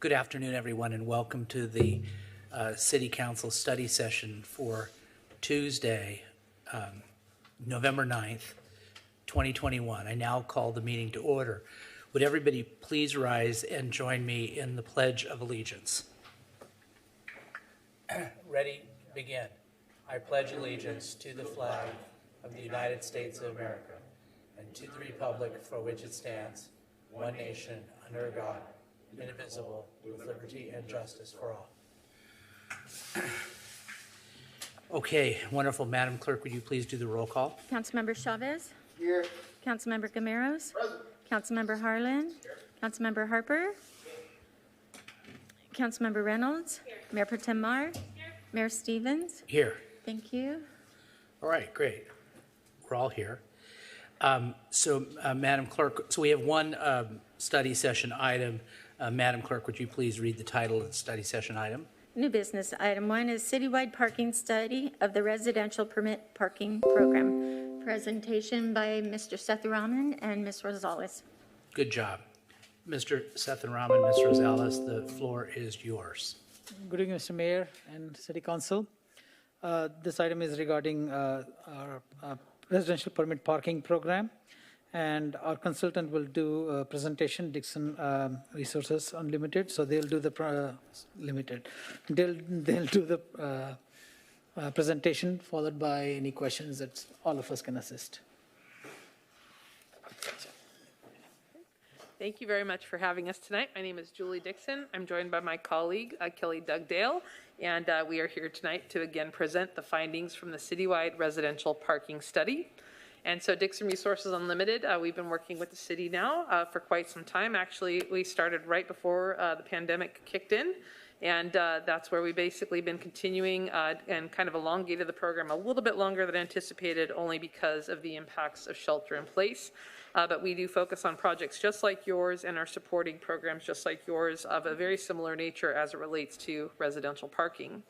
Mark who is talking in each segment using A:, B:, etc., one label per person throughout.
A: Good afternoon, everyone, and welcome to the City Council study session for Tuesday, November 9th, 2021. I now call the meeting to order. Would everybody please rise and join me in the Pledge of Allegiance? Ready? Begin. I pledge allegiance to the flag of the United States of America and to the republic for which it stands, one nation, under God, indivisible, with liberty and justice for all. Okay, wonderful. Madam Clerk, would you please do the roll call?
B: Councilmember Chavez?
C: Here.
B: Councilmember Gameros?
C: Present.
B: Councilmember Harlan? Here. Councilmember Harper? Here. Councilmember Reynolds? Here. Mayor Pro Tem Mar? Here. Mayor Stevens?
A: Here.
B: Thank you.
A: All right, great. We're all here. Madam Clerk, so we have one study session item. Madam Clerk, would you please read the title of the study session item?
B: New business. Item 1 is citywide parking study of the residential permit parking program. Presentation by Mr. Sethuraman and Ms. Rosales.
A: Good job. Mr. Sethuraman, Ms. Rosales, the floor is yours.
D: Good evening, Mr. Mayor and City Council. This item is regarding our residential permit parking program, and our consultant will do a presentation, Dixon Resources Unlimited. So they'll do the They'll do the presentation, followed by any questions that all of us can assist.
E: Thank you very much for having us tonight. My name is Julie Dixon. I'm joined by my colleague, Kelly Dugdale, and we are here tonight to again present the findings from the citywide residential parking study. And so Dixon Resources Unlimited, we've been working with the city now for quite some time. Actually, we started right before the pandemic kicked in. And that's where we've basically been continuing and kind of elongated the program a little bit longer than anticipated, only because of the impacts of shelter in place. But we do focus on projects just like yours and are supporting programs just like yours of a very similar nature as it relates to residential parking.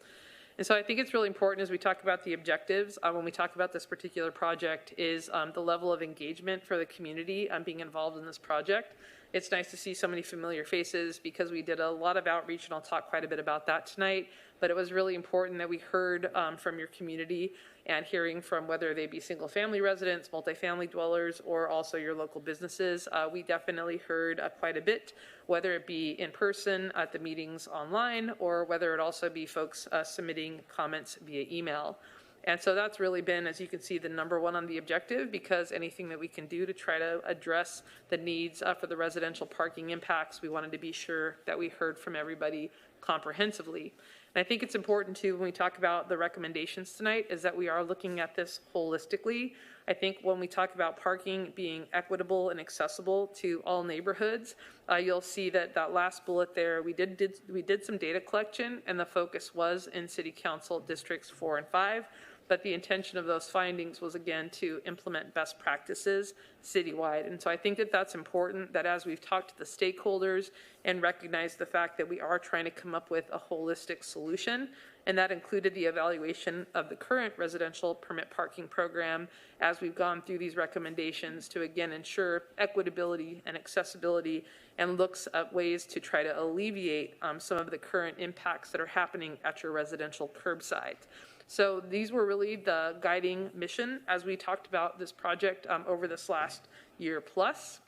E: And so I think it's really important as we talk about the objectives, when we talk about this particular project, is the level of engagement for the community being involved in this project. It's nice to see so many familiar faces because we did a lot of outreach, and I'll talk quite a bit about that tonight. But it was really important that we heard from your community and hearing from whether they be single family residents, multifamily dwellers, or also your local businesses. We definitely heard quite a bit, whether it be in person at the meetings online, or whether it also be folks submitting comments via email. And so that's really been, as you can see, the number one on the objective, because anything that we can do to try to address the needs for the residential parking impacts, we wanted to be sure that we heard from everybody comprehensively. And I think it's important too, when we talk about the recommendations tonight, is that we are looking at this holistically. I think when we talk about parking being equitable and accessible to all neighborhoods, you'll see that that last bullet there, we did some data collection, and the focus was in City Council districts 4 and 5. But the intention of those findings was, again, to implement best practices citywide. And so I think that that's important, that as we've talked to the stakeholders and recognized the fact that we are trying to come up with a holistic solution, and that included the evaluation of the current residential permit parking program as we've gone through these recommendations to, again, ensure equitability and accessibility, and looks at ways to try to alleviate some of the current impacts that are happening at your residential curbside. So these were really the guiding mission as we talked about this project over this last year plus.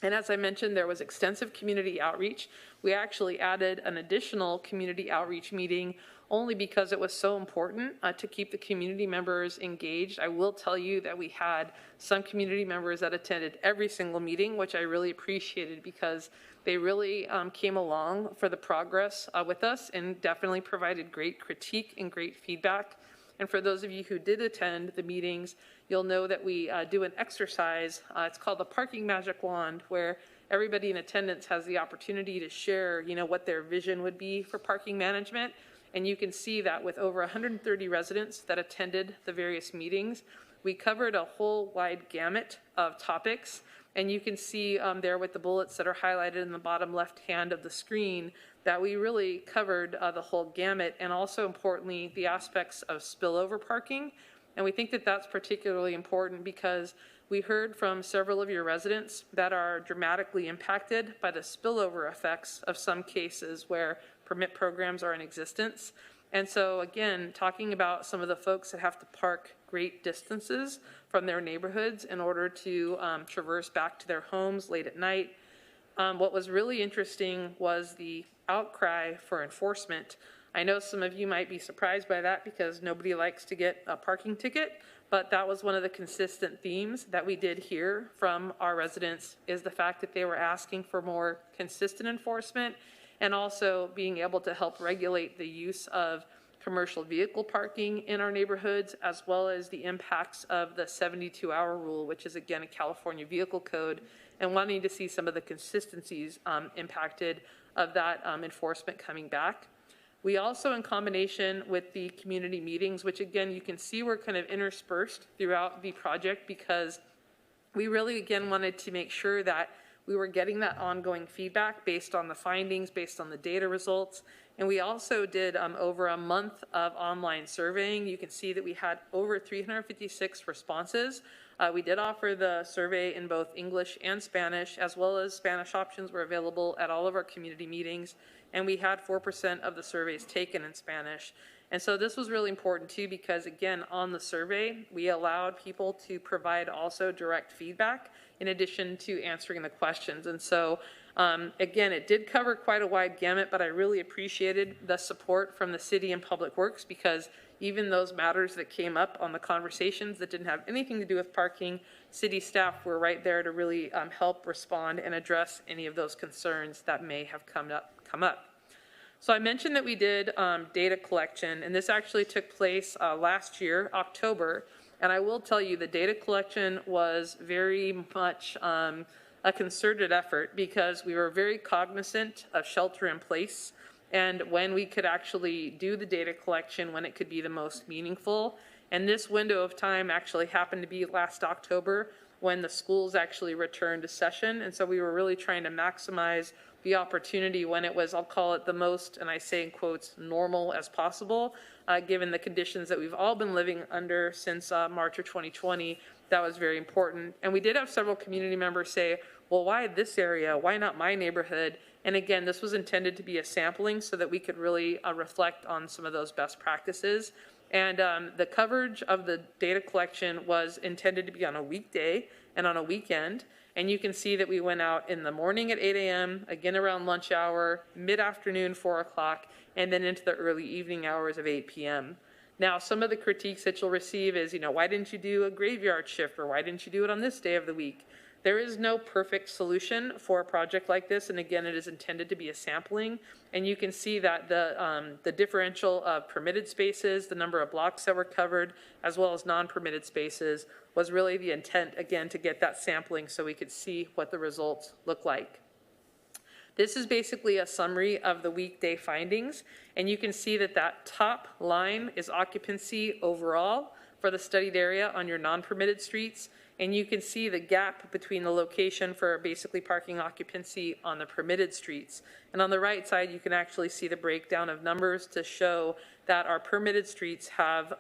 E: And as I mentioned, there was extensive community outreach. We actually added an additional community outreach meeting only because it was so important to keep the community members engaged. I will tell you that we had some community members that attended every single meeting, which I really appreciated, because they really came along for the progress with us and definitely provided great critique and great feedback. And for those of you who did attend the meetings, you'll know that we do an exercise. It's called the Parking Magic Wand, where everybody in attendance has the opportunity to share, what their vision would be for parking management. And you can see that with over 130 residents that attended the various meetings, we covered a whole wide gamut of topics. And you can see there with the bullets that are highlighted in the bottom left hand of the screen that we really covered the whole gamut, and also importantly the aspects of spillover parking And we think that that's particularly important because we heard from several of your residents that are dramatically impacted by the spillover effects of some cases where permit programs are in existence. And so again, talking about some of the folks that have to park great distances from their neighborhoods in order to traverse back to their homes late at night. What was really interesting was the outcry for enforcement. I know some of you might be surprised by that because nobody likes to get a parking ticket, but that was one of the consistent themes that we did hear from our residents, is the fact that they were asking for more consistent enforcement and also being able to help regulate the use of commercial vehicle parking in our neighborhoods, as well as the impacts of the 72-hour rule, which is again a California vehicle code, and wanting to see some of the consistencies impacted of that enforcement coming back. We also, in combination with the community meetings, which again, you can see were kind of interspersed throughout the project, because we really, again, wanted to make sure that we were getting that ongoing feedback based on the findings, based on the data results. And we also did over a month of online surveying. You can see that we had over 356 responses. We did offer the survey in both English and Spanish, as well as Spanish options were available at all of our community meetings. And we had 4% of the surveys taken in Spanish. And so this was really important too, because again, on the survey, we allowed people to provide also direct feedback in addition to answering the questions. And so again, it did cover quite a wide gamut, but I really appreciated the support from the city and Public Works, because even those matters that came up on the conversations that didn't have anything to do with parking, city staff were right there to really help respond and address any of those concerns that may have come up. So I mentioned that we did data collection, and this actually took place last year, October. And I will tell you, the data collection was very much a concerted effort, because we were very cognizant of shelter in place and when we could actually do the data collection, when it could be the most meaningful. And this window of time actually happened to be last October, when the schools actually returned to session. And so we were really trying to maximize the opportunity when it was, I'll call it the most, and I say in quotes, normal as possible, given the conditions that we've all been living under since March of 2020. That was very important. And we did have several community members say, well, why this area? Why not my neighborhood? And again, this was intended to be a sampling so that we could really reflect on some of those best practices. And the coverage of the data collection was intended to be on a weekday and on a weekend. And you can see that we went out in the morning at 8 a.m., again around lunch hour, mid-afternoon, 4 o'clock, and then into the early evening hours of 8 p.m. Now, some of the critiques that you'll receive is, why didn't you do a graveyard shift, or why didn't you do it on this day of the week? There is no perfect solution for a project like this, and again, it is intended to be a sampling. And you can see that the differential of permitted spaces, the number of blocks that were covered, as well as non-permitted spaces, was really the intent, again, to get that sampling so we could see what the results look like. This is basically a summary of the weekday findings, and you can see that that top line is occupancy overall for the studied area on your non-permitted streets. And you can see the gap between the location for basically parking occupancy on the permitted streets. And on the right side, you can actually see the breakdown of numbers to show that our permitted streets have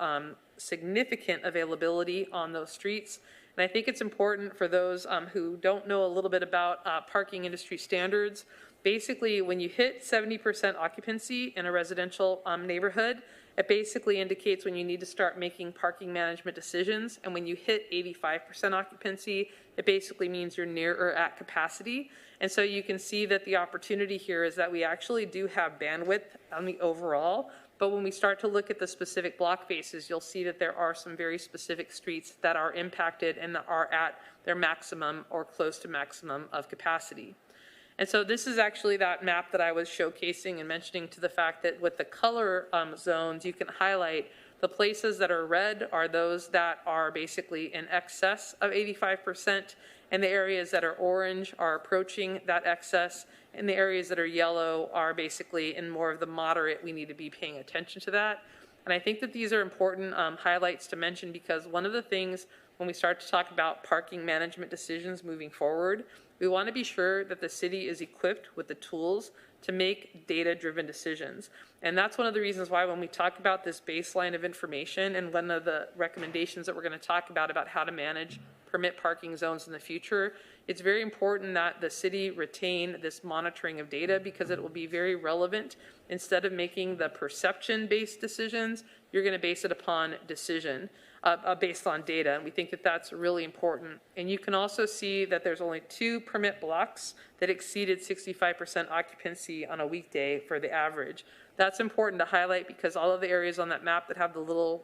E: significant availability on those streets. And I think it's important for those who don't know a little bit about parking industry standards. Basically, when you hit 70% occupancy in a residential neighborhood, it basically indicates when you need to start making parking management decisions. And when you hit 85% occupancy, it basically means you're near or at capacity. And so you can see that the opportunity here is that we actually do have bandwidth on the overall. But when we start to look at the specific block faces, you'll see that there are some very specific streets that are impacted and are at their maximum or close to maximum of capacity. And so this is actually that map that I was showcasing and mentioning, to the fact that with the color zones, you can highlight the places that are red are those that are basically in excess of 85%, and the areas that are orange are approaching that excess, and the areas that are yellow are basically in more of the moderate. We need to be paying attention to that. And I think that these are important highlights to mention, because one of the things when we start to talk about parking management decisions moving forward, we want to be sure that the city is equipped with the tools to make data-driven decisions. And that's one of the reasons why when we talk about this baseline of information and one of the recommendations that we're going to talk about how to manage permit parking zones in the future, it's very important that the city retain this monitoring of data, because it will be very relevant. Instead of making the perception-based decisions, you're going to base it upon decision based on data. And we think that that's really important. And you can also see that there's only 2 permit blocks that exceeded 65% occupancy on a weekday for the average. That's important to highlight, because all of the areas on that map that have the little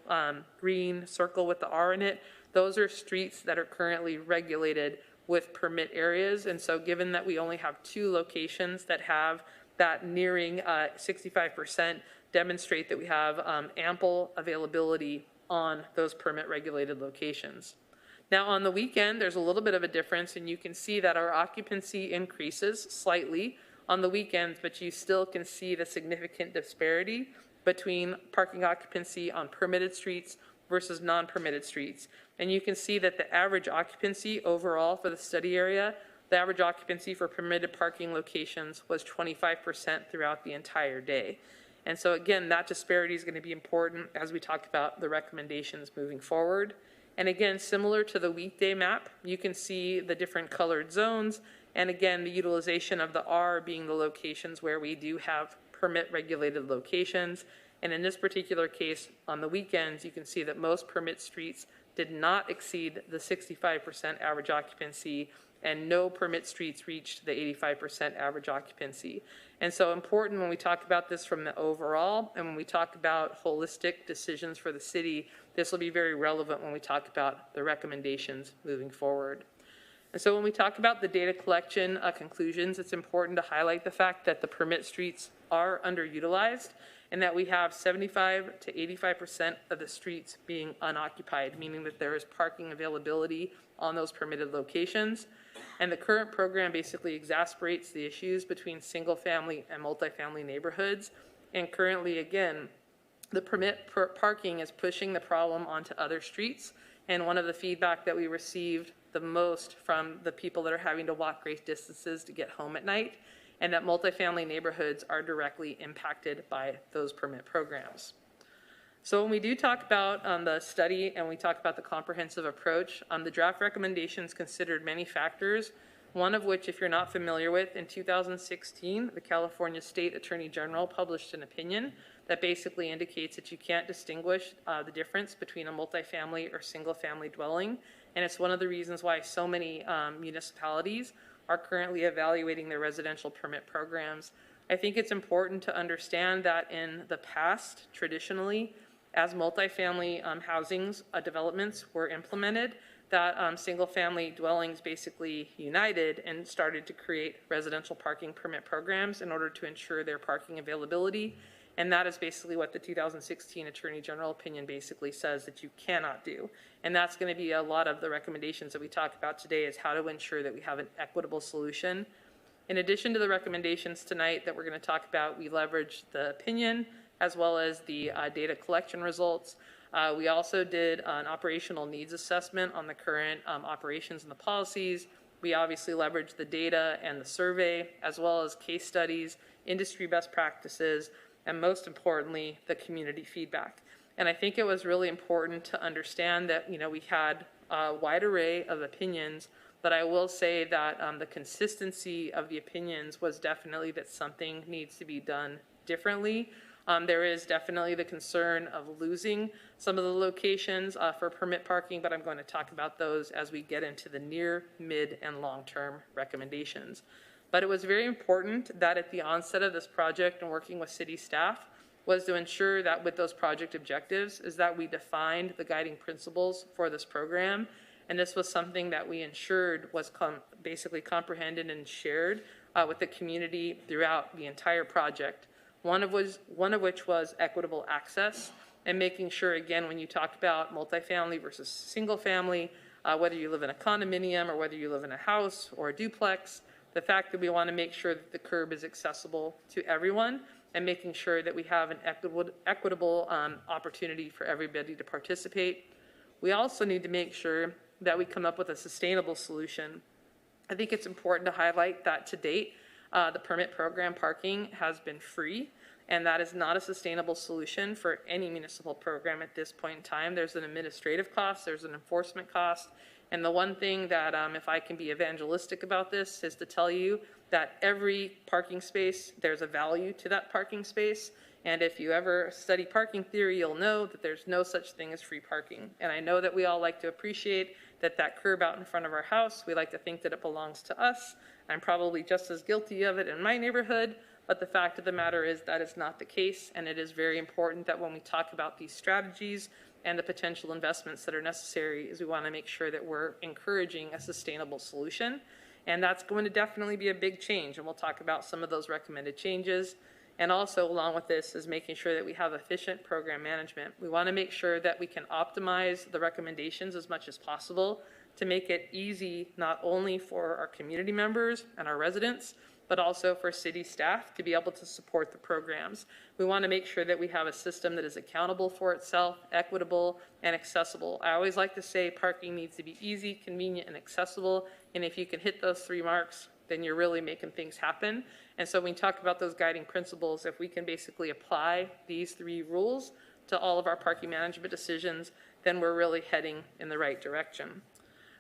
E: green circle with the R in it, those are streets that are currently regulated with permit areas. And so given that we only have 2 locations that have that nearing 65%, demonstrate that we have ample availability on those permit regulated locations. Now on the weekend, there's a little bit of a difference, and you can see that our occupancy increases slightly on the weekends, but you still can see the significant disparity between parking occupancy on permitted streets versus non-permitted streets. And you can see that the average occupancy overall for the study area, the average occupancy for permitted parking locations was 25% throughout the entire day. And so again, that disparity is going to be important as we talk about the recommendations moving forward. And again, similar to the weekday map, you can see the different colored zones. And again, the utilization of the R being the locations where we do have permit regulated locations. And in this particular case, on the weekends, you can see that most permit streets did not exceed the 65% average occupancy, and no permit streets reached the 85% average occupancy. And so important when we talk about this from the overall, and when we talk about holistic decisions for the city, this will be very relevant when we talk about the recommendations moving forward. And so when we talk about the data collection conclusions, it's important to highlight the fact that the permit streets are underutilized, and that we have 75 to 85% of the streets being unoccupied, meaning that there is parking availability on those permitted locations. And the current program basically exacerbates the issues between single-family and multifamily neighborhoods. And currently, again, the permit parking is pushing the problem onto other streets. And one of the feedback that we received the most from the people that are having to walk great distances to get home at night, and that multifamily neighborhoods are directly impacted by those permit programs. So when we do talk about the study and we talk about the comprehensive approach, the draft recommendations considered many factors, one of which, if you're not familiar with, in 2016, the California State Attorney General published an opinion that basically indicates that you can't distinguish the difference between a multifamily or single-family dwelling. And it's one of the reasons why so many municipalities are currently evaluating their residential permit programs. I think it's important to understand that in the past, traditionally, as multifamily housings developments were implemented, that single-family dwellings basically united and started to create residential parking permit programs in order to ensure their parking availability. And that is basically what the 2016 Attorney General opinion basically says that you cannot do. And that's going to be a lot of the recommendations that we talk about today, is how to ensure that we have an equitable solution. In addition to the recommendations tonight that we're going to talk about, we leveraged the opinion as well as the data collection results. We also did an operational needs assessment on the current operations and the policies. We obviously leveraged the data and the survey, as well as case studies, industry best practices, and most importantly, the community feedback. And I think it was really important to understand that, we had a wide array of opinions, but I will say that the consistency of the opinions was definitely that something needs to be done differently. There is definitely the concern of losing some of the locations for permit parking, but I'm going to talk about those as we get into the near, mid, and long-term recommendations. But it was very important that at the onset of this project and working with city staff was to ensure that with those project objectives is that we defined the guiding principles for this program. And this was something that we ensured was basically comprehended and shared with the community throughout the entire project. One of which was equitable access, and making sure, again, when you talk about multifamily versus single family, whether you live in a condominium or whether you live in a house or a duplex, the fact that we want to make sure that the curb is accessible to everyone and making sure that we have an equitable opportunity for everybody to participate. We also need to make sure that we come up with a sustainable solution. I think it's important to highlight that to date, the permit program parking has been free, and that is not a sustainable solution for any municipal program at this point in time. There's an administrative cost, there's an enforcement cost, and the one thing that, if I can be evangelistic about this, is to tell you that every parking space, there's a value to that parking space. And if you ever study parking theory, you'll know that there's no such thing as free parking. And I know that we all like to appreciate that curb out in front of our house, we like to think that it belongs to us. I'm probably just as guilty of it in my neighborhood, but the fact of the matter is that is not the case. And it is very important that when we talk about these strategies and the potential investments that are necessary, is we want to make sure that we're encouraging a sustainable solution. And that's going to definitely be a big change. And we'll talk about some of those recommended changes. And also along with this is making sure that we have efficient program management. We want to make sure that we can optimize the recommendations as much as possible to make it easy not only for our community members and our residents, but also for city staff to be able to support the programs. We want to make sure that we have a system that is accountable for itself, equitable, and accessible. I always like to say parking needs to be easy, convenient, and accessible. And if you can hit those 3 marks, then you're really making things happen. And so when we talk about those guiding principles, if we can basically apply these 3 rules to all of our parking management decisions, then we're really heading in the right direction.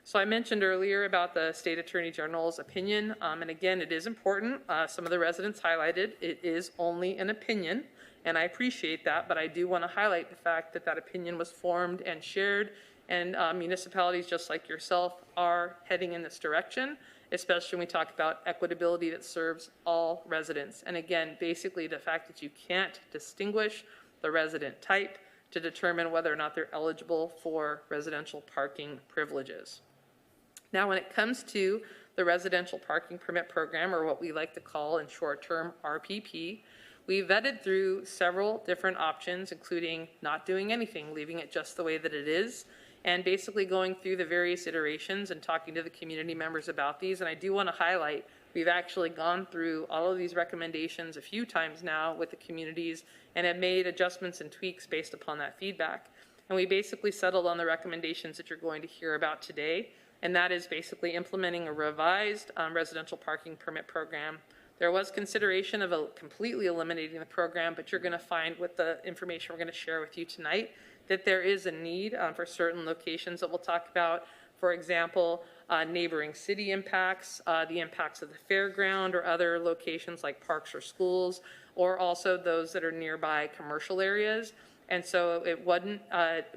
E: So I mentioned earlier about the State Attorney General's opinion, and again, it is important. Some of the residents highlighted it is only an opinion, and I appreciate that, but I do want to highlight the fact that that opinion was formed and shared, and municipalities just like yourself are heading in this direction, especially when we talk about equitability that serves all residents. And again, basically the fact that you can't distinguish the resident type to determine whether or not they're eligible for residential parking privileges. Now, when it comes to the residential parking permit program, or what we like to call in short term RPP, we vetted through several different options, including not doing anything, leaving it just the way that it is, and basically going through the various iterations and talking to the community members about these. And I do want to highlight, we've actually gone through all of these recommendations a few times now with the communities and have made adjustments and tweaks based upon that feedback. And we basically settled on the recommendations that you're going to hear about today, and that is basically implementing a revised residential parking permit program. There was consideration of completely eliminating the program, but you're going to find with the information we're going to share with you tonight that there is a need for certain locations that we'll talk about. For example, neighboring city impacts, the impacts of the fairground or other locations like parks or schools, or also those that are nearby commercial areas. And so it wouldn't,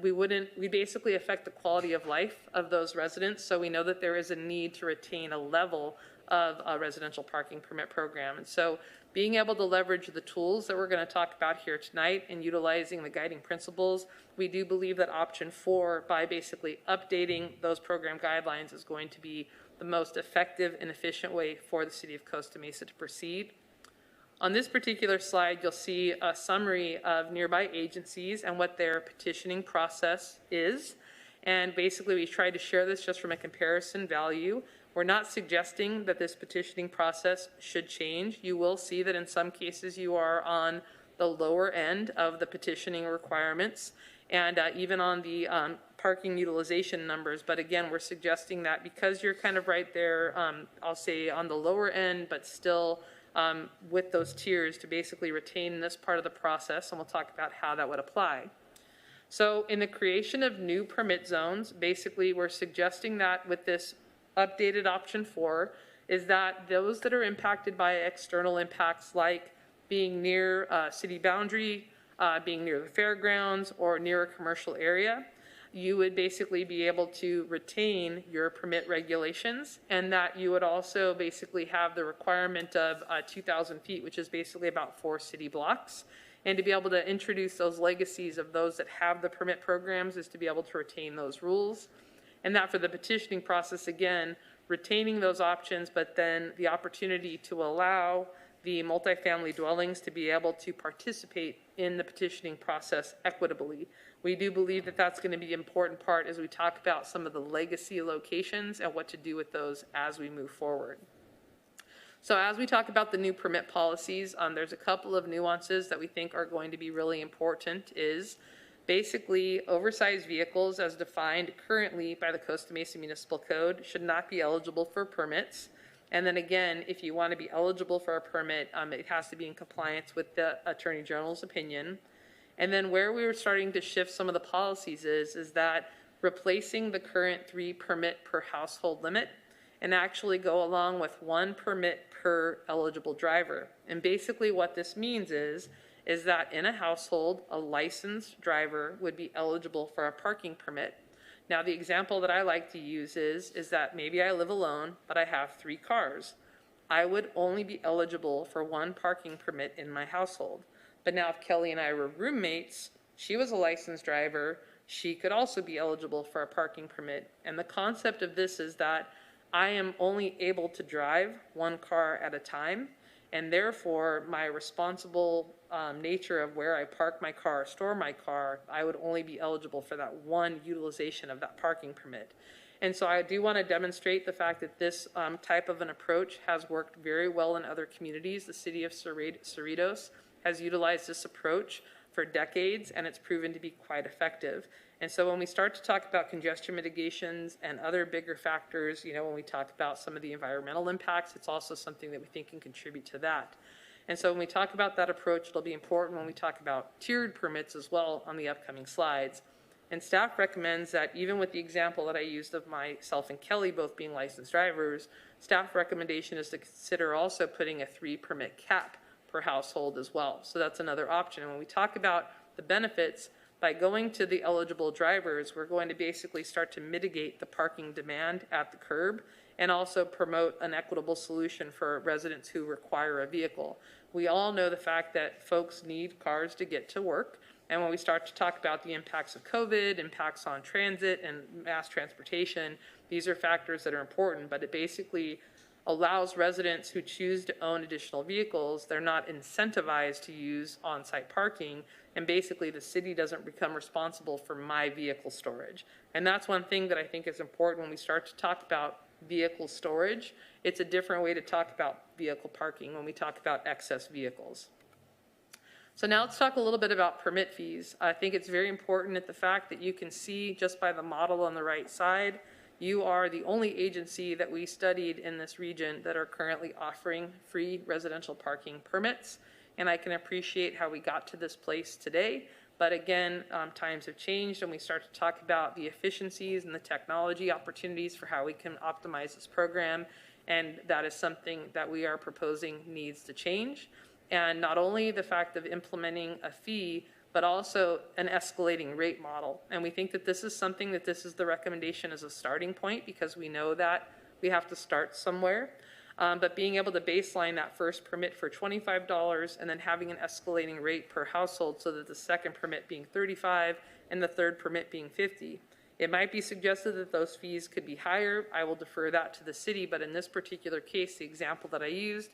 E: we basically affect the quality of life of those residents. So we know that there is a need to retain a level of a residential parking permit program. And so being able to leverage the tools that we're going to talk about here tonight and utilizing the guiding principles, we do believe that option 4, by basically updating those program guidelines, is going to be the most effective and efficient way for the city of Costa Mesa to proceed. On this particular slide, you'll see a summary of nearby agencies and what their petitioning process is. And basically, we tried to share this just from a comparison value. We're not suggesting that this petitioning process should change. You will see that in some cases you are on the lower end of the petitioning requirements, and even on the parking utilization numbers. But again, we're suggesting that because you're kind of right there, I'll say on the lower end, but still with those tiers, to basically retain this part of the process, and we'll talk about how that would apply. So in the creation of new permit zones, basically we're suggesting that with this updated option 4 is that those that are impacted by external impacts like being near city boundary, being near the fairgrounds, or near a commercial area, you would basically be able to retain your permit regulations, and that you would also basically have the requirement of 2,000 feet, which is basically about 4 city blocks. And to be able to introduce those legacies of those that have the permit programs is to be able to retain those rules. And that for the petitioning process, again, retaining those options, but then the opportunity to allow the multifamily dwellings to be able to participate in the petitioning process equitably. We do believe that that's going to be an important part as we talk about some of the legacy locations and what to do with those as we move forward. So as we talk about the new permit policies, there's a couple of nuances that we think are going to be really important is basically oversized vehicles as defined currently by the Costa Mesa Municipal Code should not be eligible for permits. And then again, if you want to be eligible for a permit, it has to be in compliance with the Attorney General's opinion. And then where we were starting to shift some of the policies is that replacing the current 3 permit per household limit and actually go along with 1 permit per eligible driver. And basically what this means is that in a household, a licensed driver would be eligible for a parking permit. Now, the example that I like to use is that maybe I live alone, but I have 3 cars. I would only be eligible for 1 parking permit in my household. But now if Kelly and I were roommates, she was a licensed driver, she could also be eligible for a parking permit. And the concept of this is that I am only able to drive 1 car at a time, and therefore my responsible nature of where I park my car, store my car, I would only be eligible for that 1 utilization of that parking permit. And so I do want to demonstrate the fact that this type of an approach has worked very well in other communities. The city of Cerritos has utilized this approach for decades, and it's proven to be quite effective. And so when we start to talk about congestion mitigations and other bigger factors, when we talk about some of the environmental impacts, it's also something that we think can contribute to that. And so when we talk about that approach, it'll be important when we talk about tiered permits as well on the upcoming slides. And staff recommends that even with the example that I used of myself and Kelly both being licensed drivers, staff recommendation is to consider also putting a 3 permit cap per household as well. So that's another option. And when we talk about the benefits, by going to the eligible drivers, we're going to basically start to mitigate the parking demand at the curb and also promote an equitable solution for residents who require a vehicle. We all know the fact that folks need cars to get to work. And when we start to talk about the impacts of COVID, impacts on transit and mass transportation, these are factors that are important, but it basically allows residents who choose to own additional vehicles, they're not incentivized to use on-site parking, and basically the city doesn't become responsible for my vehicle storage. And that's one thing that I think is important when we start to talk about vehicle storage. It's a different way to talk about vehicle parking when we talk about excess vehicles. So now let's talk a little bit about permit fees. I think it's very important at the fact that you can see just by the model on the right side, you are the only agency that we studied in this region that are currently offering free residential parking permits. And I can appreciate how we got to this place today. But again, times have changed and we start to talk about the efficiencies and the technology opportunities for how we can optimize this program. And that is something that we are proposing needs to change. And not only the fact of implementing a fee, but also an escalating rate model. And we think that this is something that this is the recommendation as a starting point because we know that we have to start somewhere. But being able to baseline that first permit for $25 and then having an escalating rate per household so that the second permit being $35 and the third permit being $50. It might be suggested that those fees could be higher. I will defer that to the city, but in this particular case, the example that I used,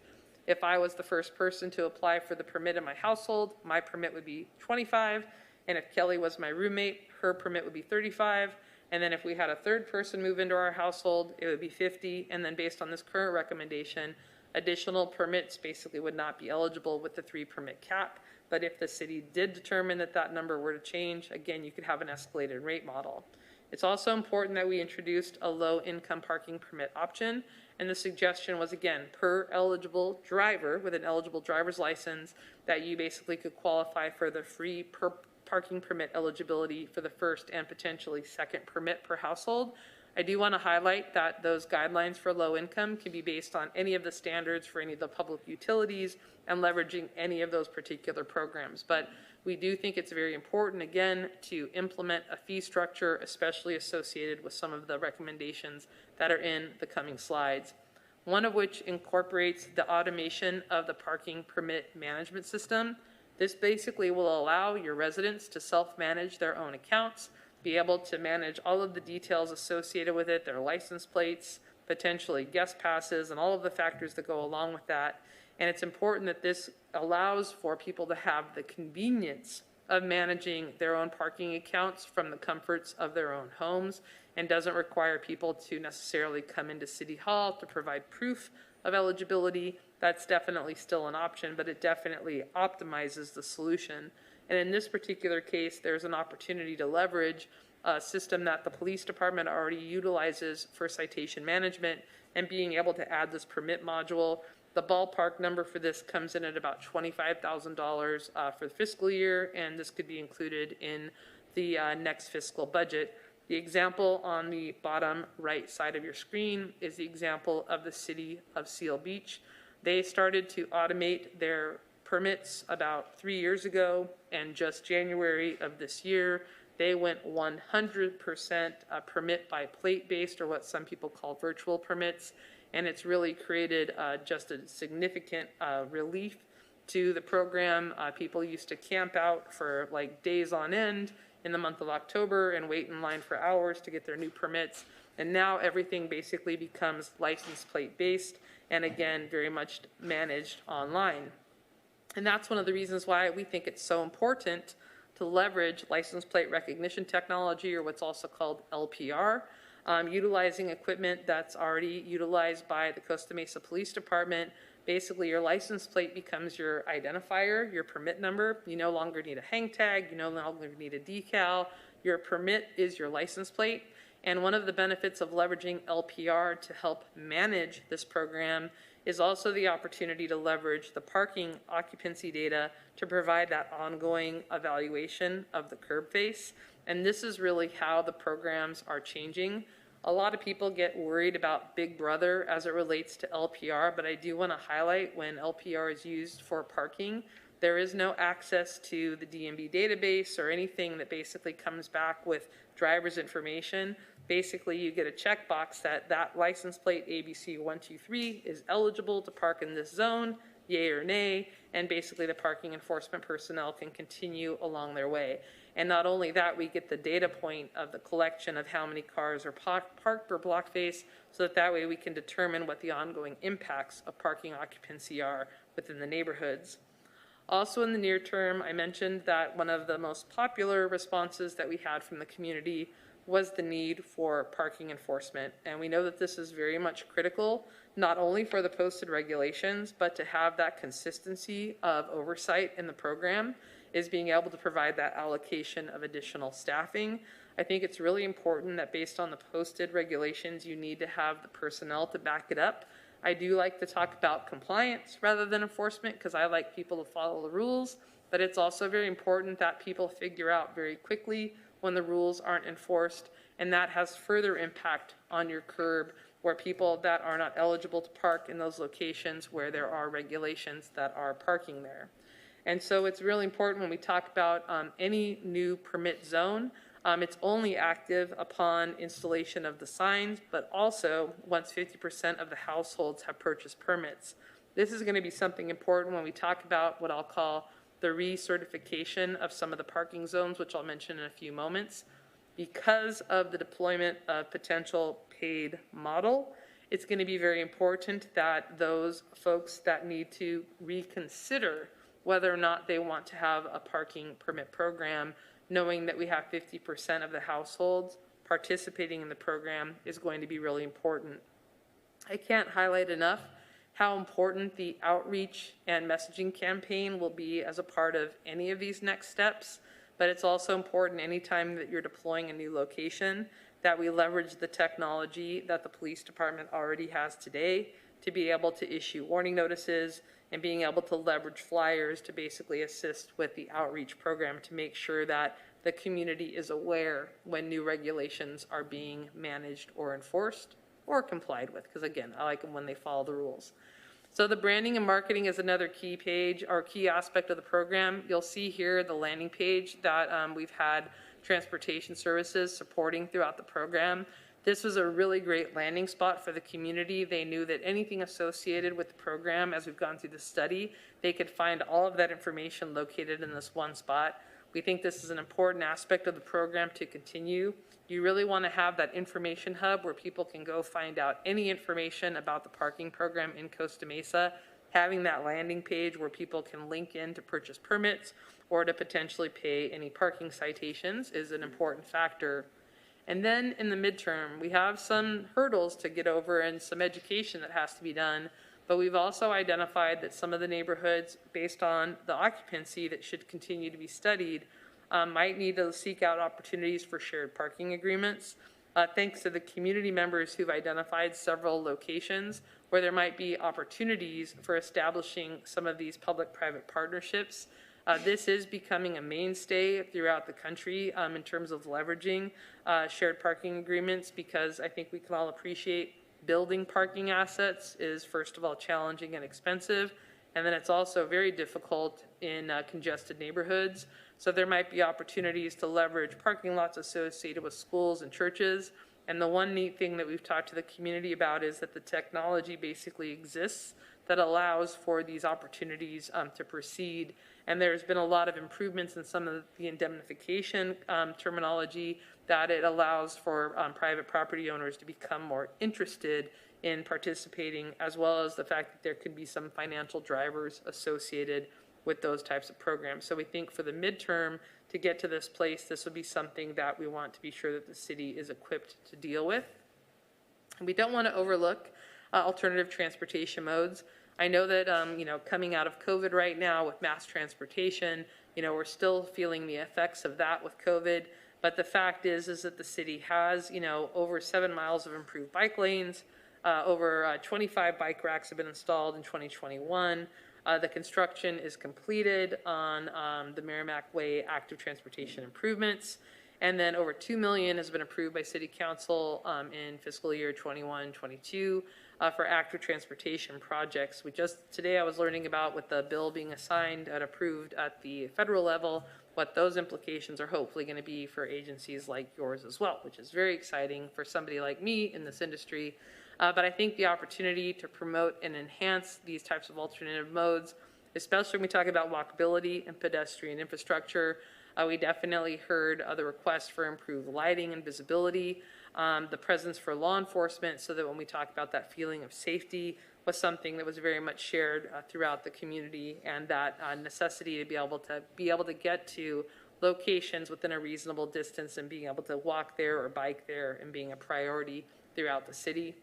E: if I was the first person to apply for the permit in my household, my permit would be $25, and if Kelly was my roommate, her permit would be $35, and then if we had a third person move into our household, it would be $50, and then based on this current recommendation, additional permits basically would not be eligible with the 3 permit cap, but if the city did determine that that number were to change, again, you could have an escalated rate model. It's also important that we introduced a low income parking permit option. And the suggestion was, again, per eligible driver with an eligible driver's license that you basically could qualify for the free parking permit eligibility for the first and potentially second permit per household. I do want to highlight that those guidelines for low income can be based on any of the standards for any of the public utilities and leveraging any of those particular programs. But we do think it's very important, again, to implement a fee structure, especially associated with some of the recommendations that are in the coming slides. One of which incorporates the automation of the parking permit management system. This basically will allow your residents to self-manage their own accounts, be able to manage all of the details associated with it, their license plates, potentially guest passes, and all of the factors that go along with that. And it's important that this allows for people to have the convenience of managing their own parking accounts from the comforts of their own homes and doesn't require people to necessarily come into City Hall to provide proof of eligibility, that's definitely still an option, but it definitely optimizes the solution. And in this particular case, there's an opportunity to leverage a system that the police department already utilizes for citation management and being able to add this permit module. The ballpark number for this comes in at about $25,000 for the fiscal year, and this could be included in the next fiscal budget. The example on the bottom right side of your screen is the example of the city of Seal Beach. They started to automate their permits about 3 years ago, and just January of this year, they went 100% permit by plate based, or what some people call virtual permits, and it's really created just a significant relief to the program. People used to camp out for like days on end in the month of October and wait in line for hours to get their new permits, and now everything basically becomes license plate based, and again, very much managed online. And that's one of the reasons why we think it's so important to leverage license plate recognition technology, or what's also called LPR, utilizing equipment that's already utilized by the Costa Mesa Police Department. Basically, your license plate becomes your identifier, your permit number. You no longer need a hang tag, you no longer need a decal. Your permit is your license plate. And one of the benefits of leveraging LPR to help manage this program is also the opportunity to leverage the parking occupancy data to provide that ongoing evaluation of the curb face. And this is really how the programs are changing. A lot of people get worried about Big Brother as it relates to LPR, but I do want to highlight when LPR is used for parking, there is no access to the DMV database or anything that basically comes back with driver's information. Basically, you get a checkbox that that license plate ABC123 is eligible to park in this zone, yay or nay, and basically the parking enforcement personnel can continue along their way. And not only that, we get the data point of the collection of how many cars are parked per block face, so that way we can determine what the ongoing impacts of parking occupancy are within the neighborhoods. Also in the near term, I mentioned that one of the most popular responses that we had from the community was the need for parking enforcement. And we know that this is very much critical, not only for the posted regulations, but to have that consistency of oversight in the program is being able to provide that allocation of additional staffing. I think it's really important that based on the posted regulations, you need to have the personnel to back it up. I do like to talk about compliance rather than enforcement because I like people to follow the rules, but it's also very important that people figure out very quickly when the rules aren't enforced, and that has further impact on your curb where people that are not eligible to park in those locations where there are regulations that are parking there. And so it's really important when we talk about any new permit zone, it's only active upon installation of the signs, but also once 50% of the households have purchased permits. This is going to be something important when we talk about what I'll call the recertification of some of the parking zones, which I'll mention in a few moments. Because of the deployment of potential paid model, it's going to be very important that those folks that need to reconsider whether or not they want to have a parking permit program, knowing that we have 50% of the households participating in the program is going to be really important. I can't highlight enough how important the outreach and messaging campaign will be as a part of any of these next steps, but it's also important anytime that you're deploying a new location that we leverage the technology that the police department already has today to be able to issue warning notices and being able to leverage flyers to basically assist with the outreach program to make sure that the community is aware when new regulations are being managed or enforced or complied with, because again, I like them when they follow the rules. So the branding and marketing is another key page or key aspect of the program. You'll see here the landing page that we've had transportation services supporting throughout the program. This was a really great landing spot for the community. They knew that anything associated with the program, as we've gone through the study, they could find all of that information located in this one spot. We think this is an important aspect of the program to continue. You really want to have that information hub where people can go find out any information about the parking program in Costa Mesa. Having that landing page where people can link in to purchase permits or to potentially pay any parking citations is an important factor. And then in the midterm, we have some hurdles to get over and some education that has to be done. But we've also identified that some of the neighborhoods, based on the occupancy that should continue to be studied, might need to seek out opportunities for shared parking agreements. Thanks to the community members who've identified several locations where there might be opportunities for establishing some of these public-private partnerships. This is becoming a mainstay throughout the country in terms of leveraging shared parking agreements, because I think we can all appreciate building parking assets is, first of all, challenging and expensive, and then it's also very difficult in congested neighborhoods. So there might be opportunities to leverage parking lots associated with schools and churches. And the one neat thing that we've talked to the community about is that the technology basically exists that allows for these opportunities to proceed. And there's been a lot of improvements in some of the indemnification terminology that it allows for private property owners to become more interested in participating, as well as the fact that there could be some financial drivers associated with those types of programs. So we think for the midterm, to get to this place, this would be something that we want to be sure that the city is equipped to deal with. And we don't want to overlook alternative transportation modes. I know that, coming out of COVID right now with mass transportation, we're still feeling the effects of that with COVID. But the fact is that the city has, over 7 miles of improved bike lanes. Over 25 bike racks have been installed in 2021. The construction is completed on the Merrimack Way active transportation improvements. And then over $2 million has been approved by City Council in fiscal year 21-22 for active transportation projects. Today I was learning about, with the bill being assigned and approved at the federal level, what those implications are hopefully going to be for agencies like yours as well, which is very exciting for somebody like me in this industry. But I think the opportunity to promote and enhance these types of alternative modes, especially when we talk about walkability and pedestrian infrastructure, we definitely heard the request for improved lighting and visibility, the presence for law enforcement, so that when we talk about that feeling of safety was something that was very much shared throughout the community, and that necessity to be able to get to locations within a reasonable distance and being able to walk there or bike there and being a priority throughout the city.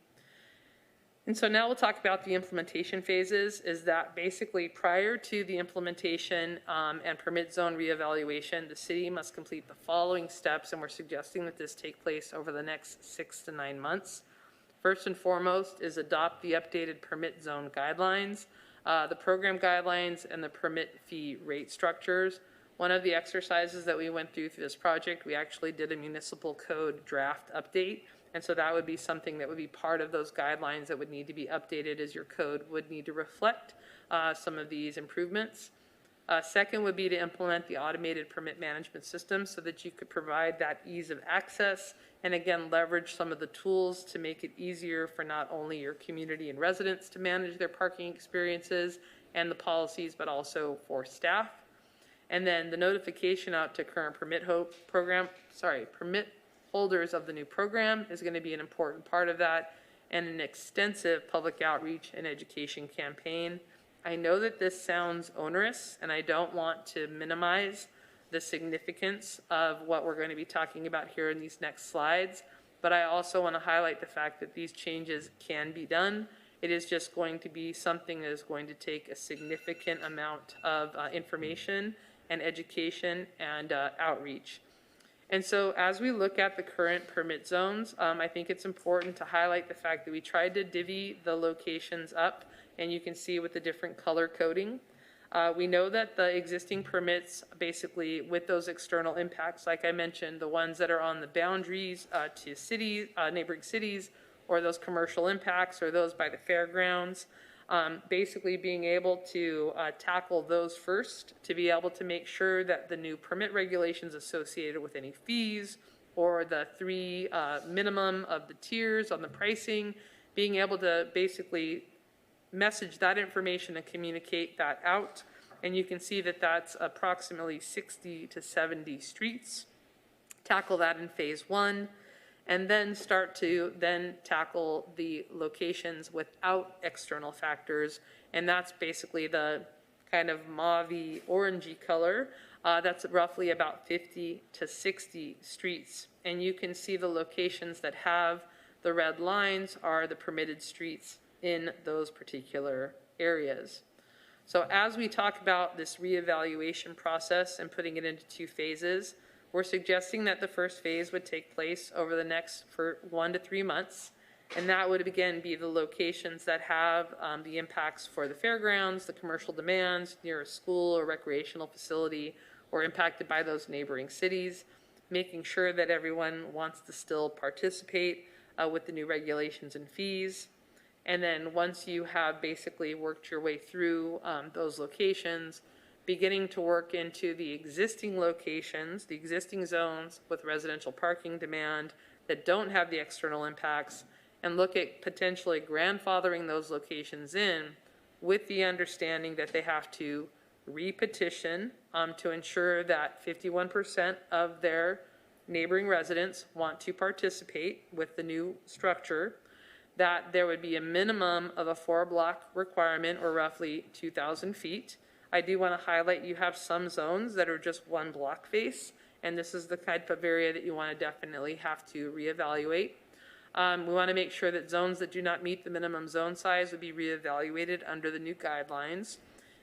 E: And so now we'll talk about the implementation phases. Is that basically prior to the implementation and permit zone reevaluation, the city must complete the following steps, and we're suggesting that this take place over the next 6 to 9 months. First and foremost is adopt the updated permit zone guidelines, the program guidelines, and the permit fee rate structures. One of the exercises that we went through this project, we actually did a municipal code draft update. And so that would be something that would be part of those guidelines that would need to be updated, as your code would need to reflect some of these improvements. Second would be to implement the automated permit management system so that you could provide that ease of access and, again, leverage some of the tools to make it easier for not only your community and residents to manage their parking experiences and the policies, but also for staff. And then the notification out to current permit holders of the new program is going to be an important part of that, and an extensive public outreach and education campaign. I know that this sounds onerous, and I don't want to minimize the significance of what we're going to be talking about here in these next slides, but I also want to highlight the fact that these changes can be done. It is just going to be something that is going to take a significant amount of information and education and outreach. And so as we look at the current permit zones, I think it's important to highlight the fact that we tried to divvy the locations up, and you can see with the different color coding. We know that the existing permits, basically with those external impacts, like I mentioned, the ones that are on the boundaries to cities, neighboring cities, or those commercial impacts, or those by the fairgrounds, basically being able to tackle those first to be able to make sure that the new permit regulations associated with any fees or the 3 minimum of the tiers on the pricing, being able to basically message that information and communicate that out. And you can see that that's approximately 60 to 70 streets. Tackle that in phase 1. And then start to then tackle the locations without external factors. And that's basically the kind of mauve-y, orangey color. That's roughly about 50 to 60 streets. And you can see the locations that have the red lines are the permitted streets in those particular areas. So as we talk about this reevaluation process and putting it into 2 phases, we're suggesting that the first phase would take place over the next 1 to 3 months. And that would again be the locations that have the impacts for the fairgrounds, the commercial demands near a school or recreational facility, or impacted by those neighboring cities, making sure that everyone wants to still participate with the new regulations and fees. And then once you have basically worked your way through those locations, beginning to work into the existing locations, the existing zones with residential parking demand that don't have the external impacts, and look at potentially grandfathering those locations in with the understanding that they have to repetition to ensure that 51% of their neighboring residents want to participate with the new structure, that there would be a minimum of a 4-block requirement, or roughly 2,000 feet. I do want to highlight you have some zones that are just 1 block face, and this is the type of area that you want to definitely have to reevaluate. We want to make sure that zones that do not meet the minimum zone size would be reevaluated under the new guidelines,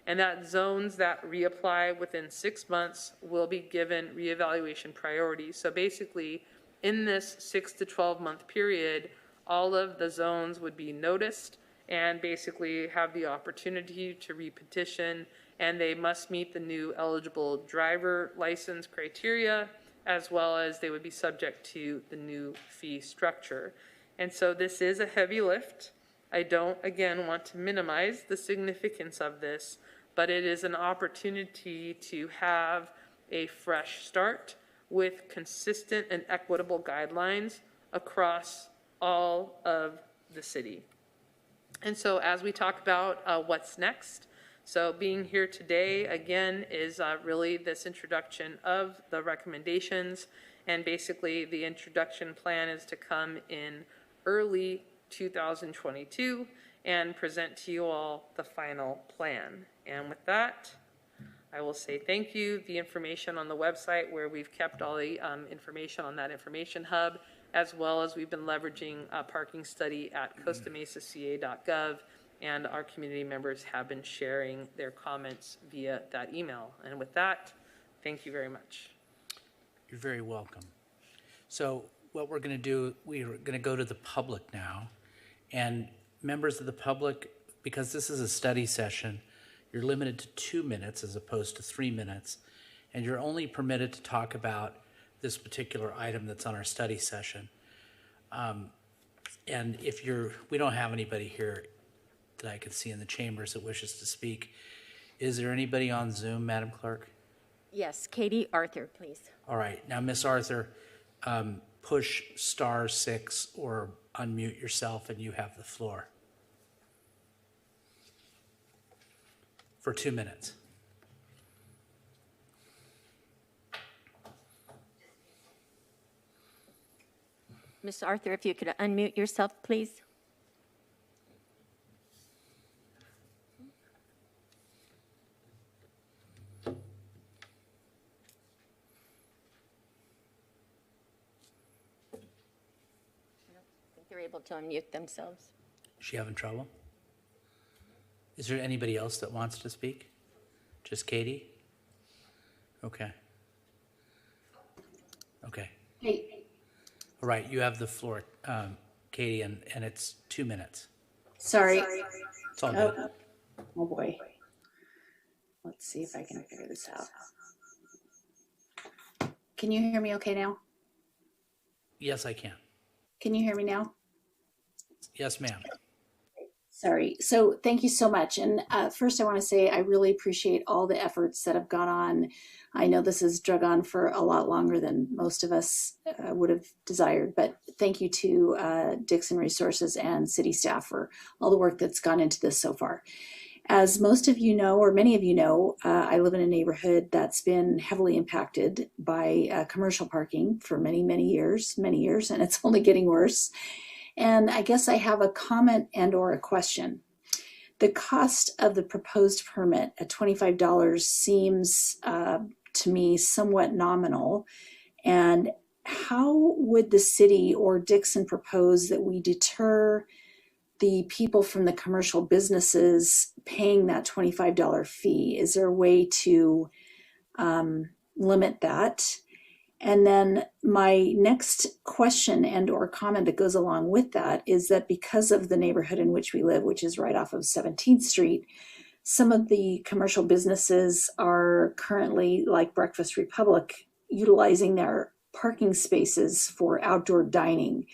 E: and that zones that reapply within 6 months will be given reevaluation priority. So basically, in this 6 to 12 month period, all of the zones would be noticed and basically have the opportunity to repetition, and they must meet the new eligible driver license criteria, as well as they would be subject to the new fee structure. And so this is a heavy lift. I don't, again, want to minimize the significance of this, but it is an opportunity to have a fresh start with consistent and equitable guidelines across all of the city. And so as we talk about what's next, so being here today again is really this introduction of the recommendations, and basically the introduction plan is to come in early 2022 and present to you all the final plan. And with that, I will say thank you. The information on the website, where we've kept all the information on that information hub, as well as we've been leveraging a parking study at costamesaca.gov, and our community members have been sharing their comments via that email. And with that, thank you very much.
A: You're very welcome. So what we're going to do, we're going to go to the public now. And members of the public, because this is a study session, you're limited to 2 minutes as opposed to 3 minutes. And you're only permitted to talk about this particular item that's on our study session. And if we don't have anybody here that I can see in the chambers that wishes to speak. Is there anybody on Zoom, Madam Clerk?
B: Yes, Katie Arthur, please.
A: All right. Now, Miss Arthur, push *6 or unmute yourself, and you have the floor for 2 minutes.
B: Ms. Arthur, if you could unmute yourself, please. They're able to unmute themselves.
A: Is she having trouble? Is there anybody else that wants to speak? Just Katie? Okay. Okay.
C: Hey.
A: All right, you have the floor, Katie, and it's 2 minutes.
C: Sorry.
A: It's all good.
C: Oh boy. Let's see if I can figure this out. Can you hear me okay now?
A: Yes, I can.
C: Can you hear me now?
A: Yes, ma'am.
C: Sorry. So thank you so much. And first I want to say I really appreciate all the efforts that have gone on. I know this has drug on for a lot longer than most of us would have desired, but thank you to Dixon Resources and city staff for all the work that's gone into this so far. As most of you know, or many of you know, I live in a neighborhood that's been heavily impacted by commercial parking for many years, and it's only getting worse. And I guess I have a comment and or a question. The cost of the proposed permit at $25 seems to me somewhat nominal. And how would the city or Dixon propose that we deter the people from the commercial businesses paying that $25 fee? Is there a way to limit that? And then my next question and or comment that goes along with that is that because of the neighborhood in which we live, which is right off of 17th Street, some of the commercial businesses are currently, like Breakfast Republic, utilizing their parking spaces for outdoor dining.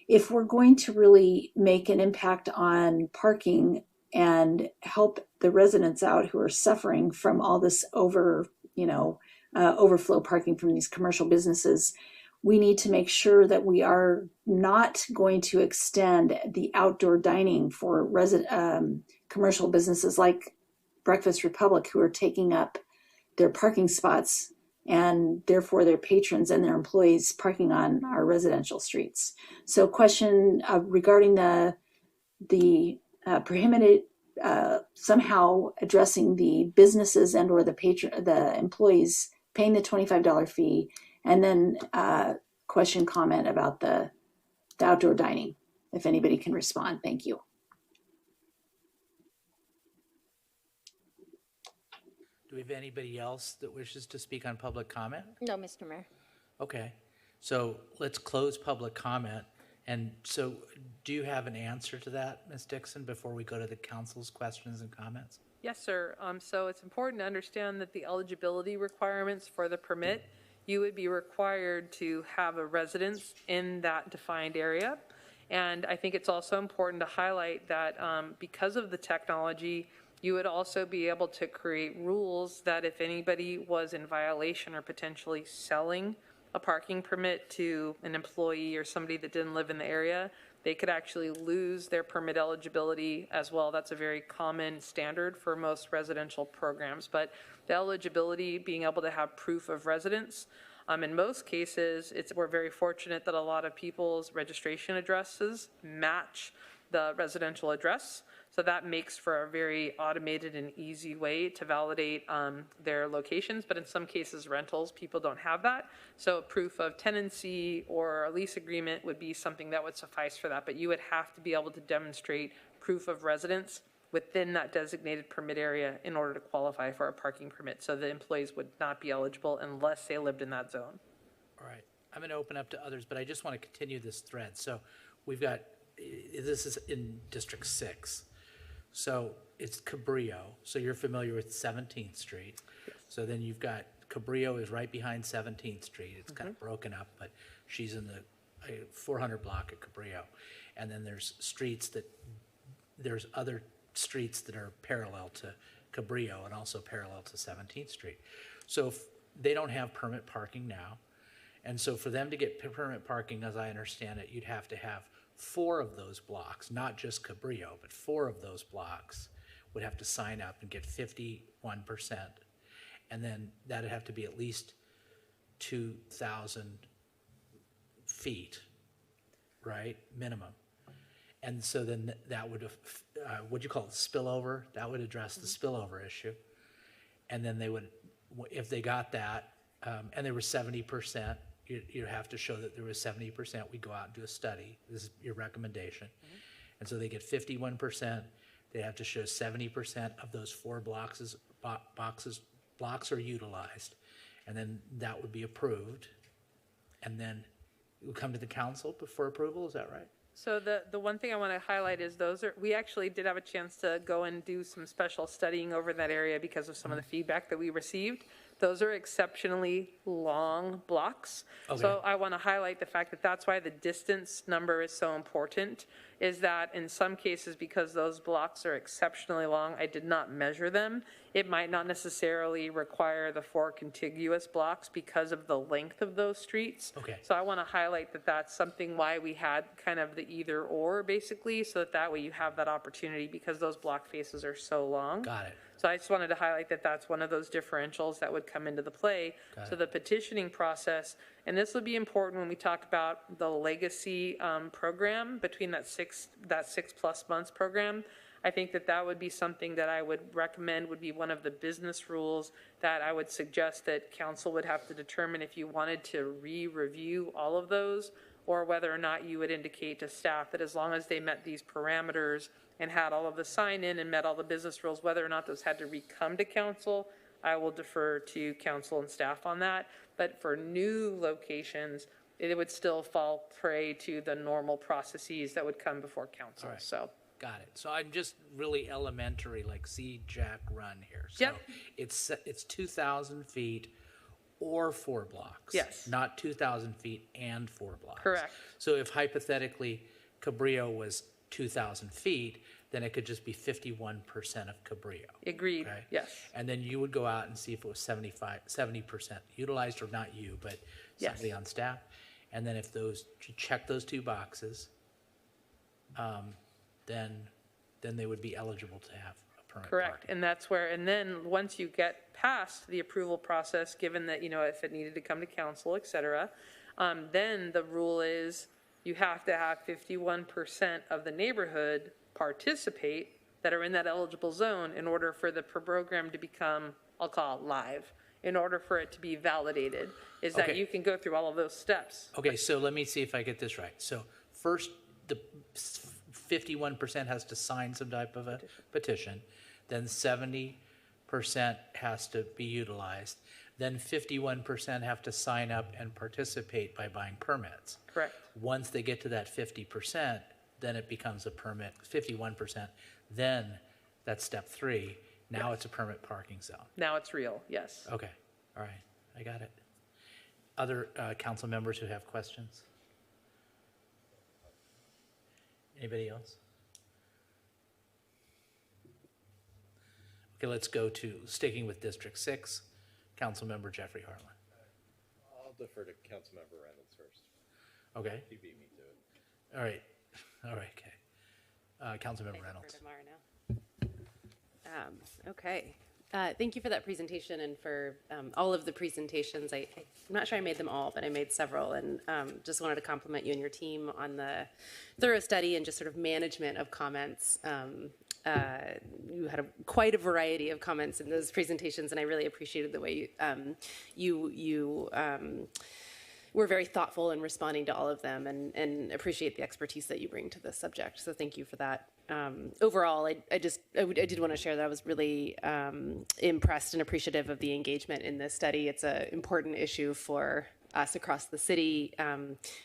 C: If we're going to really make an impact on parking and help the residents out who are suffering from all this overflow parking from these commercial businesses, we need to make sure that we are not going to extend the outdoor dining for commercial businesses like Breakfast Republic, who are taking up their parking spots and therefore their patrons and their employees parking on our residential streets. So question regarding the prohibited, somehow addressing the businesses and or the employees paying the $25 fee, and then comment about the outdoor dining, if anybody can respond. Thank you.
A: Do we have anybody else that wishes to speak on public comment?
B: No, Mr. Mayor.
A: Okay, so let's close public comment. And so do you have an answer to that, Ms. Dixon, before we go to the council's questions and comments?
E: Yes, sir. So it's important to understand that the eligibility requirements for the permit, you would be required to have a residence in that defined area. And I think it's also important to highlight that because of the technology, you would also be able to create rules that if anybody was in violation or potentially selling a parking permit to an employee or somebody that didn't live in the area, they could actually lose their permit eligibility as well. That's a very common standard for most residential programs. But the eligibility, being able to have proof of residence, in most cases, we're very fortunate that a lot of people's registration addresses match the residential address. So that makes for a very automated and easy way to validate their locations. But in some cases, rentals, people don't have that. So proof of tenancy or a lease agreement would be something that would suffice for that. But you would have to be able to demonstrate proof of residence within that designated permit area in order to qualify for a parking permit. So the employees would not be eligible unless they lived in that zone.
A: All right, I'm going to open up to others, but I just want to continue this thread. So we've got, this is in District 6. So it's Cabrillo. So you're familiar with 17th Street. Yes. So then you've got, Cabrillo is right behind 17th Street. It's kind of broken up, but she's in the 400 block at Cabrillo. And then there's other streets that are parallel to Cabrillo and also parallel to 17th Street. So if they don't have permit parking now. And so for them to get permit parking, as I understand it, you'd have to have 4 of those blocks, not just Cabrillo, but 4 of those blocks would have to sign up and get 51%. And then that'd have to be at least 2,000 feet, right, minimum. And so then that would, what'd you call it, spillover? That would address the spillover issue. And then they would, if they got that, and there was 70%, you have to show that there was 70%. We go out and do a study. This is your recommendation. And so they get 51%. They have to show 70% of those 4 blocks are utilized. And then that would be approved. And then it would come to the council for approval. Is that right?
E: So the one thing I want to highlight is we actually did have a chance to go and do some special studying over that area because of some of the feedback that we received. Those are exceptionally long blocks. Okay. So I want to highlight the fact that that's why the distance number is so important, is that in some cases, because those blocks are exceptionally long, I did not measure them. It might not necessarily require the 4 contiguous blocks because of the length of those streets.
A: Okay.
E: So I want to highlight that that's something why we had kind of the either or basically, so that way you have that opportunity because those block faces are so long.
A: Got it.
E: So I just wanted to highlight that that's one of those differentials that would come into the play. So the petitioning process, and this will be important when we talk about the legacy program between that 6+ months program. I think that would be something that I would recommend would be one of the business rules that I would suggest that council would have to determine if you wanted to re-review all of those or whether or not you would indicate to staff that as long as they met these parameters and had all of the sign-in and met all the business rules, whether or not those had to re-come to council, I will defer to council and staff on that. But for new locations, it would still fall prey to the normal processes that would come before council,
A: All right.
E: so.
A: Got it. So I'm just really elementary, like see Jack run here.
E: Yep.
A: So it's 2,000 feet or 4 blocks.
E: Yes.
A: Not 2,000 feet and 4 blocks.
E: Correct.
A: So if hypothetically Cabrillo was 2,000 feet, then it could just be 51% of Cabrillo.
E: Agreed,
A: Okay?
E: yes.
A: And then you would go out and see if it was 70% utilized, or not you, but
E: Yes.
A: somebody on staff. And then if you check those 2 boxes, then they would be eligible to have a permit
E: Correct,
A: parking.
E: and that's where, and then once you get past the approval process, given that, if it needed to come to council, et cetera, then the rule is you have to have 51% of the neighborhood participate that are in that eligible zone in order for the program to become, I'll call it live, in order for it to be validated, is that
A: Okay.
E: you can go through all of those steps.
A: Okay, so let me see if I get this right. So first, the 51% has to sign some type of a petition, then 70% has to be utilized, then 51% have to sign up and participate by buying permits.
E: Correct.
A: Once they get to that 50%, then it becomes a permit, 51%, then that's step 3. Now it's a permit parking zone.
E: Now it's real, yes.
A: Okay, all right, I got it. Other council members who have questions? Anybody else? Okay, let's go to, sticking with District 6, Councilmember Jeffrey Harlan.
F: I'll defer to Councilmember Reynolds first.
A: Okay,
F: He beat me to it.
A: all right, okay. Councilmember Reynolds.
G: Tomorrow now. Okay. Thank you for that presentation and for all of the presentations. I'm not sure I made them all, but I made several, and just wanted to compliment you and your team on the thorough study and just sort of management of comments. You had quite a variety of comments in those presentations, and I really appreciated the way you were very thoughtful in responding to all of them, and appreciate the expertise that you bring to this subject. So thank you for that. Overall, I did want to share that I was really impressed and appreciative of the engagement in this study. It's an important issue for us across the city.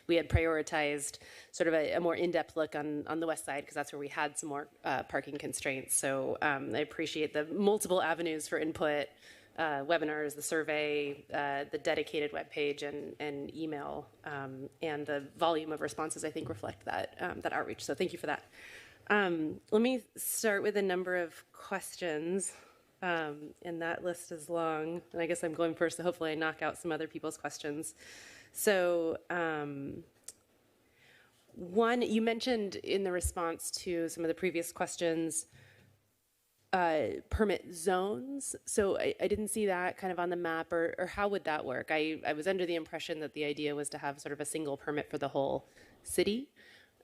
G: We had prioritized sort of a more in-depth look on the west side because that's where we had some more parking constraints. So I appreciate the multiple avenues for input, webinars, the survey, the dedicated webpage, and email, and the volume of responses I think reflect that outreach. So thank you for that. Let me start with a number of questions, and that list is long, and I guess I'm going first, so hopefully I knock out some other people's questions. So one, you mentioned in the response to some of the previous questions, permit zones. So I didn't see that kind of on the map, or how would that work? I was under the impression that the idea was to have sort of a single permit for the whole city.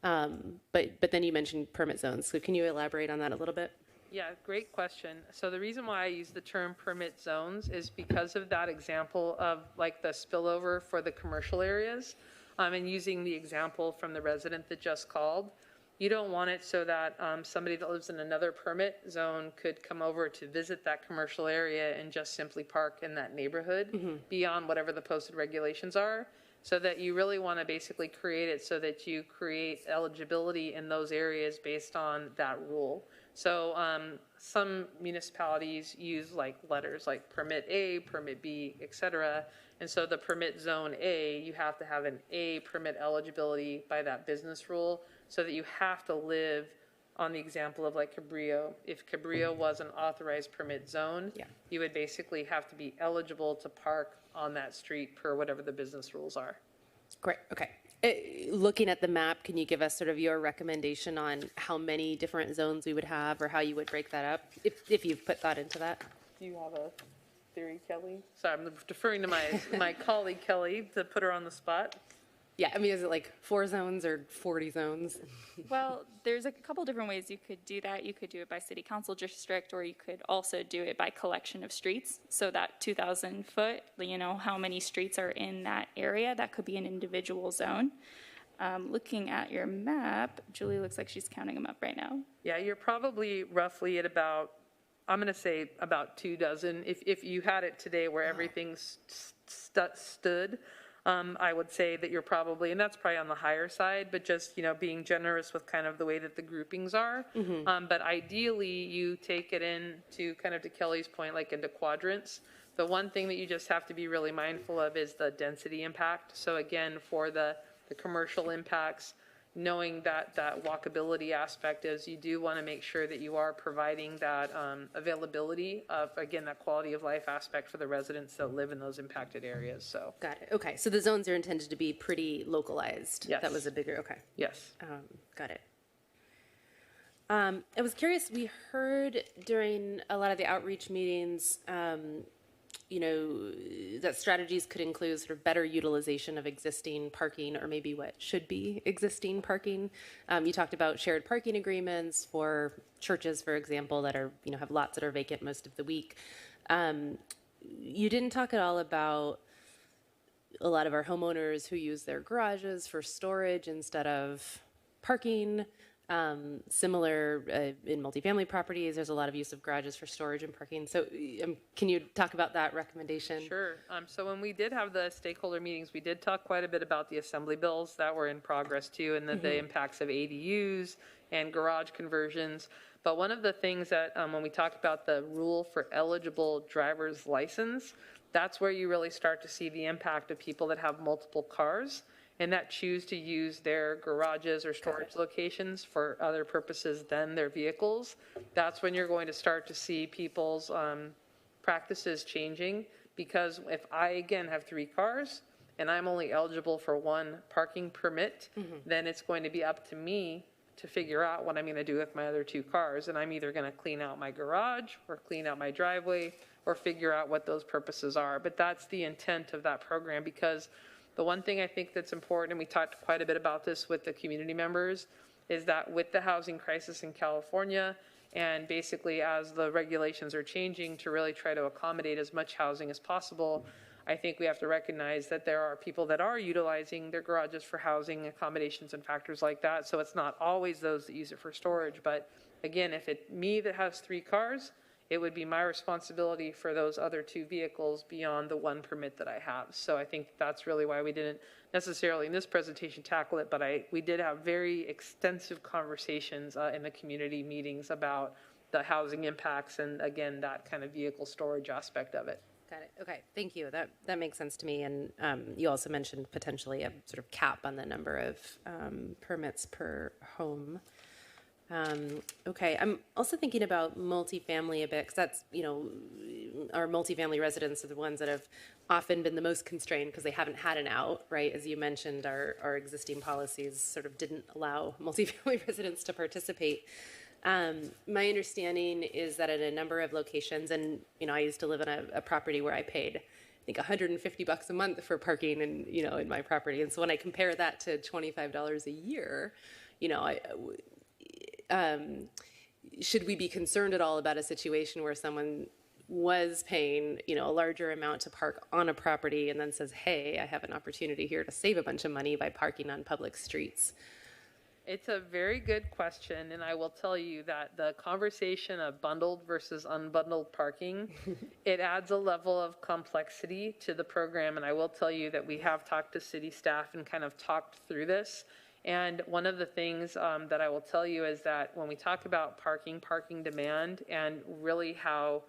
G: But then you mentioned permit zones. So can you elaborate on that a little bit?
E: Yeah, great question. So the reason why I use the term permit zones is because of that example of like the spillover for the commercial areas, and using the example from the resident that just called. You don't want it so that somebody that lives in another permit zone could come over to visit that commercial area and just simply park in that neighborhood beyond whatever the posted regulations are. So that you really want to basically create it so that you create eligibility in those areas based on that rule. So some municipalities use like letters like permit A, permit B, et cetera. And so the permit zone A, you have to have an A permit eligibility by that business rule so that you have to live on the example of like Cabrillo. If Cabrillo was an authorized permit zone, you would basically have to be eligible to park on that street per whatever the business rules are.
G: Great, okay. Looking at the map, can you give us sort of your recommendation on how many different zones we would have or how you would break that up, if you've put thought into that?
E: Do you have a theory, Kelly? Sorry, I'm deferring to my colleague, Kelly, to put her on the spot.
G: Yeah, I mean, is it like 4 zones or 40 zones?
H: Well, there's a couple different ways you could do that. You could do it by city council district, or you could also do it by collection of streets. So that 2,000 foot, how many streets are in that area, that could be an individual zone. Looking at your map, Julie looks like she's counting them up right now.
E: Yeah, you're probably roughly at about, I'm going to say about 24. If you had it today where everything stood, I would say that you're probably, and that's probably on the higher side, but just, being generous with kind of the way that the groupings are. But ideally, you take it into kind of, to Kelly's point, like into quadrants. The one thing that you just have to be really mindful of is the density impact. So again, for the commercial impacts, knowing that walkability aspect is, you do want to make sure that you are providing that availability of, again, that quality of life aspect for the residents that live in those impacted areas, so.
G: Got it. Okay, so the zones are intended to be pretty localized.
E: Yes.
G: That was a bigger, okay.
E: Yes.
G: Got it. I was curious, we heard during a lot of the outreach meetings, that strategies could include sort of better utilization of existing parking, or maybe what should be existing parking. You talked about shared parking agreements for churches, for example, that are, have lots that are vacant most of the week. You didn't talk at all about a lot of our homeowners who use their garages for storage instead of parking. Similar in multifamily properties, there's a lot of use of garages for storage and parking. So can you talk about that recommendation?
E: Sure. So when we did have the stakeholder meetings, we did talk quite a bit about the assembly bills that were in progress too, and the impacts of ADUs and garage conversions. But one of the things that when we talked about the rule for eligible driver's license, that's where you really start to see the impact of people that have multiple cars and that choose to use their garages or storage locations for other purposes than their vehicles. That's when you're going to start to see people's practices changing, because if I, again, have 3 cars and I'm only eligible for 1 parking permit, then it's going to be up to me to figure out what I'm going to do with my other 2 cars. And I'm either going to clean out my garage or clean out my driveway or figure out what those purposes are. But that's the intent of that program, because the one thing I think that's important, and we talked quite a bit about this with the community members, is that with the housing crisis in California, and basically as the regulations are changing to really try to accommodate as much housing as possible, I think we have to recognize that there are people that are utilizing their garages for housing accommodations and factors like that. So it's not always those that use it for storage. But again, if it's me that has 3 cars, it would be my responsibility for those other 2 vehicles beyond the 1 permit that I have. So I think that's really why we didn't necessarily in this presentation tackle it, but we did have very extensive conversations in the community meetings about the housing impacts and, again, that kind of vehicle storage aspect of it.
G: Got it. Okay, thank you. That makes sense to me. And you also mentioned potentially a sort of cap on the number of permits per home. Okay, I'm also thinking about multifamily a bit, because that's, our multifamily residents are the ones that have often been the most constrained because they haven't had an out, right? As you mentioned, our existing policies sort of didn't allow multifamily residents to participate. My understanding is that at a number of locations, and, I used to live in a property where I paid, I think, $150 a month for parking and, in my property. And so when I compare that to $25 a year, should we be concerned at all about a situation where someone was paying, a larger amount to park on a property and then says, hey, I have an opportunity here to save a bunch of money by parking on public streets?
E: It's a very good question, and I will tell you that the conversation of bundled versus unbundled parking, it adds a level of complexity to the program, and I will tell you that we have talked to city staff and kind of talked through this. And one of the things that I will tell you is that when we talk about parking demand, and really how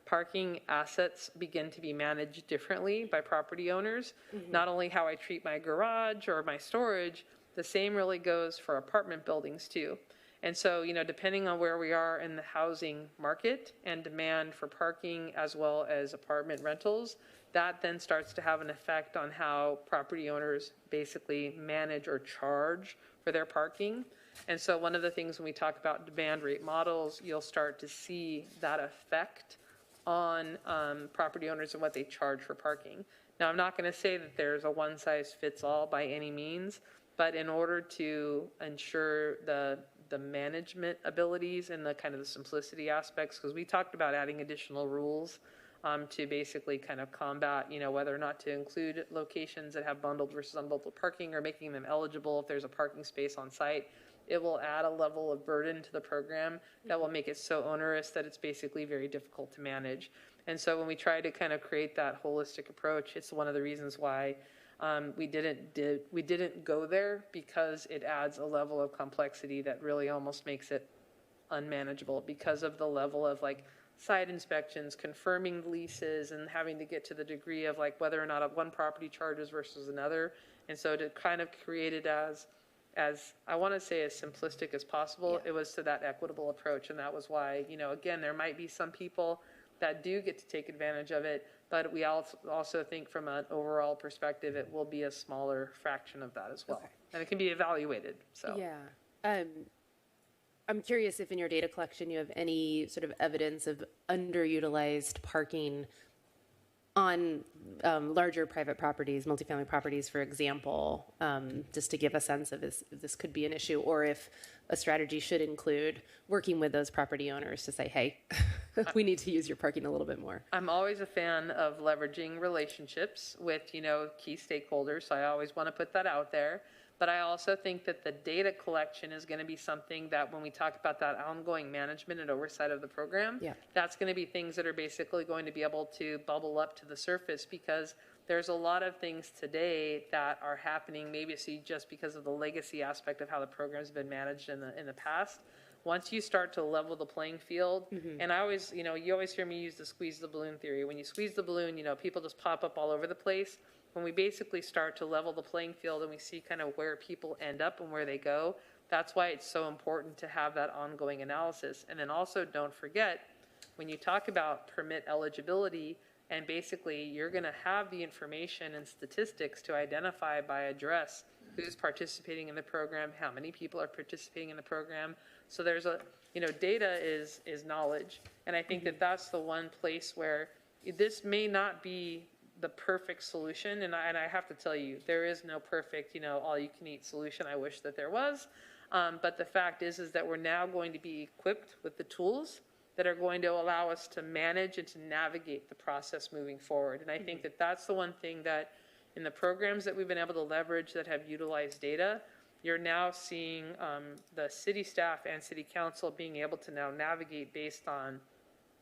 E: parking assets begin to be managed differently by property owners, not only how I treat my garage or my storage, the same really goes for apartment buildings too. And so, depending on where we are in the housing market and demand for parking as well as apartment rentals, that then starts to have an effect on how property owners basically manage or charge for their parking. And so one of the things when we talk about demand rate models, you'll start to see that effect on property owners and what they charge for parking. Now, I'm not going to say that there's a one-size-fits-all by any means, but in order to ensure the management abilities and the kind of the simplicity aspects, because we talked about adding additional rules to basically kind of combat, whether or not to include locations that have bundled versus unbundled parking or making them eligible if there's a parking space on site. It will add a level of burden to the program that will make it so onerous that it's basically very difficult to manage. And so when we try to kind of create that holistic approach, it's one of the reasons why we didn't go there, because it adds a level of complexity that really almost makes it unmanageable because of the level of like site inspections, confirming leases, and having to get to the degree of like whether or not one property charges versus another. And so to kind of create it as I want to say as simplistic as possible, it was to that equitable approach. And that was why, again, there might be some people that do get to take advantage of it, but we also think from an overall perspective, it will be a smaller fraction of that as well. Okay. And it can be evaluated, so.
G: Yeah. I'm curious if in your data collection you have any sort of evidence of underutilized parking on larger private properties, multifamily properties, for example, just to give a sense of if this could be an issue, or if a strategy should include working with those property owners to say, hey, we need to use your parking a little bit more.
E: I'm always a fan of leveraging relationships with, key stakeholders, so I always want to put that out there. But I also think that the data collection is going to be something that when we talk about that ongoing management and oversight of the program, that's going to be things that are basically going to be able to bubble up to the surface, because there's a lot of things today that are happening, maybe just because of the legacy aspect of how the program's been managed in the past. Once you start to level the playing field, and I always, you always hear me use the squeeze the balloon theory. When you squeeze the balloon, people just pop up all over the place. When we basically start to level the playing field and we see kind of where people end up and where they go, that's why it's so important to have that ongoing analysis. And then also don't forget, when you talk about permit eligibility, and basically you're going to have the information and statistics to identify by address who's participating in the program, how many people are participating in the program. So there's data is knowledge. And I think that that's the one place where this may not be the perfect solution, and I have to tell you, there is no perfect, all-you-can-eat solution. I wish that there was, but the fact is that we're now going to be equipped with the tools that are going to allow us to manage and to navigate the process moving forward. And I think that that's the one thing that in the programs that we've been able to leverage that have utilized data, you're now seeing the city staff and city council being able to now navigate based on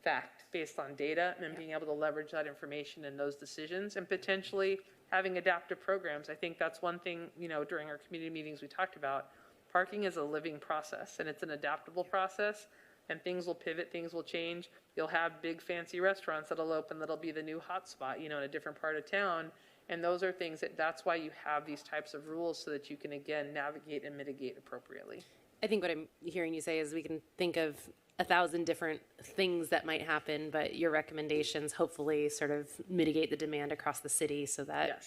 E: fact, based on data, and then being able to leverage that information in those decisions and potentially having adaptive programs. I think that's one thing, during our community meetings we talked about. Parking is a living process, and it's an adaptable process, and things will pivot, things will change. You'll have big fancy restaurants that'll open that'll be the new hotspot, in a different part of town. And those are things that's why you have these types of rules, so that you can, again, navigate and mitigate appropriately.
G: I think what I'm hearing you say is we can think of 1,000 different things that might happen, but your recommendations hopefully sort of mitigate the demand across the city so that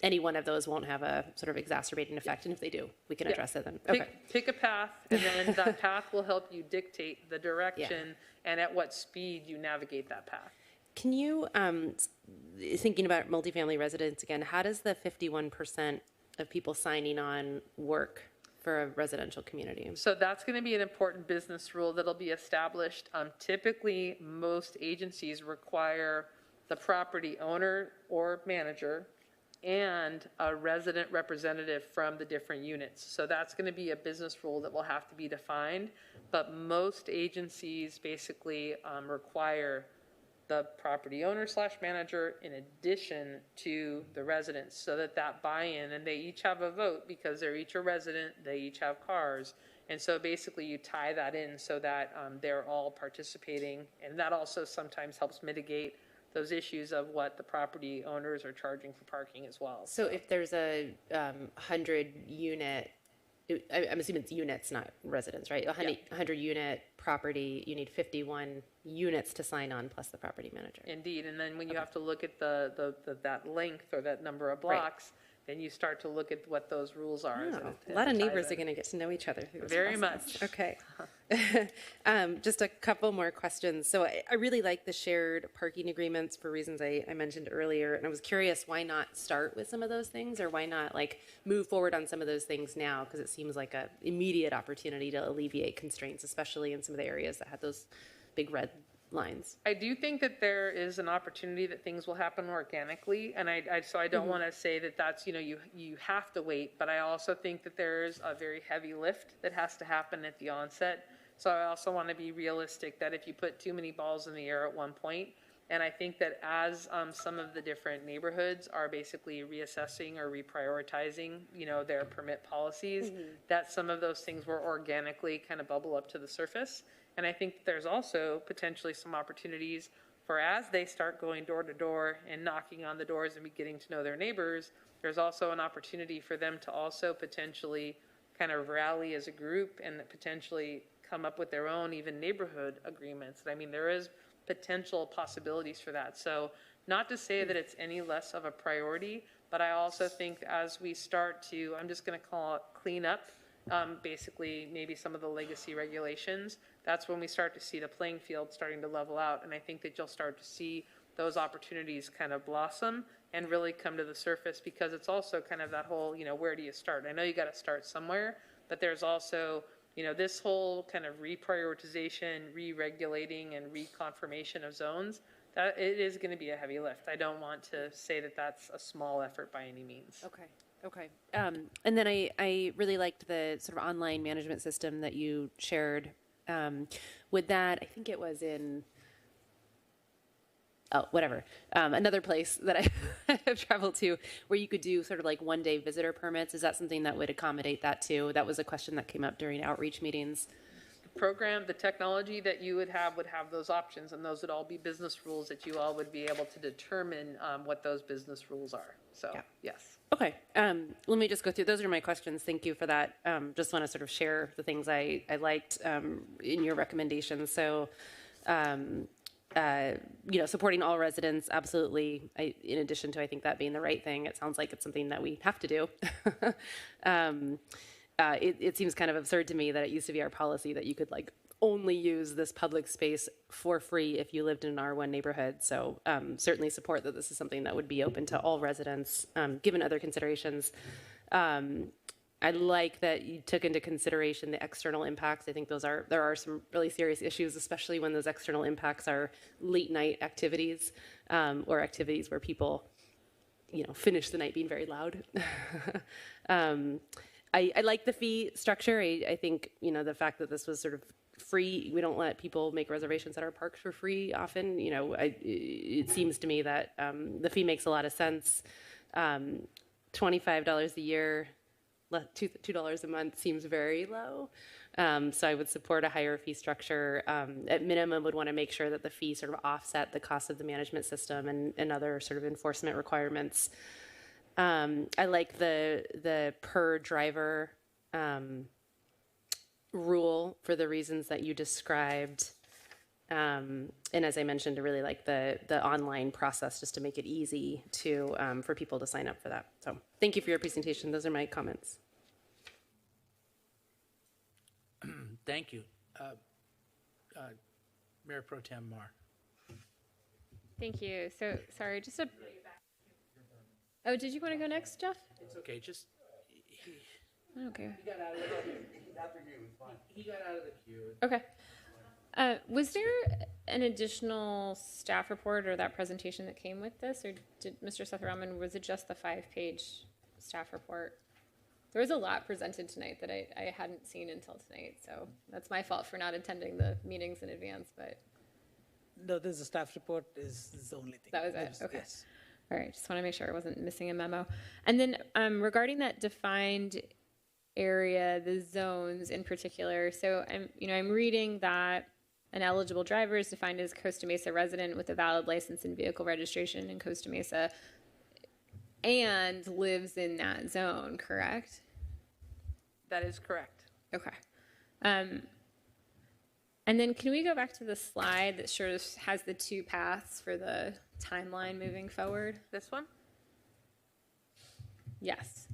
G: any one of those won't have a sort of exacerbating effect. And if they do, we can address it then. Okay.
E: Pick a path, and then that path will help you dictate the direction and at what speed you navigate that path.
G: Can you, thinking about multifamily residents again, how does the 51% of people signing on work for a residential community?
E: So that's going to be an important business rule that'll be established. Typically, most agencies require the property owner or manager and a resident representative from the different units. So that's going to be a business rule that will have to be defined. But most agencies basically require the property owner / manager in addition to the residents, so that buy-in, and they each have a vote because they're each a resident, they each have cars. And so basically you tie that in so that they're all participating, and that also sometimes helps mitigate those issues of what the property owners are charging for parking as well.
G: So if there's a 100-unit, I'm assuming it's units, not residents, right? 100 unit property, you need 51 units to sign on plus the property manager.
E: Indeed, and then when you have to look at that length or that number of blocks, then you start to look at what those rules are.
G: Oh, a lot of neighbors are going to get to know each other through this
E: Very
G: process.
E: much.
G: Okay. Just a couple more questions. So I really like the shared parking agreements for reasons I mentioned earlier. And I was curious, why not start with some of those things, or why not move forward on some of those things now? Because it seems like an immediate opportunity to alleviate constraints, especially in some of the areas that had those big red lines.
E: I do think that there is an opportunity that things will happen organically, and so I don't want to say that that's, you have to wait, but I also think that there's a very heavy lift that has to happen at the onset. So I also want to be realistic that if you put too many balls in the air at one point, and I think that as some of the different neighborhoods are basically reassessing or reprioritizing, their permit policies, that some of those things will organically kind of bubble up to the surface. And I think there's also potentially some opportunities for, as they start going door to door and knocking on the doors and getting to know their neighbors, there's also an opportunity for them to also potentially kind of rally as a group and potentially come up with their own even neighborhood agreements. I mean, there is potential possibilities for that. So not to say that it's any less of a priority, but I also think as we start to, I'm just going to call it clean up, basically maybe some of the legacy regulations, that's when we start to see the playing field starting to level out. And I think that you'll start to see those opportunities kind of blossom and really come to the surface, because it's also kind of that whole, where do you start? I know you got to start somewhere, but there's also, this whole kind of reprioritization, re-regulating, and reconfirmation of zones, that it is going to be a heavy lift. I don't want to say that that's a small effort by any means.
G: Okay. And then I really liked the sort of online management system that you shared. With that, I think it was in, another place that I have traveled to where you could do sort of like one-day visitor permits. Is that something that would accommodate that too? That was a question that came up during outreach meetings.
E: The technology that you would have those options, and those would all be business rules that you all would be able to determine what those business rules are. So, yeah. Yes.
G: Okay. Let me just go through. Those are my questions. Thank you for that. Just want to sort of share the things I liked in your recommendations. So, supporting all residents, absolutely. In addition to, I think, that being the right thing, it sounds like it's something that we have to do. It seems kind of absurd to me that it used to be our policy that you could only use this public space for free if you lived in an R1 neighborhood. So certainly support that this is something that would be open to all residents, given other considerations. I like that you took into consideration the external impacts. I think there are some really serious issues, especially when those external impacts are late night activities or activities where people, finish the night being very loud. I like the fee structure. I think, the fact that this was sort of free, we don't let people make reservations at our parks for free often. It seems to me that the fee makes a lot of sense. $25 a year, $2 a month seems very low. So I would support a higher fee structure. At minimum, would want to make sure that the fee sort of offset the cost of the management system and other sort of enforcement requirements. I like the per driver rule for the reasons that you described. And as I mentioned, I really like the online process just to make it easy to for people to sign up for that. So thank you for your presentation. Those are my comments.
A: Thank you. Mayor Pro Tem Mar.
I: Thank you. So, sorry, just a... Oh, did you want to go next, Jeff?
A: It's okay, just...
I: Okay.
A: He got out of the queue. After you, it's fine. He got out of the queue.
I: Okay. Was there an additional staff report or that presentation that came with this, or did Mr. Sethuraman, was it just the 5-page staff report? There was a lot presented tonight that I hadn't seen until tonight, so that's my fault for not attending the meetings in advance, but...
D: No, there's a staff report is the only thing.
I: That was it? Okay.
D: Yes.
I: All right, just want to make sure I wasn't missing a memo. And then regarding that defined area, the zones in particular, so I'm reading that an eligible driver is defined as Costa Mesa resident with a valid license and vehicle registration in Costa Mesa and lives in that zone, correct?
E: That is correct.
I: Okay. And then can we go back to the slide that sort of has the two paths for the timeline moving forward?
E: This one?
I: Yes.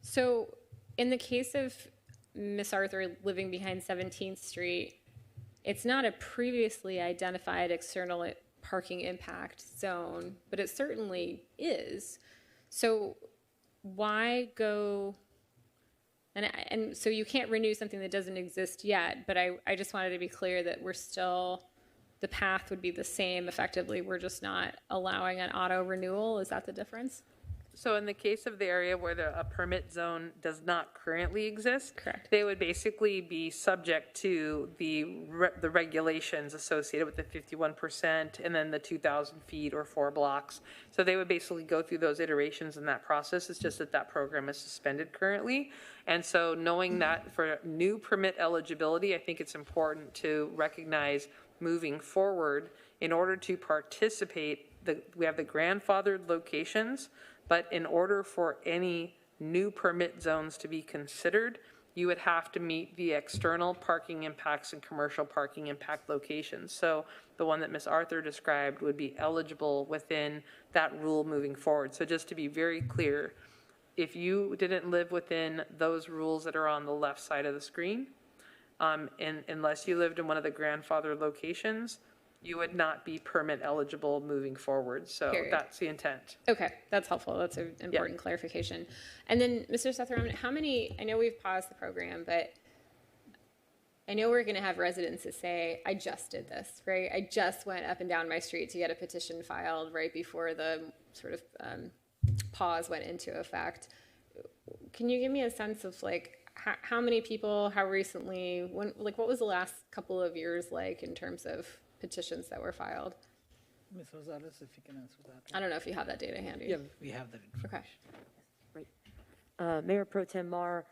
I: So in the case of Miss Arthur living behind 17th Street, it's not a previously identified external parking impact zone, but it certainly is. So why go... And so you can't renew something that doesn't exist yet, but I just wanted to be clear that we're still the path would be the same effectively. We're just not allowing an auto renewal. Is that the difference?
E: So in the case of the area where a permit zone does not currently exist,
I: Correct.
E: they would basically be subject to the regulations associated with the 51% and then the 2,000 feet or 4 blocks. So they would basically go through those iterations in that process. It's just that that program is suspended currently. And so knowing that for new permit eligibility, I think it's important to recognize moving forward in order to participate, we have the grandfathered locations, but in order for any new permit zones to be considered, you would have to meet the external parking impacts and commercial parking impact locations. So the one that Ms. Arthur described would be eligible within that rule moving forward. So just to be very clear, if you didn't live within those rules that are on the left side of the screen, and unless you lived in one of the grandfathered locations, you would not be permit eligible moving forward. So
I: Period.
E: that's the intent.
I: Okay, that's helpful. That's an important clarification. And then, Mr. Sethuraman, how many, I know we've paused the program, but I know we're going to have residents that say, I just did this, right? I just went up and down my street to get a petition filed right before the sort of pause went into effect. Can you give me a sense of like how many people, how recently, when, like what was the last couple of years like in terms of petitions that were filed?
D: Ms. Rosales, if you can answer that.
I: I don't know if you have that data handy.
D: Yeah, we have that information.
I: Okay.
J: Mayor Pro Tem Mar,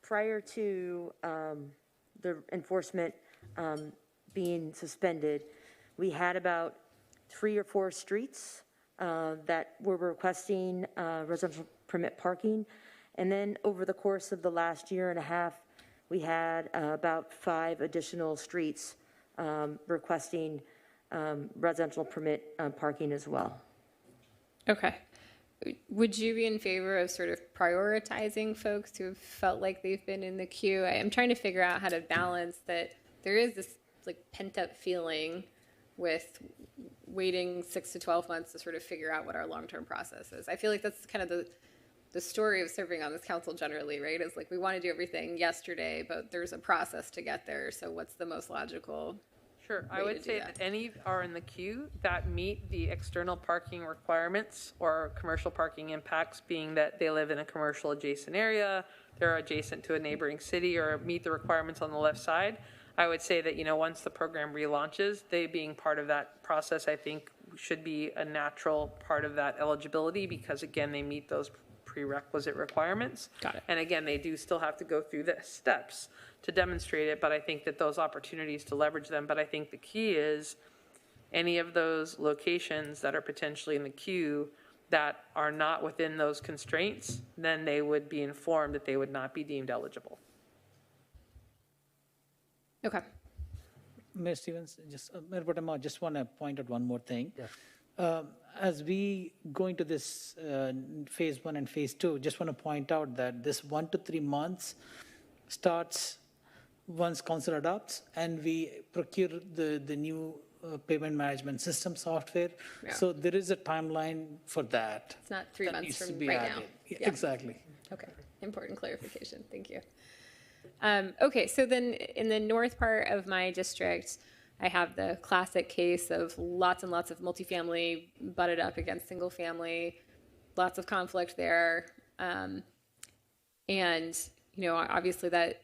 J: prior to the enforcement being suspended, we had about 3 or 4 streets that were requesting residential permit parking. And then over the course of the last year and a half, we had about 5 additional streets requesting residential permit parking as well.
I: Okay. Would you be in favor of sort of prioritizing folks who have felt like they've been in the queue? I'm trying to figure out how to balance that. There is this like pent up feeling with waiting 6 to 12 months to sort of figure out what our long-term process is. I feel like that's kind of the story of serving on this council generally, right? Is like we want to do everything yesterday, but there's a process to get there. So what's the most logical?
E: Sure, I would say that any are in the queue that meet the external parking requirements or commercial parking impacts, being that they live in a commercial adjacent area, they're adjacent to a neighboring city, or meet the requirements on the left side. I would say that, you know, once the program relaunches, they being part of that process, I think should be a natural part of that eligibility because, again, they meet those prerequisite requirements.
I: Got it.
E: And again, they do still have to go through the steps to demonstrate it, but I think that those opportunities to leverage them. But I think the key is any of those locations that are potentially in the queue that are not within those constraints, then they would be informed that they would not be deemed eligible.
I: Okay.
D: Mayor Stevens, Mayor Pro Tem, I just want to point out one more thing. As we go into this phase 1 and phase 2, just want to point out that this 1 to 3 months starts once council adopts and we procure the new payment management system software.
I: Yeah.
D: So there is a timeline for that.
I: It's not 3
D: that
I: months
D: needs to
I: from
D: be
I: right
D: added.
I: now.
D: Yeah,
I: Yeah.
D: exactly.
I: Okay, important clarification, thank you. Okay, so then in the north part of my district, I have the classic case of lots and lots of multifamily butted up against single family, lots of conflict there. And, you know, obviously that,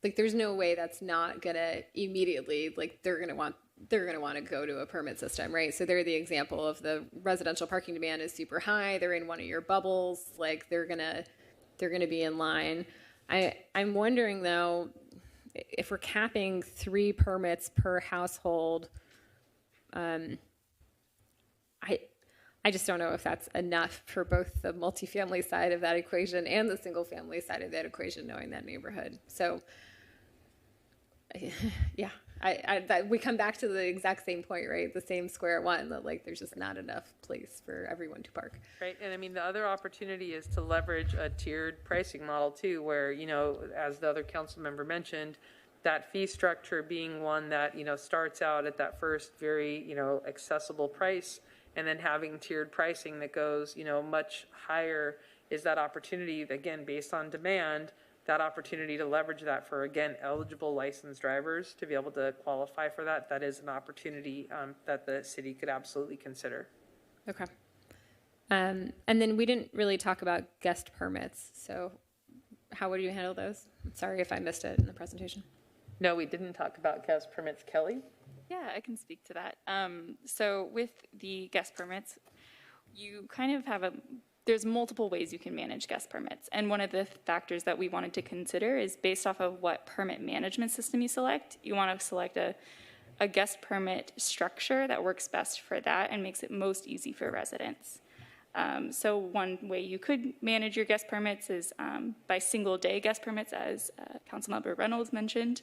I: like, there's no way that's not gonna immediately, like, they're gonna want to go to a permit system, right? So they're the example of the residential parking demand is super high. They're in one of your bubbles. Like they're gonna be in line. I'm wondering though, if we're capping 3 permits per household, I just don't know if that's enough for both the multifamily side of that equation and the single family side of that equation, knowing that neighborhood. So yeah, we come back to the exact same point, right? The same square one, that like there's just not enough place for everyone to park.
E: Right, and I mean, the other opportunity is to leverage a tiered pricing model too, where, you know, as the other council member mentioned, that fee structure being one that, you know, starts out at that first very, you know, accessible price, and then having tiered pricing that goes, you know, much higher is that opportunity, again, based on demand, that opportunity to leverage that for, again, eligible licensed drivers to be able to qualify for that, that is an opportunity that the city could absolutely consider.
I: Okay. And then we didn't really talk about guest permits. So how would you handle those? I'm sorry if I missed it in the presentation.
E: No, we didn't talk about guest permits. Kelly?
H: Yeah, I can speak to that. So with the guest permits, you kind of have there's multiple ways you can manage guest permits. And one of the factors that we wanted to consider is based off of what permit management system you select. You want to select a guest permit structure that works best for that and makes it most easy for residents. So one way you could manage your guest permits is by single day guest permits, as Councilmember Reynolds mentioned,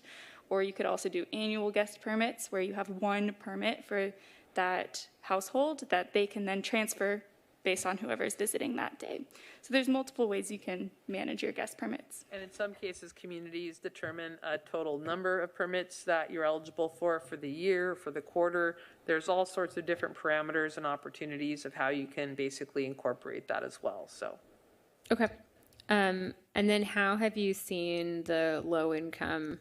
H: or you could also do annual guest permits where you have one permit for that household that they can then transfer based on whoever's visiting that day. So there's multiple ways you can manage your guest permits.
E: And in some cases, communities determine a total number of permits that you're eligible for the year, for the quarter. There's all sorts of different parameters and opportunities of how you can basically incorporate that as well. So,
I: Okay. And then how have you seen the low income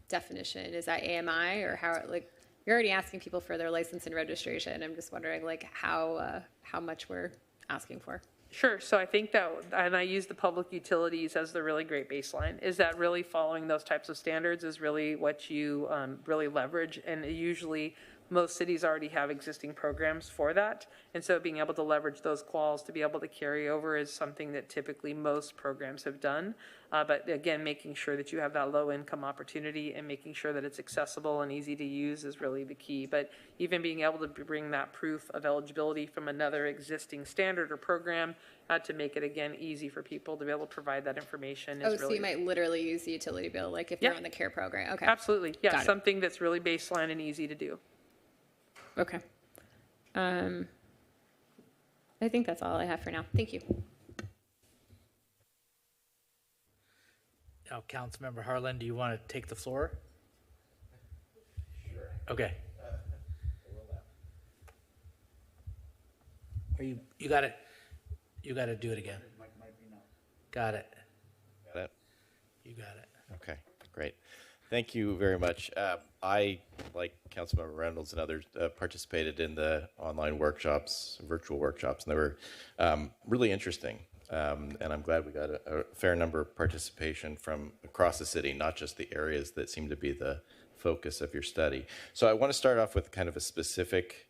I: definition? Is that AMI or how, like, you're already asking people for their license and registration. I'm just wondering, like, how much we're asking for.
E: sure. So I think that, and I use the public utilities as the really great baseline, is that really following those types of standards is really what you really leverage. And usually most cities already have existing programs for that. And so being able to leverage those quals to be able to carry over is something that typically most programs have done. But again, making sure that you have that low income opportunity and making sure that it's accessible and easy to use is really the key. But even being able to bring that proof of eligibility from another existing standard or program to make it, again, easy for people to be able to provide that information is really...
I: Oh, so you might literally use the utility bill, like if you're on the CARE program. Okay.
E: Absolutely. Yeah,
I: Got it.
E: something that's really baseline and easy to do.
I: Okay. I think that's all I have for now. Thank you.
A: Now, Councilmember Harlan, do you want to take the floor? Sure. Okay. Are you got it. You got to do it again. Got it.
F: Got it?
A: You got it.
F: Okay, great. Thank you very much. I, like Councilmember Reynolds and others, participated in the online workshops, virtual workshops, and they were really interesting. And I'm glad we got a fair number of participation from across the city, not just the areas that seem to be the focus of your study. So I want to start off with kind of a specific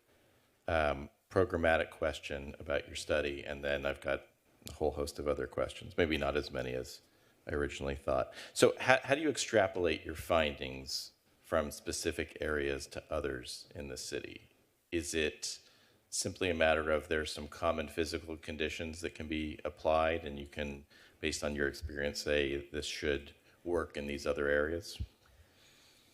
F: programmatic question about your study, and then I've got a whole host of other questions, maybe not as many as I originally thought. So how do you extrapolate your findings from specific areas to others in the city? Is it simply a matter of there's some common physical conditions that can be applied and you can, based on your experience, say this should work in these other areas?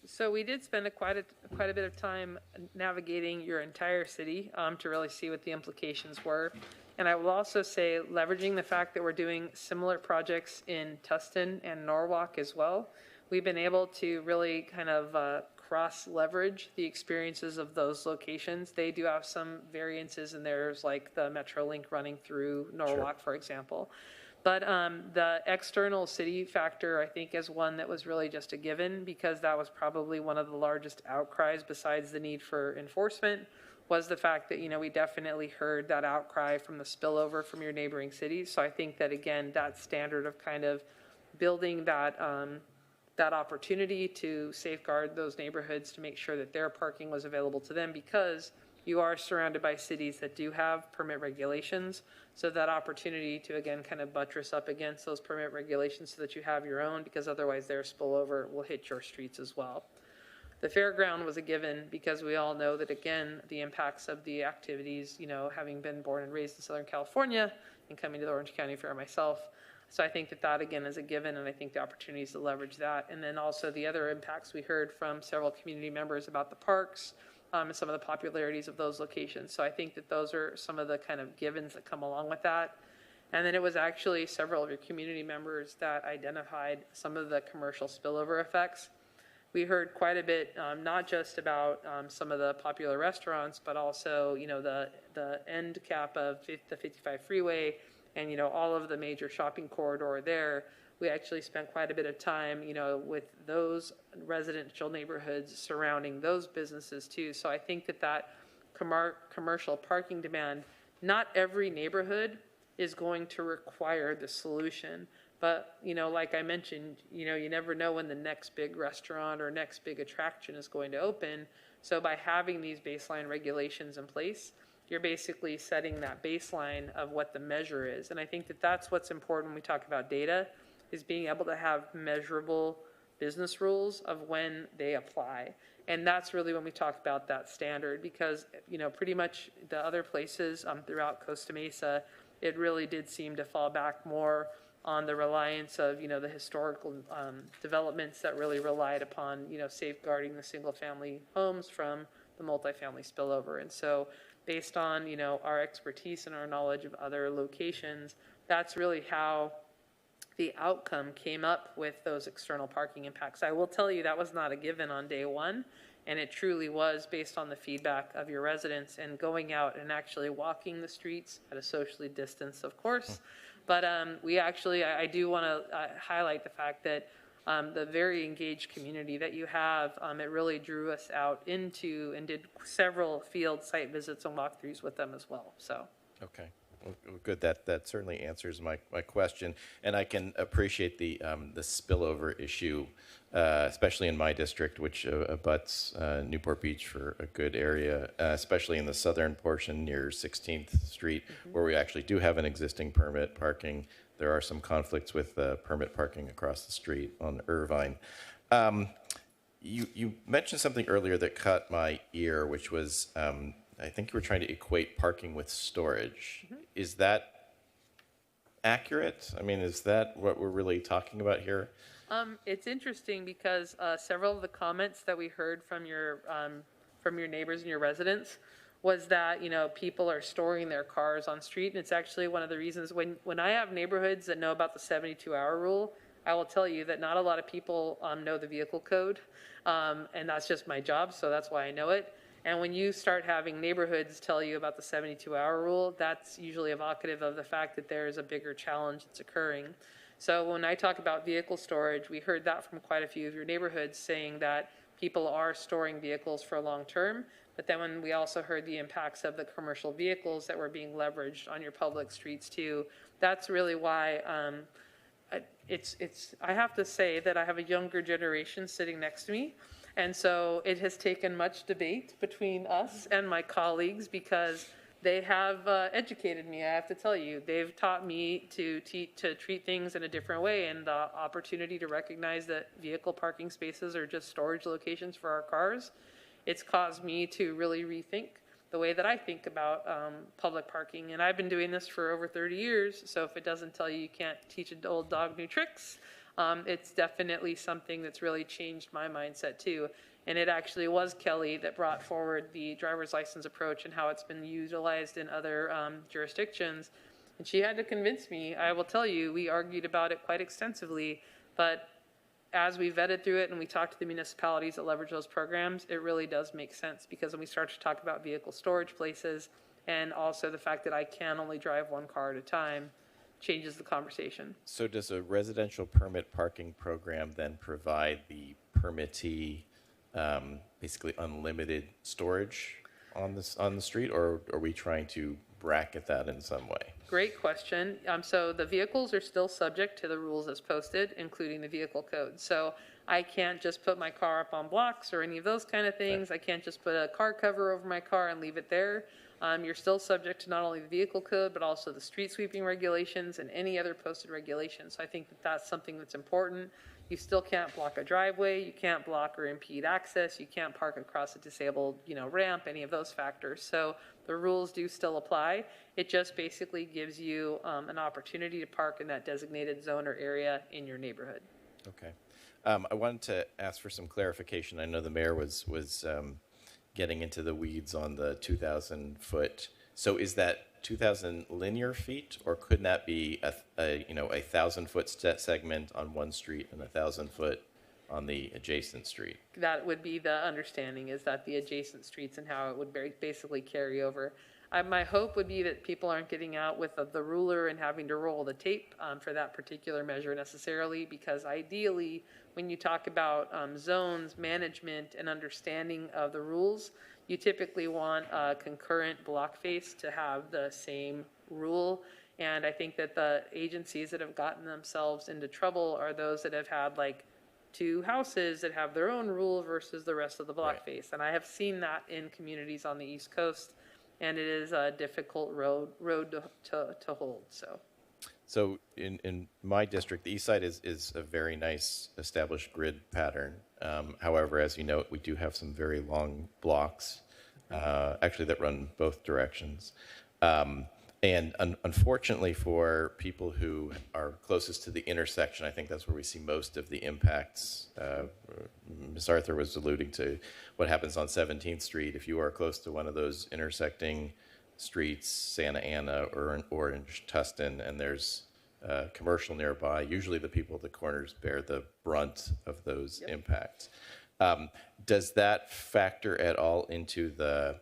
E: So we did spend quite a bit of time navigating your entire city to really see what the implications were. And I will also say leveraging the fact that we're doing similar projects in Tustin and Norwalk as well, we've been able to really kind of cross-leverage the experiences of those locations. They do have some variances in theirs, like the Metrolink running through Norwalk, for example. But the external city factor, I think, is one that was really just a given because that was probably one of the largest outcries besides the need for enforcement, was the fact that, you know, we definitely heard that outcry from the spillover from your neighboring cities. So I think that, again, that standard of kind of building that that opportunity to safeguard those neighborhoods to make sure that their parking was available to them, because you are surrounded by cities that do have permit regulations. So that opportunity to, again, kind of buttress up against those permit regulations so that you have your own, because otherwise their spillover will hit your streets as well. The fairground was a given because we all know that, again, the impacts of the activities, you know, having been born and raised in Southern California and coming to the Orange County Fair myself. So I think that that, again, is a given, and I think the opportunities to leverage that. And then also the other impacts we heard from several community members about the parks and some of the popularities of those locations. So I think that those are some of the kind of givens that come along with that. And then it was actually several of your community members that identified some of the commercial spillover effects. We heard quite a bit, not just about some of the popular restaurants, but also, you know, the end cap of the 55 freeway and, you know, all of the major shopping corridor there. we actually spent quite a bit of time, with those residential neighborhoods surrounding those businesses too. So I think that commercial parking demand, not every neighborhood is going to require the solution. But, like I mentioned, you never know when the next big restaurant or next big attraction is going to open. So by having these baseline regulations in place, you're basically setting that baseline of what the measure is. And I think that that's what's important when we talk about data, is being able to have measurable business rules of when they apply. And that's really when we talk about that standard, because, pretty much the other places throughout Costa Mesa, it really did seem to fall back more on the reliance of, the historical developments that really relied upon, safeguarding the single-family homes from the multifamily spillover. And so based on, our expertise and our knowledge of other locations, that's really how the outcome came up with those external parking impacts. I will tell you that was not a given on day one, and it truly was based on the feedback of your residents and going out and actually walking the streets at a socially distanced, of course. But we actually, I do want to highlight the fact that the very engaged community that you have, it really drew us out into and did several field site visits and walkthroughs with them as well. So. Okay.
F: Well, good. That certainly answers my question, and I can appreciate the spillover issue, especially in my district, which abuts Newport Beach for a good area, especially in the southern portion near 16th Street, where we actually do have an existing permit parking. There are some conflicts with permit parking across the street on Irvine. You mentioned something earlier that caught my ear, which was I think you were trying to equate parking with storage. Is that accurate? I mean, is that what we're really talking about here?
E: It's interesting because several of the comments that we heard from your neighbors and your residents was that, people are storing their cars on street. And it's actually one of the reasons when I have neighborhoods that know about the 72-hour rule, I will tell you that not a lot of people know the vehicle code. And that's just my job, so that's why I know it. And when you start having neighborhoods tell you about the 72-hour rule, that's usually evocative of the fact that there is a bigger challenge that's occurring. So when I talk about vehicle storage, we heard that from quite a few of your neighborhoods saying that people are storing vehicles for long term. But then when we also heard the impacts of the commercial vehicles that were being leveraged on your public streets too, that's really why I have to say that I have a younger generation sitting next to me. And so it has taken much debate between us and my colleagues because they have educated me, I have to tell you. They've taught me to treat things in a different way, and the opportunity to recognize that vehicle parking spaces are just storage locations for our cars. It's caused me to really rethink the way that I think about public parking. And I've been doing this for over 30 years, so if it doesn't tell you you can't teach an old dog new tricks, it's definitely something that's really changed my mindset too. And it actually was Kelly that brought forward the driver's license approach and how it's been utilized in other jurisdictions. And she had to convince me. I will tell you, we argued about it quite extensively, but as we vetted through it and we talked to the municipalities that leverage those programs, it really does make sense, because when we start to talk about vehicle storage places and also the fact that I can only drive one car at a time, changes the conversation.
F: So does a residential permit parking program then provide the permittee basically unlimited storage on the street, or are we trying to bracket that in some way?
E: Great question. So the vehicles are still subject to the rules as posted, including the vehicle code. So I can't just put my car up on blocks or any of those kind of things. Right. I can't just put a car cover over my car and leave it there. You're still subject to not only the vehicle code, but also the street sweeping regulations and any other posted regulations. So I think that that's something that's important. You still can't block a driveway. You can't block or impede access. You can't park across a disabled, ramp, any of those factors. So the rules do still apply. It just basically gives you an opportunity to park in that designated zone or area in your neighborhood.
F: Okay. I wanted to ask for some clarification. I know the mayor was getting into the weeds on the 2,000 foot. So is that 2,000 linear feet, or could that be a 1,000 foot segment on one street and 1,000 foot on the adjacent street?
E: That would be the understanding, is that the adjacent streets and how it would basically carry over. My hope would be that people aren't getting out with the ruler and having to roll the tape for that particular measure necessarily, because ideally, when you talk about zones, management, and understanding of the rules, you typically want a concurrent block face to have the same rule. And I think that the agencies that have gotten themselves into trouble are those that have had like 2 houses that have their own rule versus the rest of the block face. And I have seen that in communities on the East Coast, and it is a difficult road to hold, so.
F: So in my district, the east side is a very nice established grid pattern. However, as you know, we do have some very long blocks, actually that run both directions. And unfortunately for people who are closest to the intersection, I think that's where we see most of the impacts. Ms. Arthur was alluding to what happens on 17th Street. If you are close to one of those intersecting streets, Santa Ana or Orange, Tustin, and there's commercial nearby, usually the people at the corners bear the brunt of those impacts. Does that factor at all into the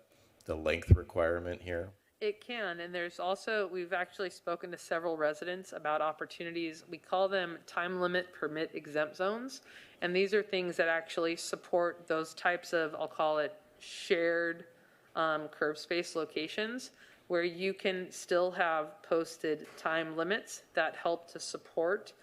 F: length requirement here?
E: It can, and there's also, we've actually spoken to several residents about opportunities. We call them time limit permit exempt zones, and these are things that actually support those types of, I'll call it shared curb space locations, where you can still have posted time limits that help to support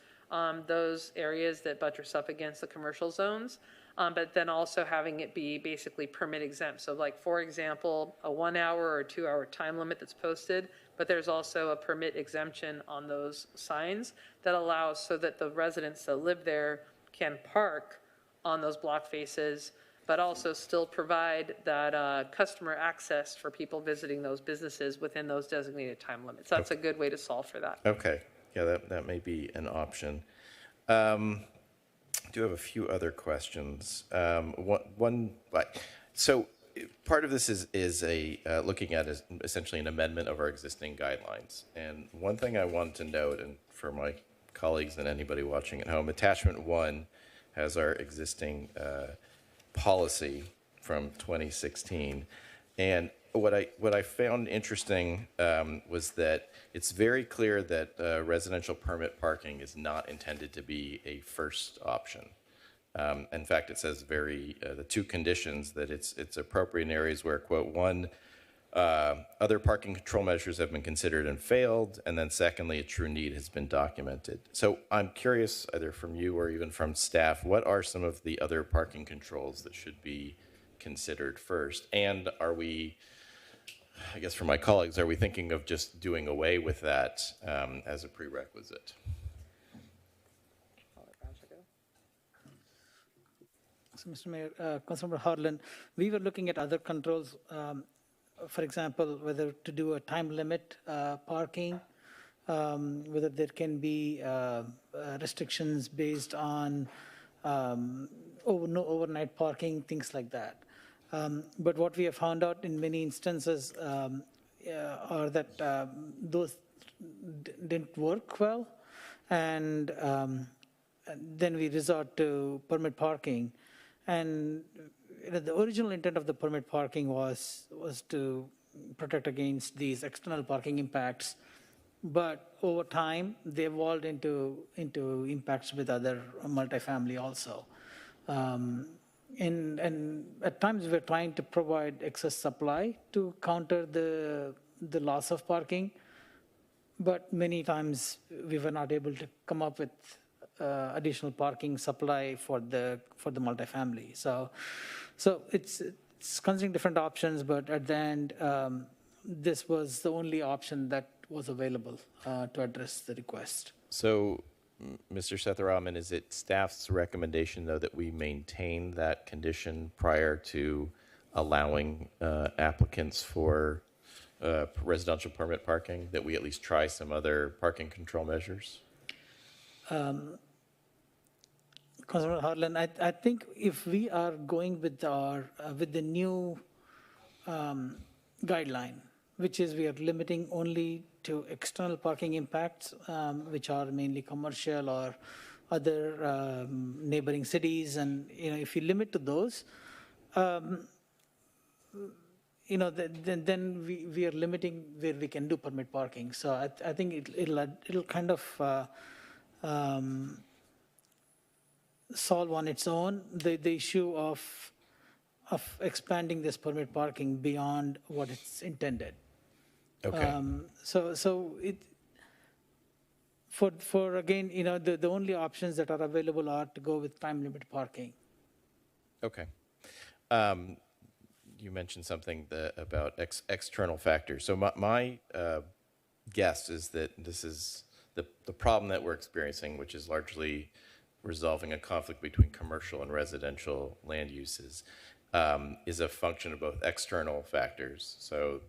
E: those areas that buttress up against the commercial zones. But then also having it be basically permit exempt. So like, for example, a 1 hour or 2 hour time limit that's posted, but there's also a permit exemption on those signs that allows so that the residents that live there can park on those block faces, but also still provide that customer access for people visiting those businesses within those designated time limits. That's a good way to solve for that.
F: Okay, yeah, that may be an option. I do have a few other questions. So part of this is looking at essentially an amendment of our existing guidelines. And one thing I wanted to note, and for my colleagues and anybody watching at home, attachment 1 has our existing policy from 2016. And what I found interesting was that it's very clear that residential permit parking is not intended to be a first option. In fact, it says the 2 conditions that it's appropriate in areas where, quote, 1, other parking control measures have been considered and failed, and then secondly, a true need has been documented. So I'm curious, either from you or even from staff, what are some of the other parking controls that should be considered first? And are we, I guess for my colleagues, are we thinking of just doing away with that as a prerequisite?
D: So, Mr. Mayor, Councilmember Harlan, we were looking at other controls, for example, whether to do a time limit parking, whether there can be restrictions based on no overnight parking, things like that. But what we have found out in many instances are that those didn't work well, and then we resort to permit parking. And the original intent of the permit parking was to protect against these external parking impacts, but over time they evolved into impacts with other multifamily also. And at times we're trying to provide excess supply to counter the loss of parking, but many times we were not able to come up with additional parking supply for the multifamily. So it's considering different options, but at the end, this was the only option that was available to address the request.
F: So, Mr. Sethuraman, is it staff's recommendation, though, that we maintain that condition prior to allowing applicants for residential permit parking, that we at least try some other parking control measures?
D: Councilor Harlan, I think if we are going with the new guideline, which is we are limiting only to external parking impacts, which are mainly commercial or other neighboring cities, and if you limit to those, then we are limiting where we can do permit parking. So I think it'll kind of solve on its own the issue of expanding this permit parking beyond what it's intended.
F: Okay.
D: So it for again, the only options that are available are to go with time limit parking.
F: Okay. You mentioned something about external factors. So my guess is that this is the problem that we're experiencing, which is largely resolving a conflict between commercial and residential land uses, is a function of both external factors. So,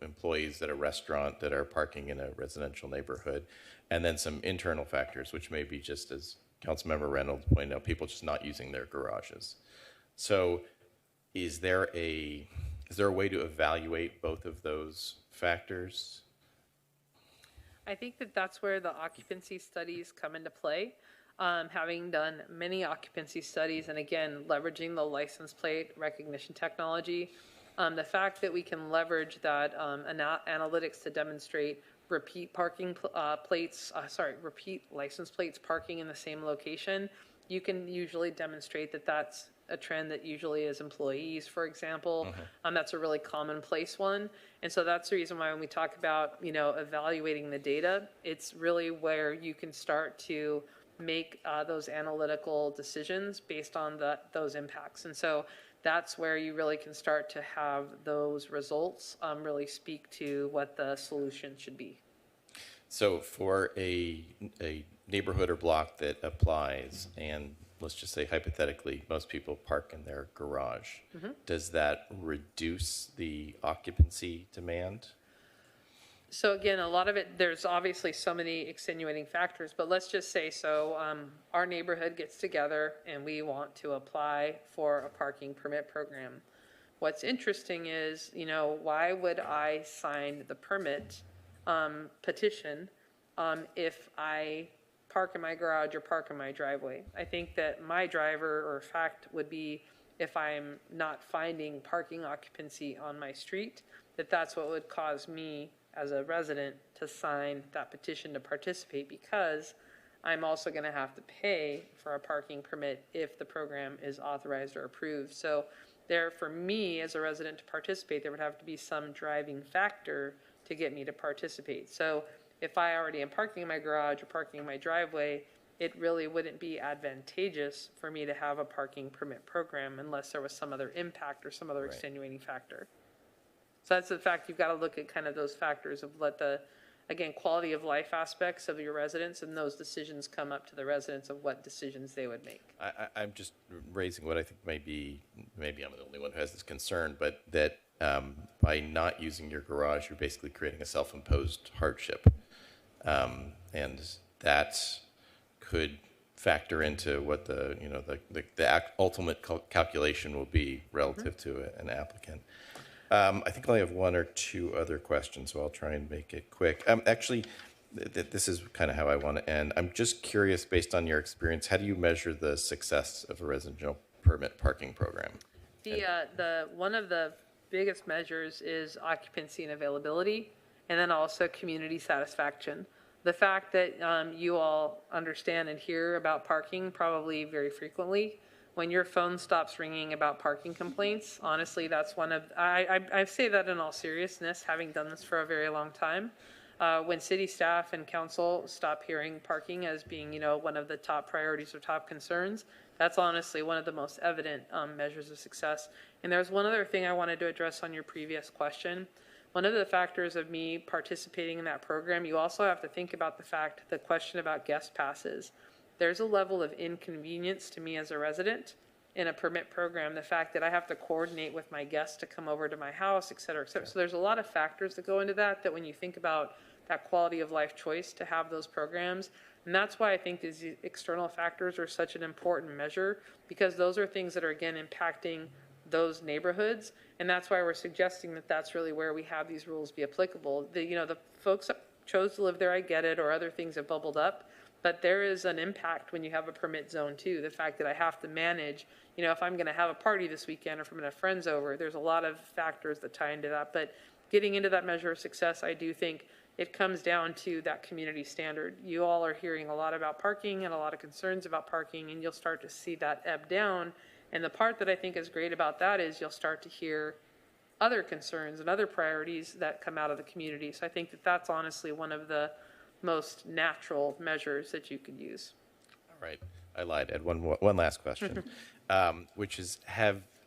F: employees at a restaurant that are parking in a residential neighborhood, and then some internal factors, which may be just as Councilmember Reynolds pointed out, people just not using their garages. So is there a way to evaluate both of those factors?
E: I think that that's where the occupancy studies come into play. Having done many occupancy studies, and again, leveraging the license plate recognition technology, the fact that we can leverage that analytics to demonstrate repeat license plates parking in the same location, you can usually demonstrate that that's a trend that usually is employees, for example. That's a really commonplace one. And so that's the reason why when we talk about, evaluating the data, it's really where you can start to make those analytical decisions based on those impacts. And so that's where you really can start to have those results really speak to what the solution should be.
F: So for a neighborhood or block that applies, and let's just say hypothetically, most people park in their garage, does that reduce the occupancy demand?
E: So again, a lot of it, there's obviously so many extenuating factors, but let's just say our neighborhood gets together and we want to apply for a parking permit program. What's interesting is, why would I sign the permit petition if I park in my garage or park in my driveway? I think that my driver or fact would be if I'm not finding parking occupancy on my street, that's what would cause me as a resident to sign that petition to participate, because I'm also going to have to pay for a parking permit if the program is authorized or approved. So there, for me as a resident to participate, there would have to be some driving factor to get me to participate. So if I already am parking in my garage or parking in my driveway, it really wouldn't be advantageous for me to have a parking permit program unless there was some other impact or some other extenuating factor. So that's the fact, you've got to look at kind of those factors of what again, quality of life aspects of your residents, and those decisions come up to the residents of what decisions they would make.
F: I'm just raising what I think maybe I'm the only one who has this concern, but that by not using your garage, you're basically creating a self-imposed hardship. And that could factor into what the ultimate calculation will be relative to an applicant. I think I only have one or two other questions, so I'll try and make it quick. Actually, this is kind of how I want to end. I'm just curious, based on your experience, how do you measure the success of a residential permit parking program?
E: One of the biggest measures is occupancy and availability, and then also community satisfaction. The fact that you all understand and hear about parking probably very frequently. When your phone stops ringing about parking complaints, honestly, that's one of, I say that in all seriousness, having done this for a very long time. When city staff and council stop hearing parking as being, one of the top priorities or top concerns, that's honestly one of the most evident measures of success. And there's one other thing I wanted to address on your previous question. One of the factors of me participating in that program, you also have to think about the question about guest passes. There's a level of inconvenience to me as a resident in a permit program, the fact that I have to coordinate with my guests to come over to my house, et cetera, et cetera. So there's a lot of factors that go into that when you think about that quality of life choice to have those programs. And that's why I think these external factors are such an important measure, because those are things that are, again, impacting those neighborhoods. And that's why we're suggesting that that's really where we have these rules be applicable. The folks that chose to live there, I get it, or other things have bubbled up. But there is an impact when you have a permit zone too. The fact that I have to manage, if I'm going to have a party this weekend or if I'm going to have friends over, there's a lot of factors that tie into that. But getting into that measure of success, I do think it comes down to that community standard. You all are hearing a lot about parking and a lot of concerns about parking, and you'll start to see that ebb down. And the part that I think is great about that is you'll start to hear other concerns and other priorities that come out of the community. So I think that that's honestly one of the most natural measures that you could use.
F: All right, I lied. I had one last question, which is,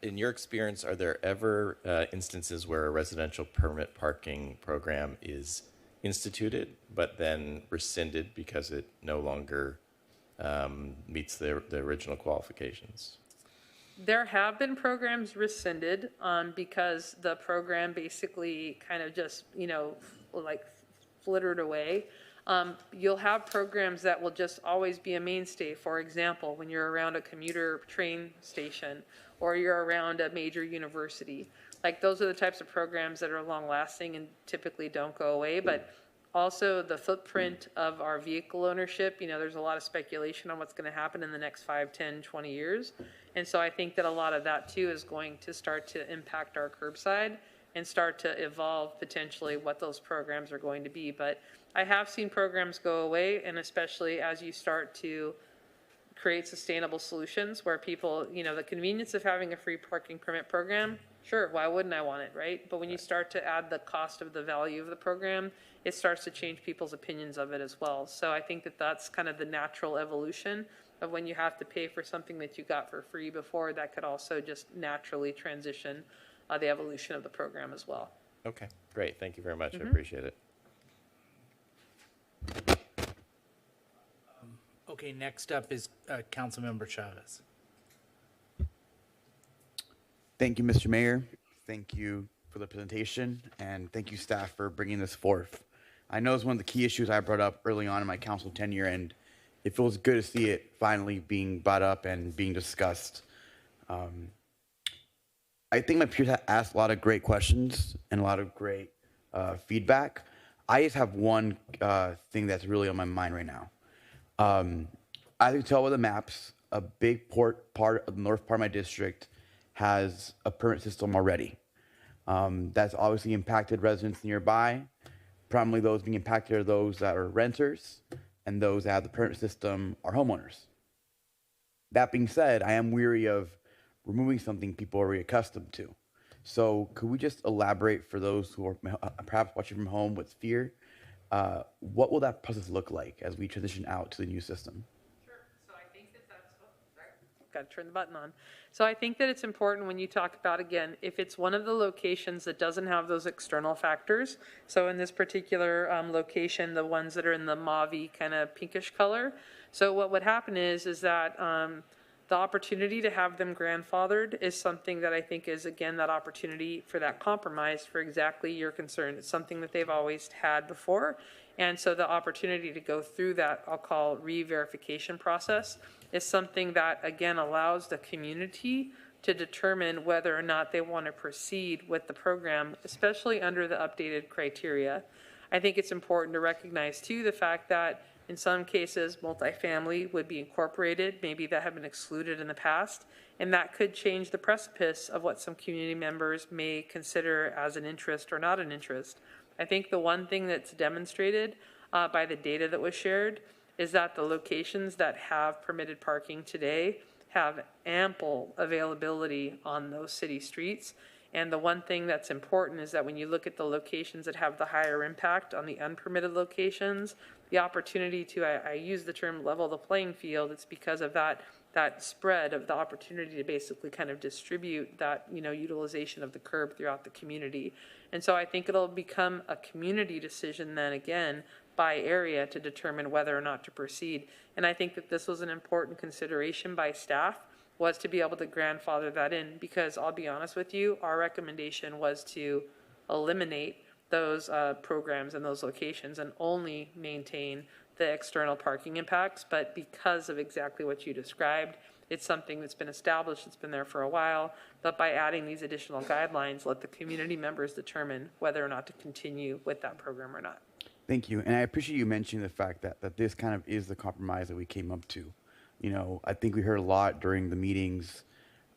F: in your experience, are there ever instances where a residential permit parking program is instituted but then rescinded because it no longer meets the original qualifications?
E: There have been programs rescinded because the program basically kind of just, like flittered away. You'll have programs that will just always be a mainstay. For example, when you're around a commuter train station or you're around a major university. Like those are the types of programs that are long lasting and typically don't go away. But also the footprint of our vehicle ownership, there's a lot of speculation on what's going to happen in the next 5, 10, 20 years. And so I think that a lot of that too is going to start to impact our curbside and start to evolve potentially what those programs are going to be. But I have seen programs go away, and especially as you start to create sustainable solutions where people, the convenience of having a free parking permit program, sure, why wouldn't I want it, right? But when you start to add the cost of the value of the program, it starts to change people's opinions of it as well. So I think that that's kind of the natural evolution of when you have to pay for something that you got for free before, that could also just naturally transition the evolution of the program as well.
F: Okay, great. Thank you very much. I appreciate it.
A: Okay, next up is Councilmember Chavez.
K: Thank you, Mr. Mayor. Thank you for the presentation, and thank you, staff, for bringing this forth. I know it's one of the key issues I brought up early on in my council tenure, and it feels good to see it finally being brought up and being discussed. I think my peers have asked a lot of great questions and a lot of great feedback. I just have one thing that's really on my mind right now. As you can tell with the maps, a big part of the north part of my district has a permit system already. That's obviously impacted residents nearby. Primarily those being impacted are those that are renters, and those that have the permit system are homeowners. That being said, I am weary of removing something people are already accustomed to. So could we just elaborate for those who are perhaps watching from home with fear, what will that process look like as we transition out to the new system?
E: Sure. So I think that got to turn the button on. So I think that it's important when you talk about, again, if it's one of the locations that doesn't have those external factors. So in this particular location, the ones that are in the mauve kind of pinkish color. So what would happen is that the opportunity to have them grandfathered is something that I think is, again, that opportunity for that compromise for exactly your concern. It's something that they've always had before. And so the opportunity to go through that, I'll call re-verification process, is something that, again, allows the community to determine whether or not they want to proceed with the program, especially under the updated criteria. I think it's important to recognize, too, the fact that in some cases, multifamily would be incorporated, maybe that have been excluded in the past, and that could change the precipice of what some community members may consider as an interest or not an interest. I think the one thing that's demonstrated by the data that was shared is that the locations that have permitted parking today have ample availability on those city streets. And the one thing that's important is that when you look at the locations that have the higher impact on the unpermitted locations, the opportunity to, I use the term level the playing field, it's because of that spread of the opportunity to basically kind of distribute that, utilization of the curb throughout the community. And so I think it'll become a community decision then again by area to determine whether or not to proceed. And I think that this was an important consideration by staff, was to be able to grandfather that in, because I'll be honest with you, our recommendation was to eliminate those programs and those locations and only maintain the external parking impacts. But because of exactly what you described, it's something that's been established, it's been there for a while, but by adding these additional guidelines, let the community members determine whether or not to continue with that program or not.
K: Thank you. And I appreciate you mentioning the fact that this kind of is the compromise that we came up to. You know, I think we heard a lot during the meetings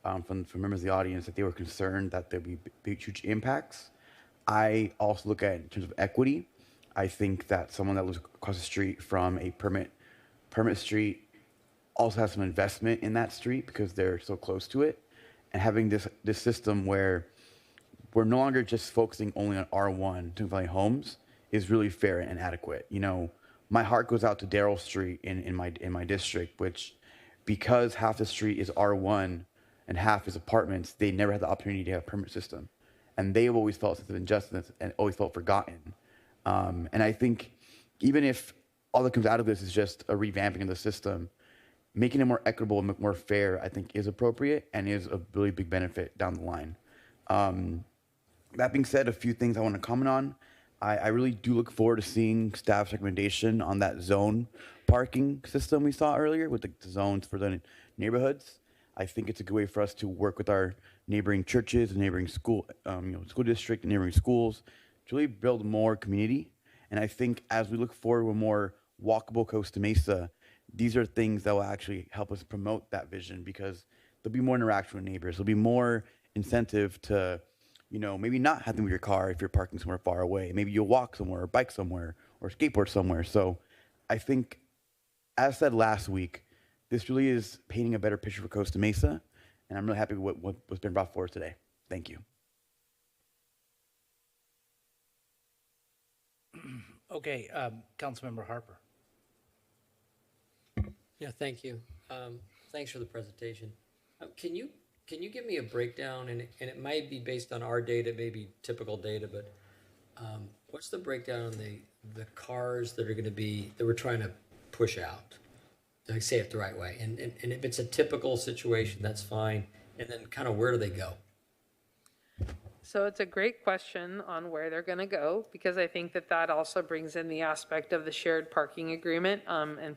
K: from members of the audience that they were concerned that there'd be big, huge impacts. I also look at it in terms of equity. I think that someone that lives across the street from a permit street also has some investment in that street because they're so close to it. And having this system where we're no longer just focusing only on R1 single-family homes is really fair and adequate. You know, my heart goes out to Darrell Street in my district, which because half the street is R1 and half is apartments, they never had the opportunity to have a permit system. And they have always felt a sense of injustice and always felt forgotten. And I think even if all that comes out of this is just a revamping of the system, making it more equitable and more fair, I think is appropriate and is a really big benefit down the line. That being said, a few things I want to comment on. I really do look forward to seeing staff's recommendation on that zone parking system we saw earlier with the zones for the neighborhoods. I think it's a good way for us to work with our neighboring churches and neighboring school district and neighboring schools to really build more community. And I think as we look forward with more walkable Costa Mesa, these are things that will actually help us promote that vision because there'll be more interaction with neighbors. There'll be more incentive to, maybe not have to move your car if you're parking somewhere far away. Maybe you'll walk somewhere or bike somewhere or skateboard somewhere. So I think, as said last week, this really is painting a better picture for Costa Mesa. And I'm really happy with what's been brought forward today. Thank you.
A: Okay, Councilmember Harper.
L: Yeah, thank you. Thanks for the presentation. Can you give me a breakdown, and it might be based on our data, maybe typical data, but what's the breakdown on the cars that we're trying to push out? Did I say it the right way? And if it's a typical situation, that's fine. And then kind of where do they go?
E: So it's a great question on where they're going to go, because I think that also brings in the aspect of the shared parking agreement and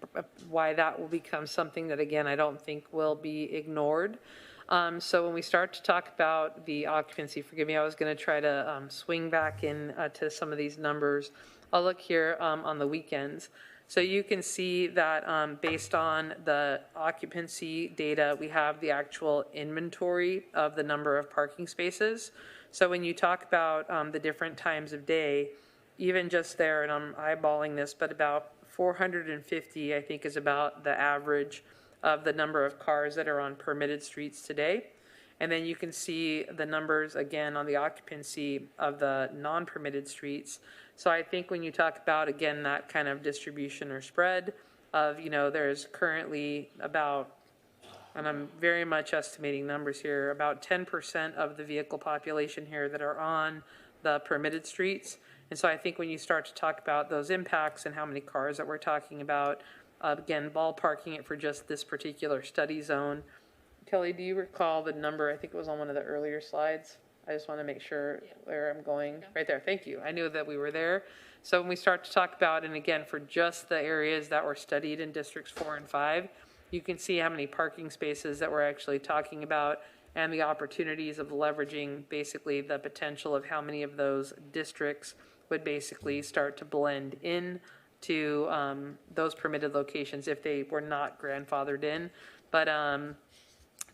E: why that will become something that, again, I don't think will be ignored. So when we start to talk about the occupancy, forgive me, I was going to try to swing back in to some of these numbers. I'll look here on the weekends. So you can see that based on the occupancy data, we have the actual inventory of the number of parking spaces. So when you talk about the different times of day, even just there, and I'm eyeballing this, but about 450, I think, is about the average of the number of cars that are on permitted streets today. And then you can see the numbers, again, on the occupancy of the non-permitted streets. So I think when you talk about, again, that kind of distribution or spread of, there's currently about, and I'm very much estimating numbers here, about 10% of the vehicle population here that are on the permitted streets. And so I think when you start to talk about those impacts and how many cars that we're talking about, again, ballparking it for just this particular study zone. Kelly, do you recall the number? I think it was on one of the earlier slides. I just want to make sure where I'm going. Yeah. Right there. Thank you. I knew that we were there. So when we start to talk about, and again, for just the areas that were studied in districts 4 and 5, you can see how many parking spaces that we're actually talking about and the opportunities of leveraging basically the potential of how many of those districts would basically start to blend in to those permitted locations if they were not grandfathered in. But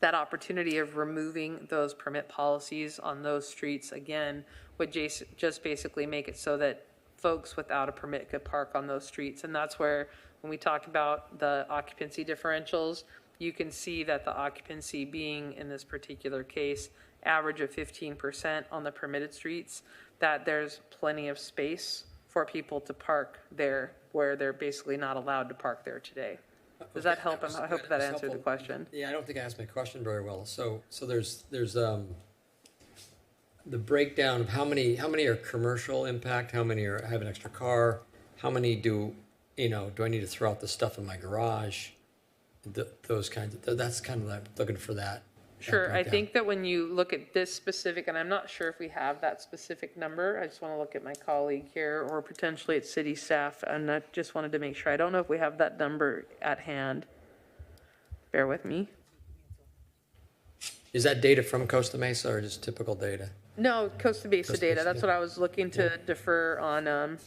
E: that opportunity of removing those permit policies on those streets, again, would just basically make it so that folks without a permit could park on those streets. And that's where, when we talk about the occupancy differentials, you can see that the occupancy being, in this particular case, average of 15% on the permitted streets, that there's plenty of space for people to park there where they're basically not allowed to park there today. Does that help? I hope that answered the question.
L: Yeah, I don't think I asked my question very well. So there's the breakdown of how many are commercial impact, how many have an extra car, how many do I need to throw out the stuff in my garage, those kinds of, that's kind of like looking for that.
E: Sure. I think that when you look at this specific, and I'm not sure if we have that specific number, I just want to look at my colleague here or potentially at city staff, and I just wanted to make sure. I don't know if we have that number at hand. Bear with me.
L: Is that data from Costa Mesa or just typical data?
E: No, Costa Mesa data. That's what I was looking to defer on.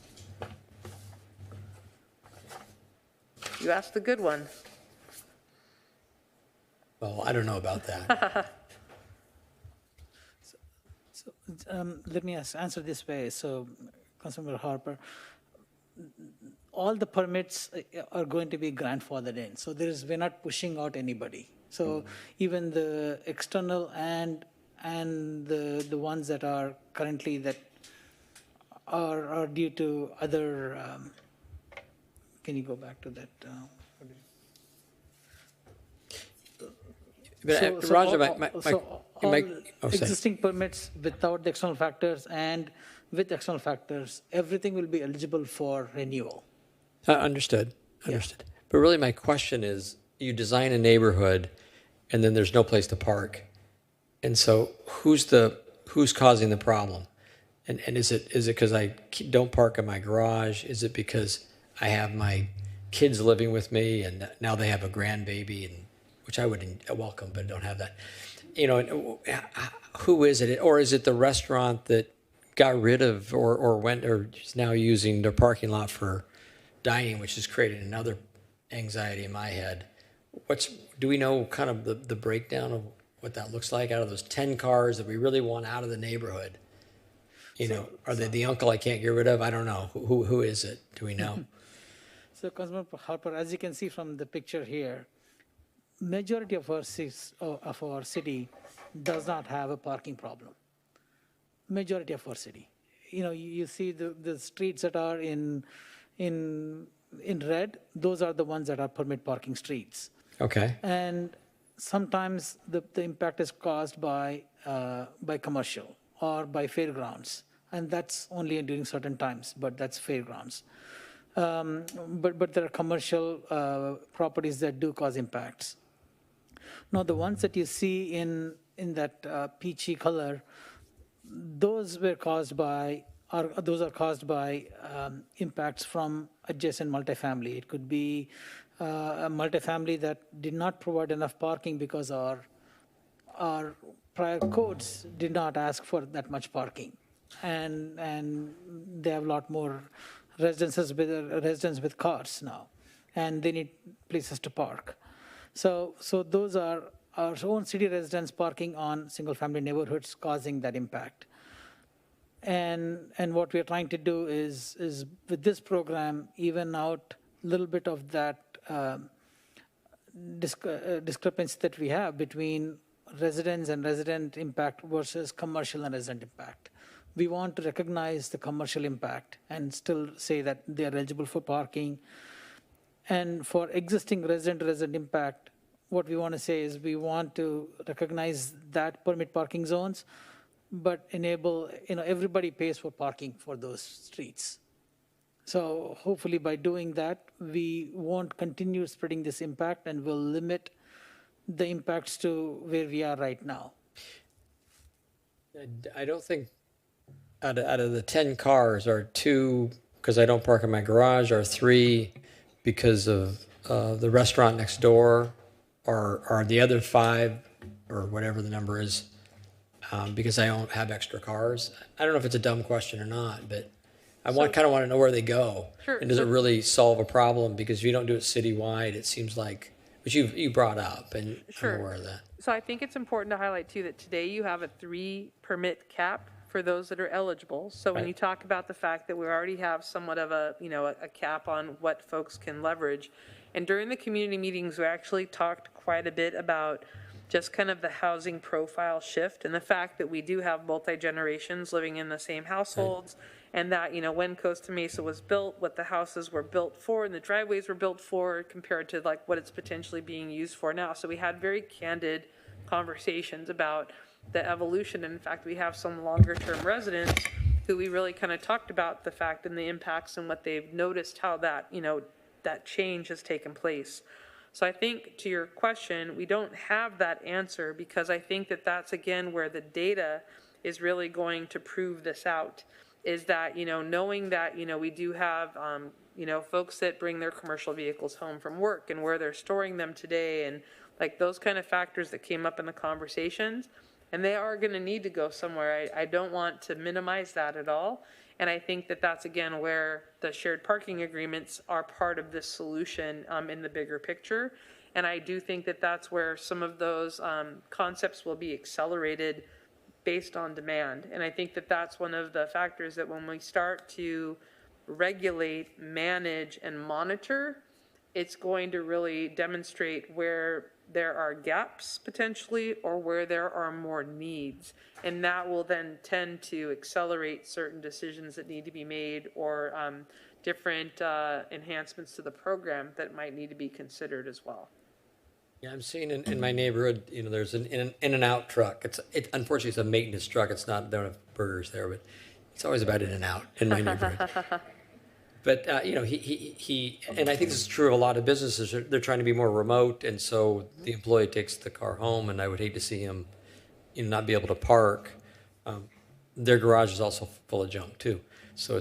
E: You asked the good one.
L: Well, I don't know about that.
D: Let me answer this way. So, Councilmember Harper, all the permits are going to be grandfathered in. So we're not pushing out anybody. So even the external and the ones that are currently that are due to other. Can you go back to that?
L: But
D: So
L: Roger,
D: all existing permits without the external factors and with external factors, everything will be eligible for renewal.
L: Understood. But really my question is, you design a neighborhood and then there's no place to park. And so who's causing the problem? And is it because I don't park in my garage? Is it because I have my kids living with me and now they have a grandbaby, and which I would welcome, but don't have that. Who is it? Or is it the restaurant that got rid of or is now using their parking lot for dining, which has created another anxiety in my head? Do we know kind of the breakdown of what that looks like out of those 10 cars that we really want out of the neighborhood? Are they the uncle I can't get rid of? I don't know. Who is it? Do we know?
D: So, Councilman Harper, as you can see from the picture here, majority of our city does not have a parking problem. Majority of our city. You see the streets that are in red, those are the ones that are permit parking streets.
L: Okay.
D: And sometimes the impact is caused by commercial or by fairgrounds. And that's only during certain times, but that's fairgrounds. But there are commercial properties that do cause impacts. Now, the ones that you see in that peachy color, those are caused by impacts from adjacent multifamily. It could be a multifamily that did not provide enough parking because our prior codes did not ask for that much parking, and they have a lot more residents with cars now, and they need places to park. So those are our own city residents parking on single-family neighborhoods causing that impact. And what we're trying to do is with this program, even out a little bit of that discrepancy that we have between residents and resident impact versus commercial and resident impact. We want to recognize the commercial impact and still say that they are eligible for parking. And for existing resident impact, what we want to say is we want to recognize that permit parking zones, but enable, everybody pays for parking for those streets. So hopefully by doing that, we won't continue spreading this impact and will limit the impacts to where we are right now.
L: I don't think out of the 10 cars are 2 because I don't park in my garage, or 3 because of the restaurant next door, or are the other 5 or whatever the number is because I don't have extra cars. I don't know if it's a dumb question or not, but I kind of want to know where they go.
E: Sure.
L: And does it really solve a problem? Because if you don't do it citywide, it seems like, which you brought up, and
E: Sure.
L: I'm aware of that.
E: So I think it's important to highlight too that today you have a 3 permit cap for those that are eligible. So when
L: Right.
E: you talk about the fact that we already have somewhat of a cap on what folks can leverage, and during the community meetings, we actually talked quite a bit about just kind of the housing profile shift and the fact that we do have multi-generations living in the same households. Right. And that, when Costa Mesa was built, what the houses were built for and the driveways were built for compared to like what it's potentially being used for now. So we had very candid conversations about the evolution. And in fact, we have some longer term residents who we really kind of talked about the fact and the impacts and what they've noticed, how that, that change has taken place. So I think to your question, we don't have that answer because I think that that's again where the data is really going to prove this out. Is that, knowing that, we do have, folks that bring their commercial vehicles home from work and where they're storing them today and like those kind of factors that came up in the conversations, and they are going to need to go somewhere. I don't want to minimize that at all. And I think that that's, again, where the shared parking agreements are part of this solution in the bigger picture. And I do think that that's where some of those concepts will be accelerated based on demand. And I think that that's one of the factors that when we start to regulate, manage, and monitor, it's going to really demonstrate where there are gaps potentially or where there are more needs. And that will then tend to accelerate certain decisions that need to be made or different enhancements to the program that might need to be considered as well.
L: Yeah, I'm seeing in my neighborhood, there's an in and out truck. Unfortunately, it's a maintenance truck. They don't have burgers there, but it's always about in and out in my neighborhood. But, he and I think this is true of a lot of businesses. They're trying to be more remote, and so the employee takes the car home, and I would hate to see him, not be able to park. Their garage is also full of junk, too. So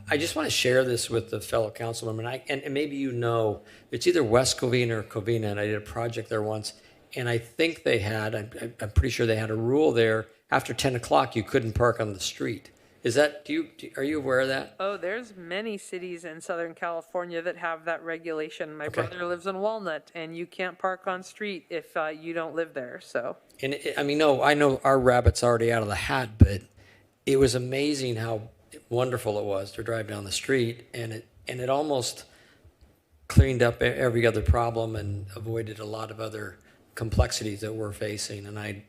L: I just want to share this with the fellow council member, and maybe it's either West Covina or Covina, and I did a project there once, and I think they had, I'm pretty sure they had a rule there, after 10 o'clock you couldn't park on the street. Is that, are you aware of that?
E: Oh, there's many cities in Southern California that have that regulation. My brother lives in Walnut, and you can't park on street if you don't live there, so.
L: And I know our rabbit's already out of the hat, but it was amazing how wonderful it was to drive down the street, and it almost cleaned up every other problem and avoided a lot of other complexities that we're facing. And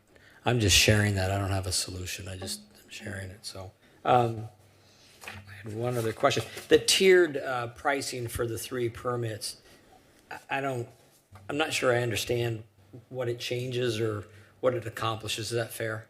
L: I'm just sharing that. I don't have a solution. I'm sharing it. So I had one other question. The tiered pricing for the 3 permits, I'm not sure I understand what it changes or what it accomplishes. Is that fair?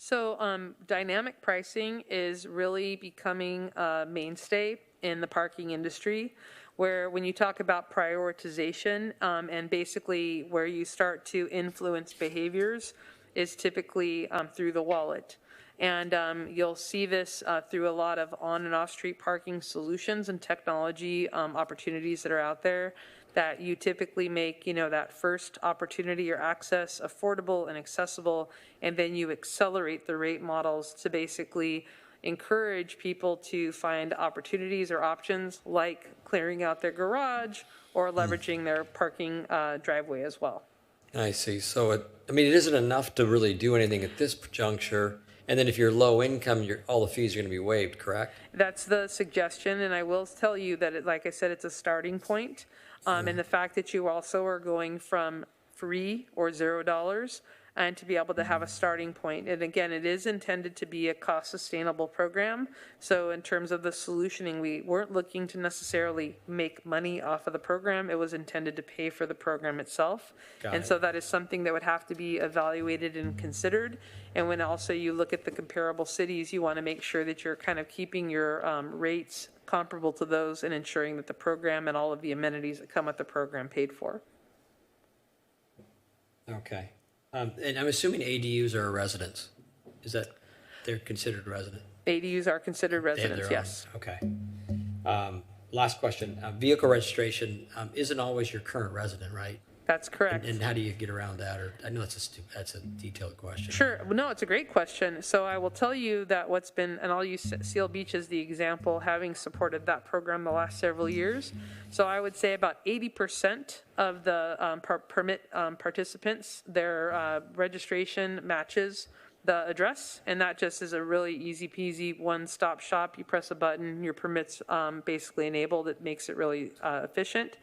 E: So dynamic pricing is really becoming a mainstay in the parking industry, where when you talk about prioritization and basically where you start to influence behaviors is typically through the wallet. And you'll see this through a lot of on and off street parking solutions and technology opportunities that are out there, that you typically make, that first opportunity or access affordable and accessible, and then you accelerate the rate models to basically encourage people to find opportunities or options like clearing out their garage or leveraging their parking driveway as well.
L: I see. So it isn't enough to really do anything at this juncture. And then if you're low income, all the fees are going to be waived, correct?
E: That's the suggestion, and I will tell you that, like I said, it's a starting point. And the fact that you also are going from free or $0 and to be able to have a starting point. And again, it is intended to be a cost sustainable program. So in terms of the solutioning, we weren't looking to necessarily make money off of the program. It was intended to pay for the program itself. So that is something that would have to be evaluated and considered. And when also you look at the comparable cities, you want to make sure that you're kind of keeping your rates comparable to those and ensuring that the program and all of the amenities that come with the program paid for.
L: Okay. And I'm assuming ADUs are residents. Is that they're considered resident?
E: ADUs are considered residents, yes.
L: Okay. Last question. Vehicle registration isn't always your current resident, right?
E: That's correct.
L: And how do you get around that? Or I know that's a detailed question.
E: Sure. Well, no, it's a great question. So I will tell you that what's been, and I'll use Seal Beach as the example, having supported that program the last several years. So I would say about 80% of the permit participants, their registration matches the address, and that just is a really easy peasy one-stop shop. You press a button, your permit's basically enabled. It makes it really efficient.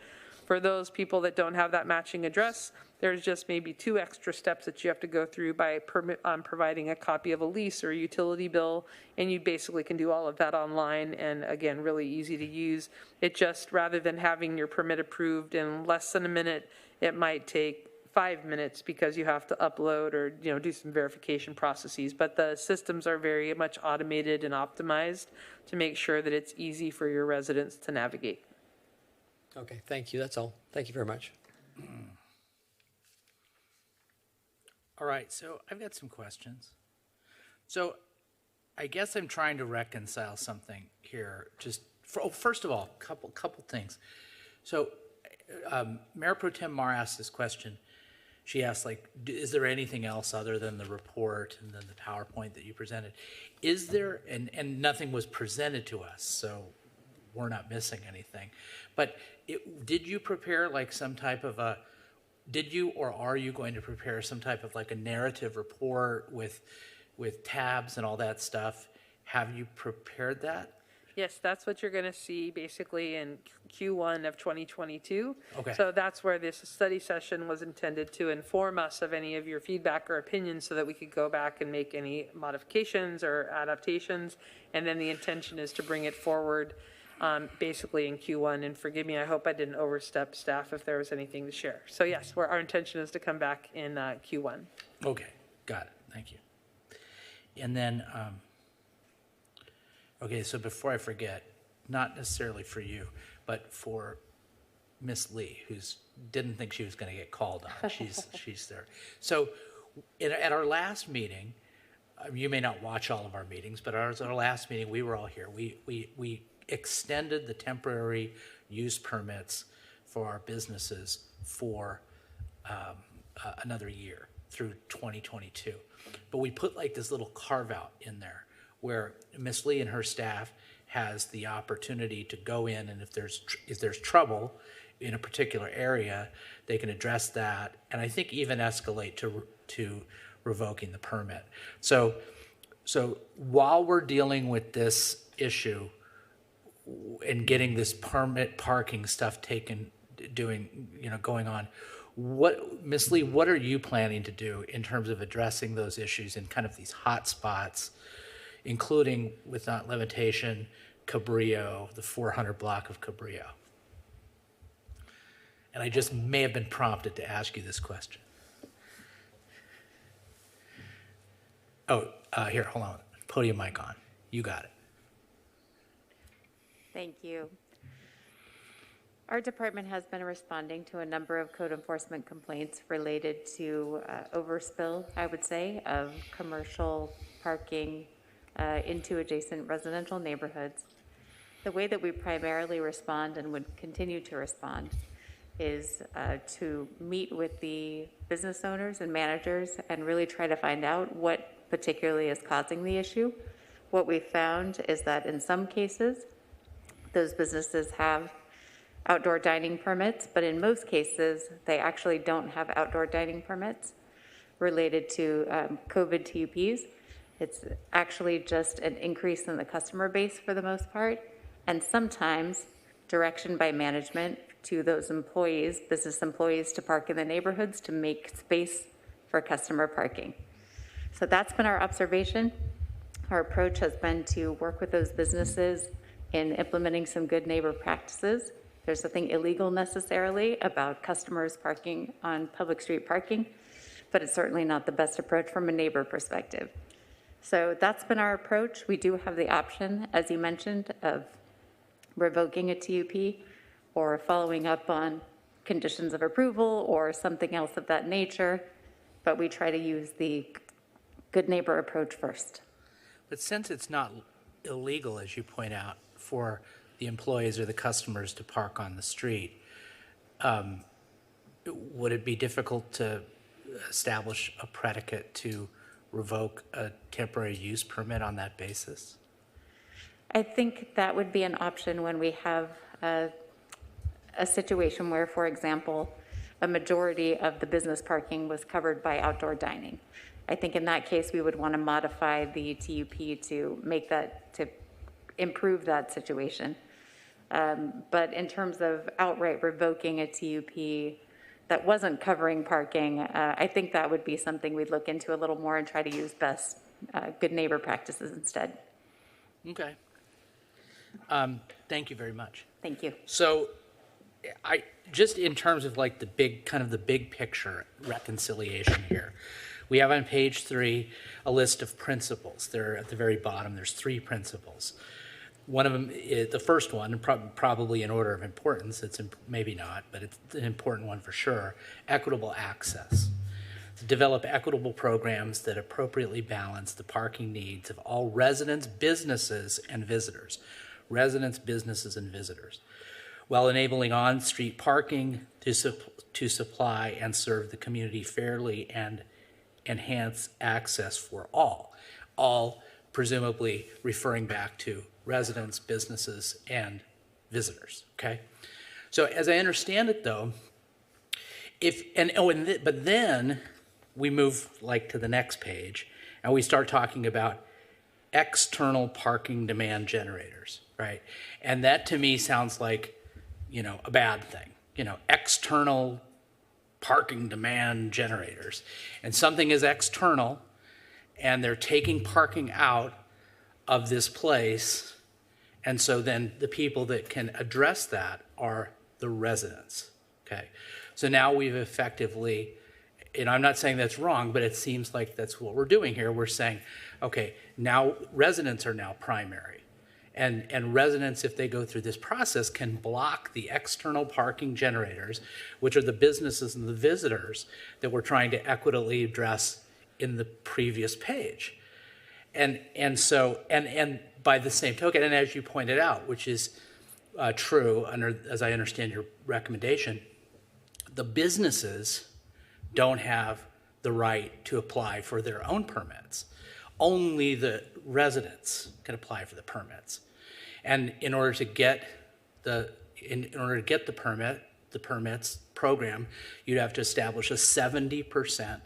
E: For those people that don't have that matching address, there's just maybe 2 extra steps that you have to go through by providing a copy of a lease or a utility bill, and you basically can do all of that online, and again, really easy to use. It just, rather than having your permit approved in less than a minute, it might take 5 minutes because you have to upload or do some verification processes. But the systems are very much automated and optimized to make sure that it's easy for your residents to navigate.
L: Okay, thank you. That's all. Thank you very much.
A: All right, so I've got some questions. So I guess I'm trying to reconcile something here. First of all, couple things. So Mayor Pro Tem Mar asked this question. she asked, like, is there anything else other than the report and then the PowerPoint that you presented? Is there, and nothing was presented to us, so we're not missing anything. But did you prepare like some type of a, did you or are you going to prepare some type of like a narrative report with tabs and all that stuff? Have you prepared that?
E: Yes, that's what you're going to see basically in Q1 of 2022.
A: Okay.
E: So that's where this study session was intended to inform us of any of your feedback or opinions so that we could go back and make any modifications or adaptations. And then the intention is to bring it forward basically in Q1. And forgive me, I hope I didn't overstep staff if there was anything to share. So yes, our intention is to come back in Q1.
A: Okay, got it. Thank you. And then, okay, so before I forget, not necessarily for you, but for Miss Lee, who didn't think she was going to get called on. She's there. So at our last meeting, you may not watch all of our meetings, but at our last meeting, we were all here. We extended the temporary use permits for our businesses for another year through 2022. But we put like this little carve out in there where Miss Lee and her staff has the opportunity to go in, and if there's trouble in a particular area, they can address that, and I think even escalate to revoking the permit. So while we're dealing with this issue and getting this permit parking stuff going on, Miss Lee, what are you planning to do in terms of addressing those issues in kind of these hot spots, including, without limitation, Cabrillo, the 400 block of Cabrillo? And I just may have been prompted to ask you this question. Oh, here, hold on. Podium mic on. You got it.
M: Thank you. Our department has been responding to a number of code enforcement complaints related to overspill, I would say, of commercial parking into adjacent residential neighborhoods. The way that we primarily respond and would continue to respond is to meet with the business owners and managers and really try to find out what particularly is causing the issue. What we found is that in some cases, those businesses have outdoor dining permits, but in most cases, they actually don't have outdoor dining permits related to COVID TUPs. It's actually just an increase in the customer base for the most part, and sometimes direction by management to those employees, business employees, to park in the neighborhoods to make space for customer parking. So that's been our observation. Our approach has been to work with those businesses in implementing some good neighbor practices. There's nothing illegal necessarily about customers parking on public street parking, but it's certainly not the best approach from a neighbor perspective. So that's been our approach. We do have the option, as you mentioned, of revoking a TUP or following up on conditions of approval or something else of that nature, but we try to use the good neighbor approach first.
A: But since it's not illegal, as you point out, for the employees or the customers to park on the street, would it be difficult to establish a predicate to revoke a temporary use permit on that basis?
M: I think that would be an option when we have a situation where, for example, a majority of the business parking was covered by outdoor dining. I think in that case, we would want to modify the TUP to make that, to improve that situation. But in terms of outright revoking a TUP that wasn't covering parking, I think that would be something we'd look into a little more and try to use best good neighbor practices instead.
A: Okay. Thank you very much.
M: Thank you.
A: So I just in terms of like the big picture reconciliation here, we have on page 3 a list of principles. They're at the very bottom. There's 3 principles. One of them is the first one, probably in order of importance. It's maybe not, but it's an important one for sure. Equitable access. To develop equitable programs that appropriately balance the parking needs of all residents, businesses, and visitors. Residents, businesses, and visitors, while enabling on-street parking to supply and serve the community fairly and enhance access for all presumably referring back to residents, businesses, and visitors, okay? So as I understand it, though, but then we move like to the next page, and we start talking about external parking demand generators, right? And that to me sounds like, a bad thing, external parking demand generators. And something is external, and they're taking parking out of this place. And so then the people that can address that are the residents, okay? So now we've effectively, and I'm not saying that's wrong, but it seems like that's what we're doing here. We're saying, okay, now residents are now primary. And residents, if they go through this process, can block the external parking generators, which are the businesses and the visitors that we're trying to equitably address in the previous page. And by the same token, and as you pointed out, which is true, as I understand your recommendation, the businesses don't have the right to apply for their own permits. Only the residents can apply for the permits. And in order to get the permits program, you'd have to establish a 70%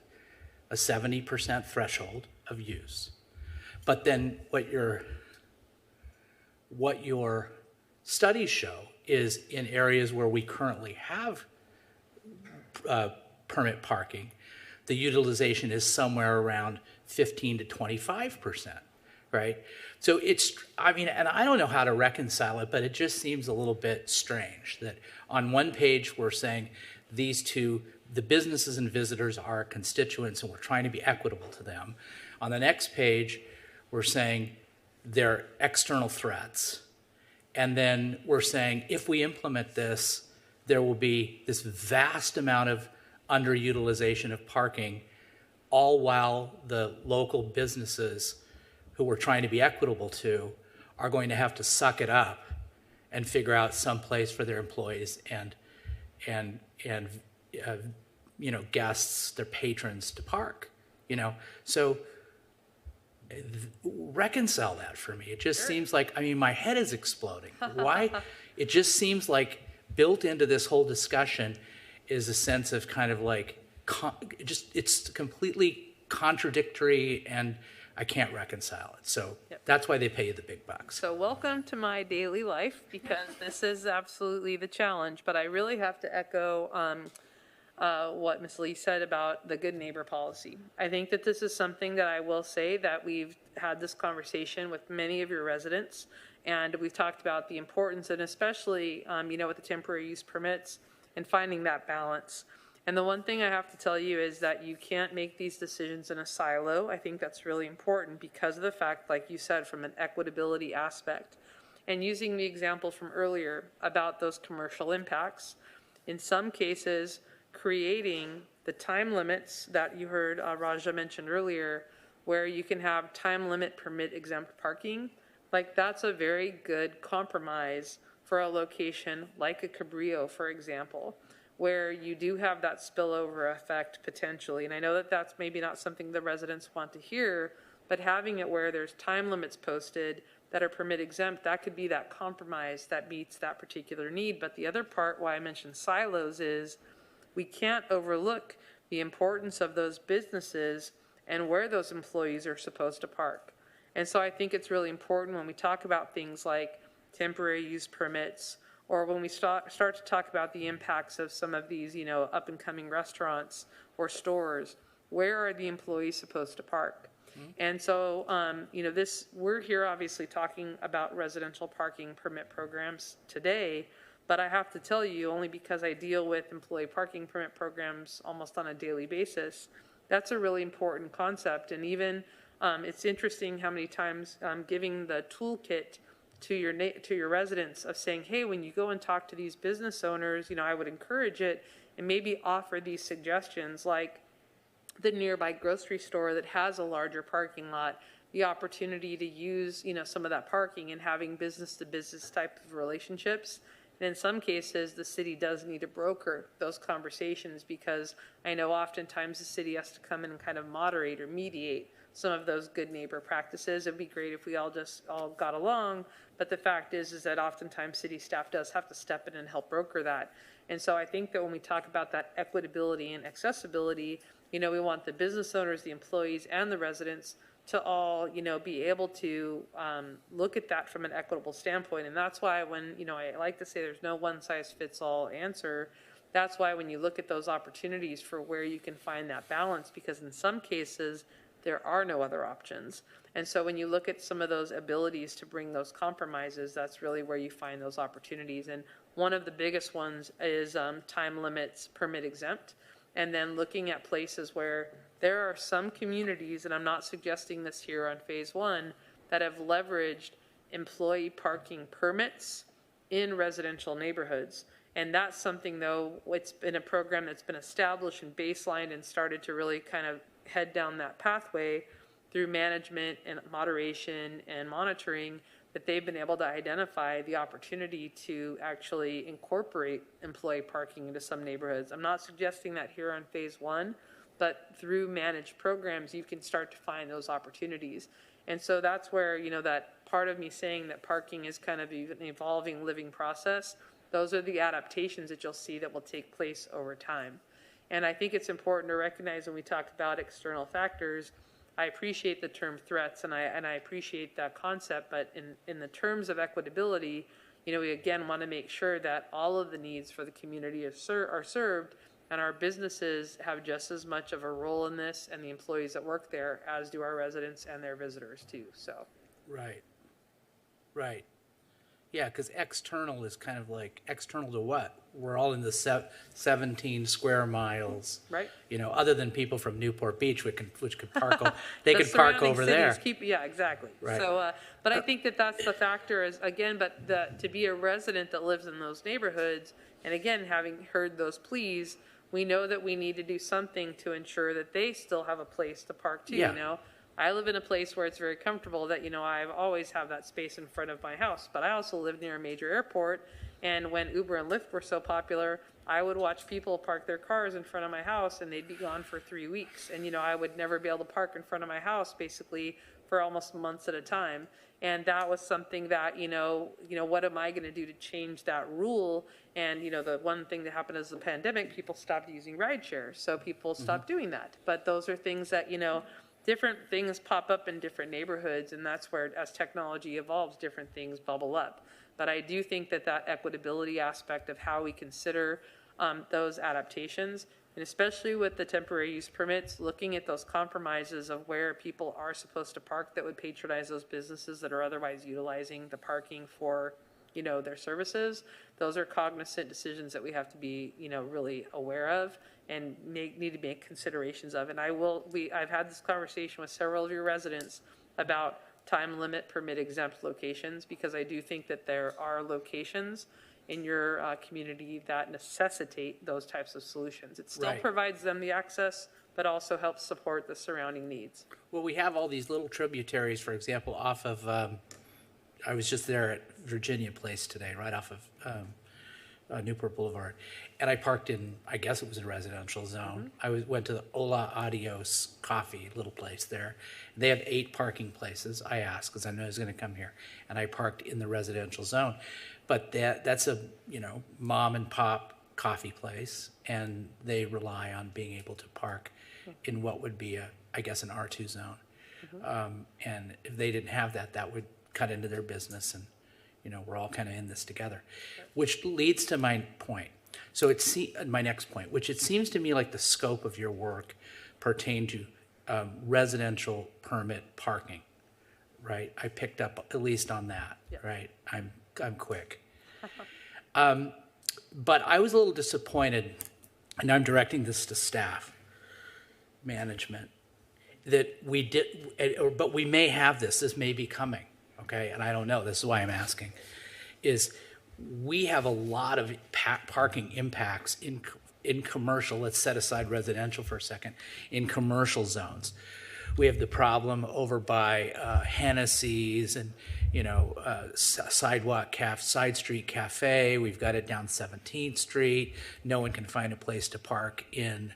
A: threshold of use. But then what your studies show is in areas where we currently have permit parking, the utilization is somewhere around 15 to 25%, right? So and I don't know how to reconcile it, but it just seems a little bit strange that on one page we're saying the businesses and visitors are constituents and we're trying to be equitable to them. On the next page, we're saying they're external threats. And then we're saying if we implement this, there will be this vast amount of underutilization of parking, all while the local businesses who we're trying to be equitable to are going to have to suck it up and figure out some place for their employees and guests, their patrons to park, So reconcile that for me. It just seems like, my head is exploding. Why? It just seems like built into this whole discussion is a sense of kind of like, it's completely contradictory and I can't reconcile it. So that's why they pay you the big bucks.
E: So welcome to my daily life, because this is absolutely the challenge. But I really have to echo what Ms. Lee said about the good neighbor policy. I think that this is something that I will say that we've had this conversation with many of your residents, and we've talked about the importance, and especially, with the temporary use permits and finding that balance. And the one thing I have to tell you is that you can't make these decisions in a silo. I think that's really important because of the fact, like you said, from an equitability aspect. And using the example from earlier about those commercial impacts, in some cases, creating the time limits that you heard Raja mention earlier, where you can have time limit permit exempt parking, like that's a very good compromise for a location like a Cabrillo, for example, where you do have that spillover effect potentially. And I know that that's maybe not something the residents want to hear, but having it where there's time limits posted that are permit exempt, that could be that compromise that meets that particular need. But the other part why I mentioned silos is we can't overlook the importance of those businesses and where those employees are supposed to park. And so I think it's really important when we talk about things like temporary use permits, or when we start to talk about the impacts of some of these, up and coming restaurants or stores, where are the employees supposed to park? Mm-hmm. And so, we're here obviously talking about residential parking permit programs today, but I have to tell you, only because I deal with employee parking permit programs almost on a daily basis, that's a really important concept. And even it's interesting how many times giving the toolkit to your residents of saying, hey, when you go and talk to these business owners, I would encourage it and maybe offer these suggestions like the nearby grocery store that has a larger parking lot, the opportunity to use, some of that parking and having business to business type of relationships And in some cases, the city does need to broker those conversations, because I know oftentimes the city has to come in and kind of moderate or mediate some of those good neighbor practices. It'd be great if we all got along, but the fact is that oftentimes city staff does have to step in and help broker that. And so I think that when we talk about that equitability and accessibility, we want the business owners, the employees, and the residents to all, be able to look at that from an equitable standpoint. And that's why when, I like to say there's no one-size-fits-all answer. That's why when you look at those opportunities for where you can find that balance, because in some cases, there are no other options. And so when you look at some of those abilities to bring those compromises, that's really where you find those opportunities. And one of the biggest ones is time limits, permit exempt, and then looking at places where there are some communities, and I'm not suggesting this here on phase one, that have leveraged employee parking permits in residential neighborhoods. And that's something, though, it's been a program that's been established and baselined and started to really kind of head down that pathway through management and moderation and monitoring, that they've been able to identify the opportunity to actually incorporate employee parking into some neighborhoods. I'm not suggesting that here on phase one, but through managed programs, you can start to find those opportunities. And so that's where, that part of me saying that parking is kind of an evolving, living process, those are the adaptations that you'll see that will take place over time. And I think it's important to recognize when we talk about external factors, I appreciate the term threats, and I appreciate that concept, but in the terms of equitability, we again want to make sure that all of the needs for the community are served, and our businesses have just as much of a role in this, and the employees that work there, as do our residents and their visitors too, so.
A: Right. Yeah, because external is kind of like, external to what? We're all in the 17 square miles.
E: Right.
A: Other than people from Newport Beach, which could park, they
E: The
A: could park
E: surrounding
A: over
E: cities
A: there.
E: Yeah, exactly.
A: Right.
E: So, but I think that that's the factor is, again, to be a resident that lives in those neighborhoods, and again, having heard those pleas, we know that we need to do something to ensure that they still have a place to park too,
A: Yeah.
E: I live in a place where it's very comfortable that, I always have that space in front of my house, but I also live near a major airport, and when Uber and Lyft were so popular, I would watch people park their cars in front of my house, and they'd be gone for 3 weeks, and, I would never be able to park in front of my house, basically, for almost months at a time, and that was something that, what am I going to do to change that rule? And, the one thing that happened is the pandemic, people stopped using rideshare, so people stopped doing that, but those are things that, different things pop up in different neighborhoods, and that's where, as technology evolves, different things bubble up. But I do think that equitability aspect of how we consider those adaptations, and especially with the temporary use permits, looking at those compromises of where people are supposed to park that would patronize those businesses that are otherwise utilizing the parking for, their services, those are cognizant decisions that we have to be, really aware of and need to make considerations of. And I've had this conversation with several of your residents about time limit permit exempt locations, because I do think that there are locations in your community that necessitate those types of solutions. It still provides them the access, but also helps support the surrounding needs.
A: Well, we have all these little tributaries, for example, off of, I was just there at Virginia Place today, right off of Newport Boulevard, and I parked in, I guess it was a residential zone. I went to the Hola Adios Coffee, little place there. They have 8 parking places. I asked because I knew I was going to come here, and I parked in the residential zone. But that's a mom and pop coffee place, and they rely on being able to park in what would be I guess an R2 zone. And if they didn't have that, that would cut into their business, and we're all kind of in this together, which leads to my point. So my next point, which it seems to me like the scope of your work pertained to residential permit parking, right? I picked up at least on that, right? I'm quick. But I was a little disappointed, and I'm directing this to staff, management, that we did, but we may have this may be coming, okay? And I don't know, this is why I'm asking, is we have a lot of parking impacts in commercial, let's set aside residential for a second, in commercial zones. We have the problem over by Hennessy's side street cafe. We've got it down 17th Street. No one can find a place to park in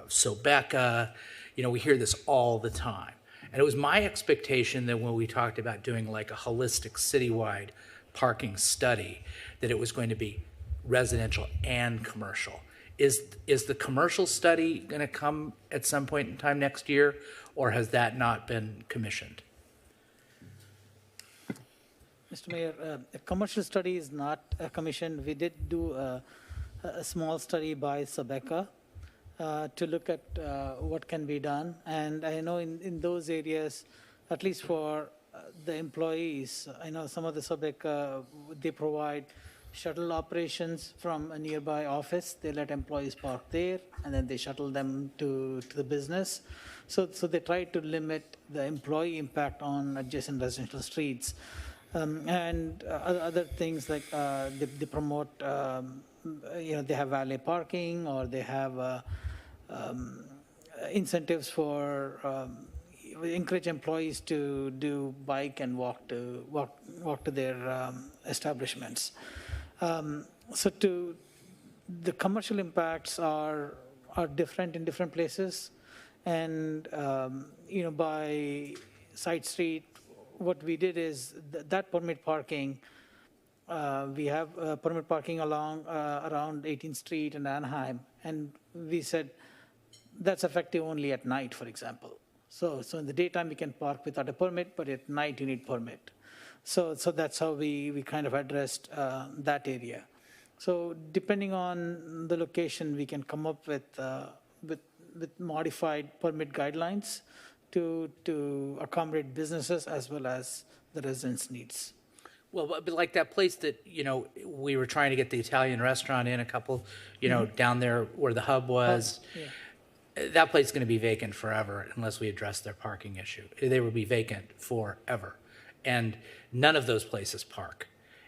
A: Sobeka. We hear this all the time. And it was my expectation that when we talked about doing like a holistic citywide parking study, that it was going to be residential and commercial. Is the commercial study going to come at some point in time next year, or has that not been commissioned?
D: Mr. Mayor, a commercial study is not commissioned. We did do a small study by Sobeka to look at what can be done. And I know in those areas, at least for the employees, I know some of the Sobeka, they provide shuttle operations from a nearby office. They let employees park there, and then they shuttle them to the business. So they try to limit the employee impact on adjacent residential streets. And other things like they promote, they have valet parking, or they have incentives for encourage employees to do bike and walk to their establishments. So the commercial impacts are different in different places, and by side street, what we did is that permit parking. We have permit parking around 18th Street and Anaheim, and we said that's effective only at night, for example. So in the daytime we can park without a permit, but at night you need permit. So that's how we kind of addressed that area. So depending on the location, we can come up with modified permit guidelines to accommodate businesses as well as the residents' needs.
A: Well, but like that place that, we were trying to get the Italian restaurant in a couple, down there where the hub was.
D: Yeah.
A: That place is going to be vacant forever unless we address their parking issue. They will be vacant forever. And none of those places park.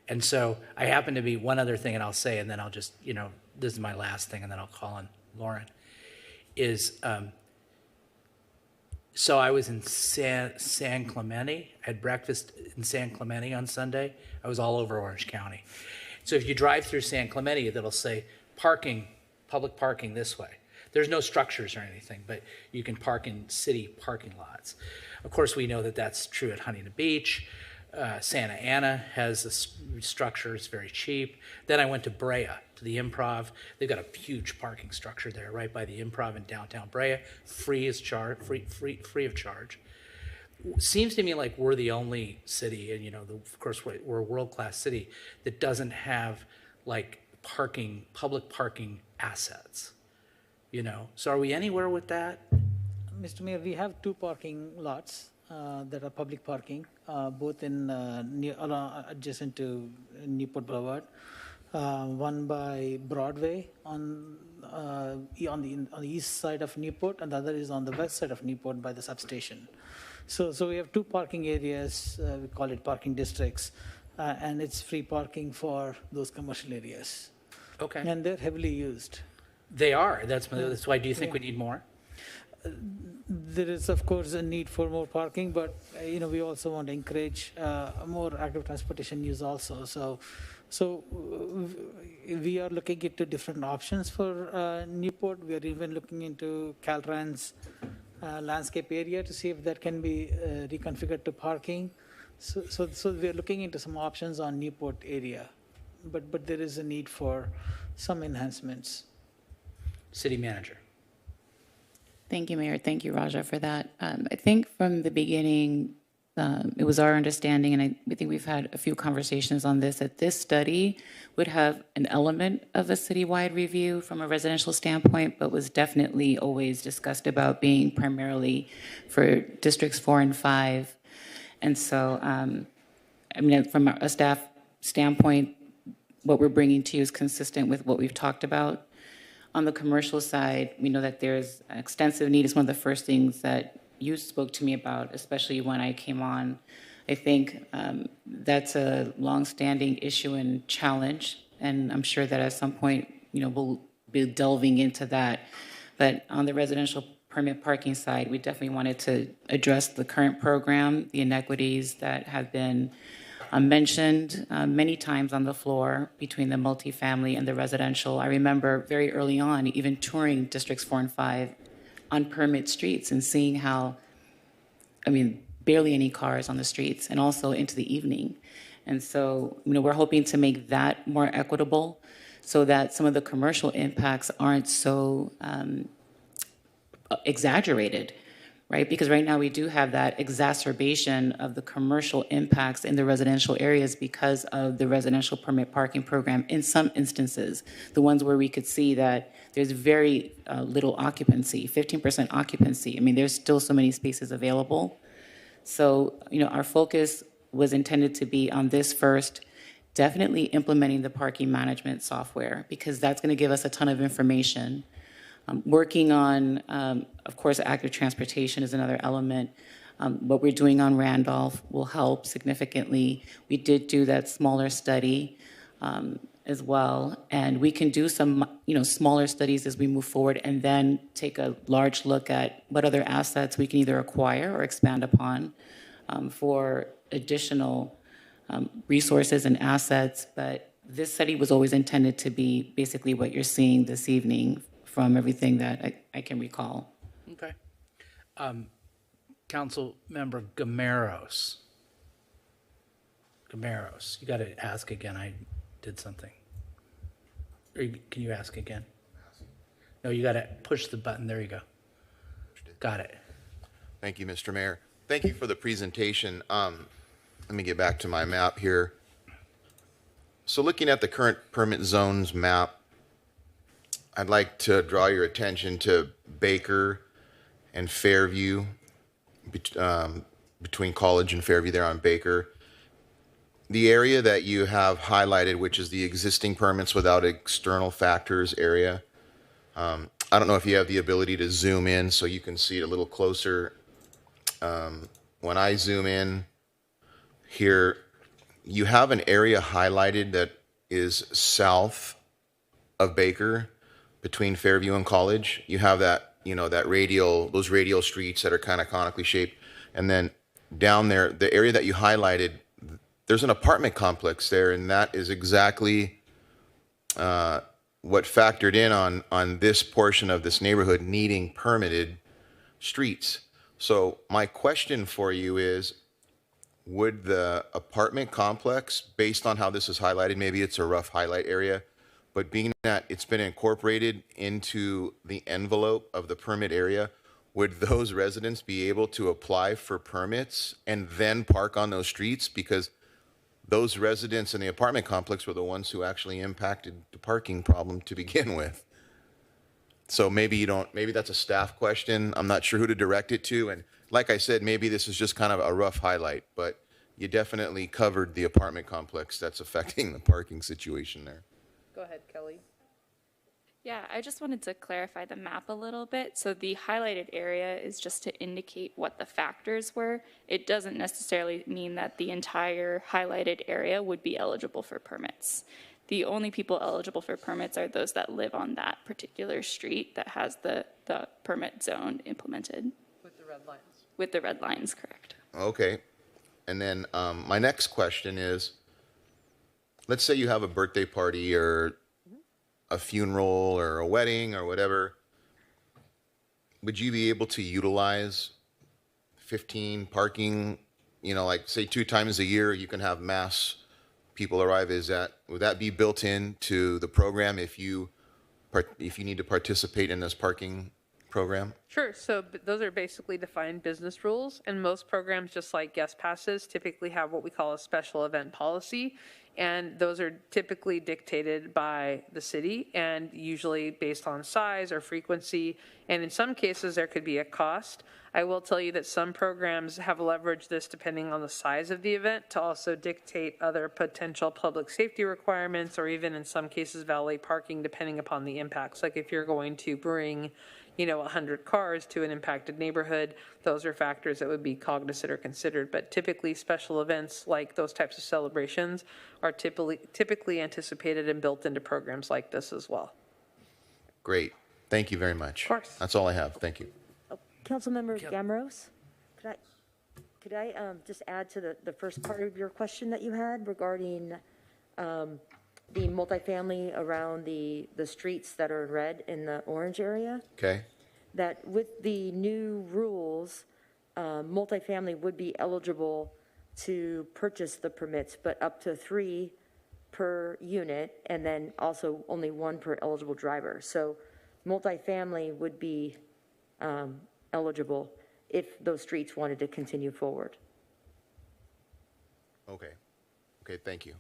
A: And so I happen to be one other thing, and I'll say, and then I'll just, this is my last thing, and then I'll call on Lauren, is so I was in San Clemente. I had breakfast in San Clemente on Sunday. I was all over Orange County. So if you drive through San Clemente, that'll say parking, public parking this way. There's no structures or anything, but you can park in city parking lots. Of course, we know that that's true at Huntington Beach. Santa Ana has a structure, it's very cheap. Then I went to Brea, to the Improv. They've got a huge parking structure there, right by the Improv in downtown Brea, free of charge. Seems to me like we're the only city, and of course we're a world-class city that doesn't have like public parking assets. So are we anywhere with that?
D: Mr. Mayor, we have two parking lots that are public parking, both in adjacent to Newport Boulevard. One by Broadway on the east side of Newport, and the other is on the west side of Newport by the substation. So we have two parking areas. We call it parking districts, and it's free parking for those commercial areas.
A: Okay.
D: And they're heavily used.
A: They are. That's why. Do you think we need more?
D: There is, of course, a need for more parking, but we also want to encourage more active transportation use also. So we are looking into different options for Newport. We are even looking into Caltrans landscape area to see if that can be reconfigured to parking. So we are looking into some options on Newport area, but there is a need for some enhancements.
A: City Manager.
N: Thank you, Mayor. Thank you, Raja, for that. I think from the beginning, it was our understanding, and I think we've had a few conversations on this, that this study would have an element of a citywide review from a residential standpoint, but was definitely always discussed about being primarily for districts 4 and 5. And so, from a staff standpoint, what we're bringing to you is consistent with what we've talked about. On the commercial side, we know that there's an extensive need. It's one of the first things that you spoke to me about, especially when I came on. I think that's a longstanding issue and challenge, and I'm sure that at some point, we'll be delving into that. But on the residential permit parking side, we definitely wanted to address the current program, the inequities that have been mentioned many times on the floor between the multifamily and the residential. I remember very early on, even touring districts 4 and 5 on permit streets and seeing how, barely any cars on the streets, and also into the evening. And so, we're hoping to make that more equitable so that some of the commercial impacts aren't so exaggerated, right? Because right now we do have that exacerbation of the commercial impacts in the residential areas because of the residential permit parking program in some instances, the ones where we could see that there's very little occupancy, 15% occupancy. There's still so many spaces available. So, our focus was intended to be on this first, definitely implementing the parking management software, because that's going to give us a ton of information. Working on, of course, active transportation is another element. What we're doing on Randolph will help significantly. We did do that smaller study as well, and we can do some, smaller studies as we move forward, and then take a large look at what other assets we can either acquire or expand upon for additional resources and assets. But this study was always intended to be basically what you're seeing this evening from everything that I can recall.
A: Okay. Council Member Gameros. You got to ask again. I did something. Can you ask again? No, you got to push the button. There you go. Got it.
O: Thank you, Mr. Mayor. Thank you for the presentation. Let me get back to my map here. So looking at the current permit zones map, I'd like to draw your attention to Baker and Fairview, between College and Fairview there on Baker. The area that you have highlighted, which is the existing permits without external factors area, I don't know if you have the ability to zoom in so you can see it a little closer. When I zoom in here, you have an area highlighted that is south of Baker between Fairview and College. You have that, those radial streets that are kind of conically shaped. And then down there, the area that you highlighted, there's an apartment complex there, and that is exactly what factored in on this portion of this neighborhood needing permitted streets. So my question for you is, would the apartment complex, based on how this is highlighted, maybe it's a rough highlight area, but being that it's been incorporated into the envelope of the permit area, would those residents be able to apply for permits and then park on those streets? Because those residents in the apartment complex were the ones who actually impacted the parking problem to begin with. So maybe that's a staff question. I'm not sure who to direct it to. And like I said, maybe this is just kind of a rough highlight, but you definitely covered the apartment complex that's affecting the parking situation there.
E: Go ahead, Kelly.
H: Yeah, I just wanted to clarify the map a little bit. So the highlighted area is just to indicate what the factors were. It doesn't necessarily mean that the entire highlighted area would be eligible for permits. The only people eligible for permits are those that live on that particular street that has the permit zone implemented.
E: With the red lines.
H: With the red lines, correct.
O: Okay. And then my next question is, let's say you have a birthday party or a funeral or a wedding or whatever. Would you be able to utilize 15 parking, like say 2 times a year you can have mass people arrive? Would that be built into the program if you need to participate in this parking program?
E: Sure. So those are basically defined business rules, and most programs, just like guest passes, typically have what we call a special event policy, and those are typically dictated by the city and usually based on size or frequency, and in some cases there could be a cost. I will tell you that some programs have leveraged this depending on the size of the event to also dictate other potential public safety requirements, or even in some cases valet parking depending upon the impacts. Like if you're going to bring 100 cars to an impacted neighborhood, those are factors that would be cognizant or considered. But typically special events like those types of celebrations are typically anticipated and built into programs like this as well.
O: Great. Thank you very much.
E: Of course.
O: That's all I have. Thank you.
J: Councilmember Gamros, could I just add to the first part of your question that you had regarding the multifamily around the streets that are in red in the orange area?
O: Okay.
J: That with the new rules, multifamily would be eligible to purchase the permits, but up to 3 per unit, and then also only 1 per eligible driver. So multifamily would be eligible if those streets wanted to continue forward.
O: Okay. Okay, thank you.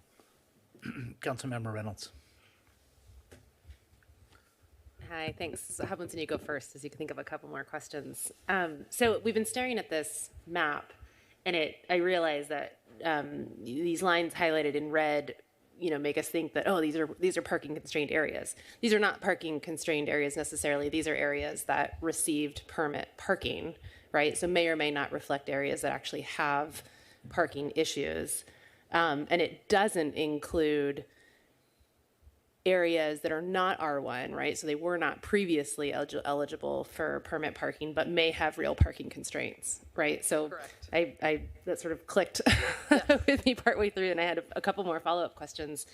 A: Councilmember Reynolds.
G: Hi, thanks. So how about you go first, as you can think of a couple more questions. So we've been staring at this map, and I realize that these lines highlighted in red, make us think that, oh, these are parking constrained areas. These are not parking constrained areas necessarily. These are areas that received permit parking, right? So may or may not reflect areas that actually have parking issues. And it doesn't include areas that are not R1, right? So they were not previously eligible for permit parking, but may have real parking constraints, right? So
E: Correct.
G: I that sort of clicked with me partway through, and I had a couple more follow-up questions.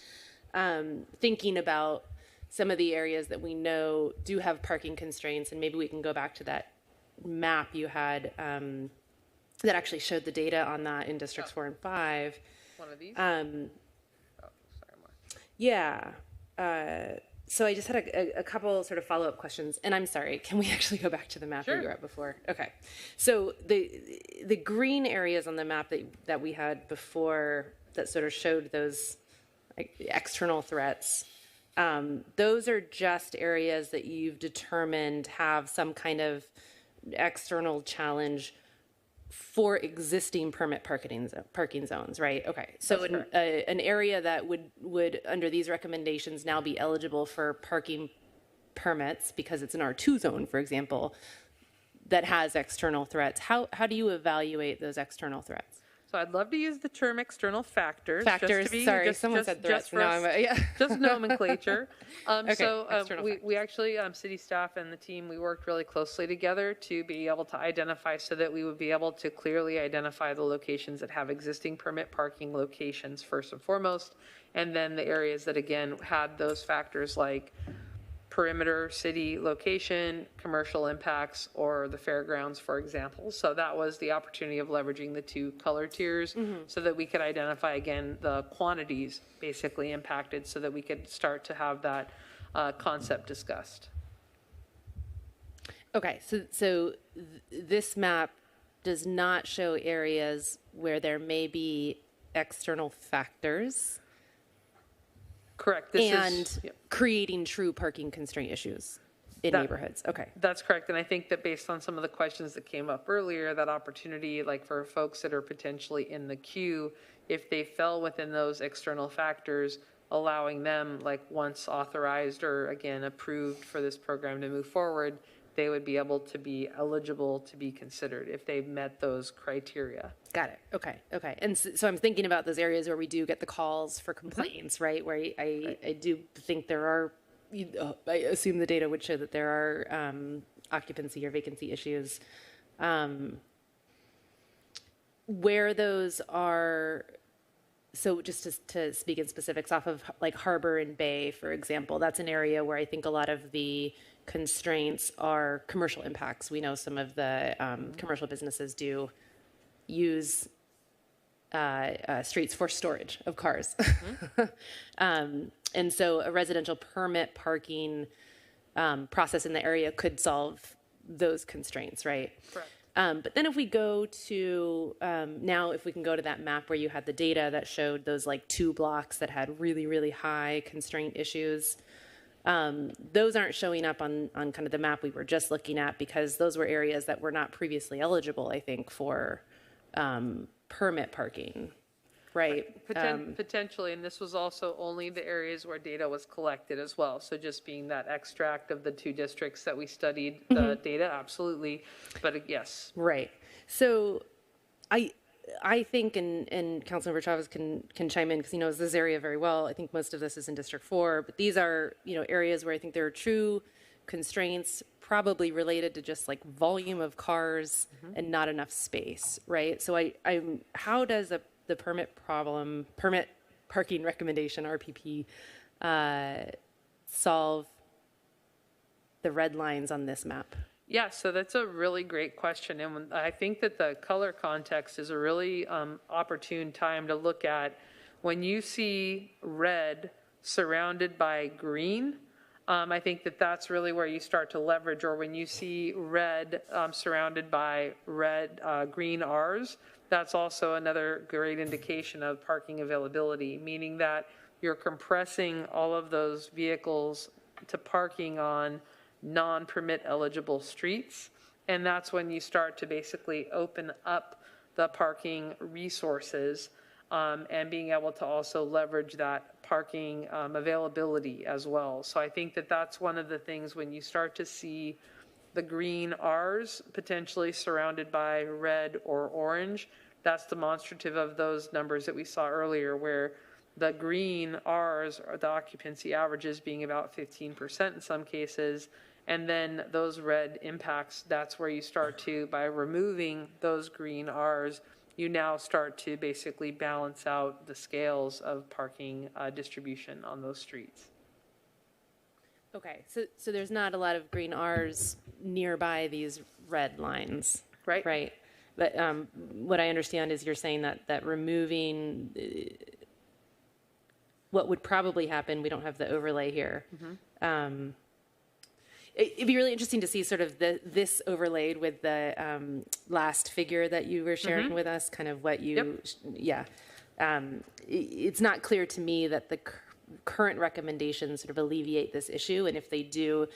G: Thinking about some of the areas that we know do have parking constraints, and maybe we can go back to that map you had that actually showed the data on that in districts 4 and 5.
E: One of these?
G: Yeah. So I just had a couple sort of follow-up questions, and I'm sorry, can we actually go back to the map that you were at before? Okay. So the green areas on the map that we had before that sort of showed those external threats, those are just areas that you've determined have some kind of external challenge for existing permit parking zones, right? Okay, so an area that would under these recommendations now be eligible for parking permits because it's an R2 zone, for example, that has external threats. How do you evaluate those external threats?
E: So I'd love to use the term external factors.
G: Factors, sorry, someone said threats.
E: Just nomenclature.
G: Okay,
E: We actually, city staff and the team, we worked really closely together to be able to identify so that we would be able to clearly identify the locations that have existing permit parking locations first and foremost, and then the areas that, again, had those factors like perimeter city location, commercial impacts, or the fairgrounds, for example. So that was the opportunity of leveraging the 2 color tiers so that we could identify, again, the quantities basically impacted so that we could start to have that concept discussed.
G: Okay, so this map does not show areas where there may be external factors.
E: Correct.
G: Creating true parking constraint issues in neighborhoods. Okay.
E: That's correct. And I think that based on some of the questions that came up earlier, that opportunity, like for folks that are potentially in the queue, if they fell within those external factors, allowing them, like once authorized or again approved for this program to move forward, they would be able to be eligible to be considered if they met those criteria.
G: Got it. Okay. And so I'm thinking about those areas where we do get the calls for complaints, right? Where I do think there are, I assume the data would show that there are occupancy or vacancy issues. Where those are, so just to speak in specifics off of like Harbor and Bay, for example, that's an area where I think a lot of the constraints are commercial impacts. We know some of the commercial businesses do use streets for storage of cars. And so a residential permit parking process in the area could solve those constraints, right?
E: Correct.
G: But then if we go to, now if we can go to that map where you had the data that showed those like 2 blocks that had really, really high constraint issues, those aren't showing up on kind of the map we were just looking at because those were areas that were not previously eligible, I think, for permit parking, right?
E: Potentially, and this was also only the areas where data was collected as well. So just being that extract of the 2 districts that we studied, the data, absolutely. But yes.
G: Right. So I think, and Councilmember Chavez can chime in because he knows this area very well. I think most of this is in District 4, but these are, areas where I think there are true constraints probably related to just like volume of cars and not enough space, right? So how does the permit parking recommendation, RPP, solve the red lines on this map?
E: Yeah, so that's a really great question. And I think that the color context is a really opportune time to look at when you see red surrounded by green. I think that that's really where you start to leverage, or when you see red surrounded by green Rs, that's also another great indication of parking availability, meaning that you're compressing all of those vehicles to parking on non-permit eligible streets. And that's when you start to basically open up the parking resources and being able to also leverage that parking availability as well. So I think that that's one of the things when you start to see the green Rs potentially surrounded by red or orange, that's demonstrative of those numbers that we saw earlier, where the green Rs are the occupancy averages being about 15% in some cases. And then those red impacts, that's where you start to, by removing those green Rs, you now start to basically balance out the scales of parking distribution on those streets.
G: Okay, so there's not a lot of green Rs nearby these red lines.
E: Right.
G: Right. But what I understand is you're saying that removing what would probably happen, we don't have the overlay here. It'd be really interesting to see sort of this overlaid with the last figure that you were sharing with us, kind of what you, it's not clear to me that the current recommendations sort of alleviate this issue. And if they do,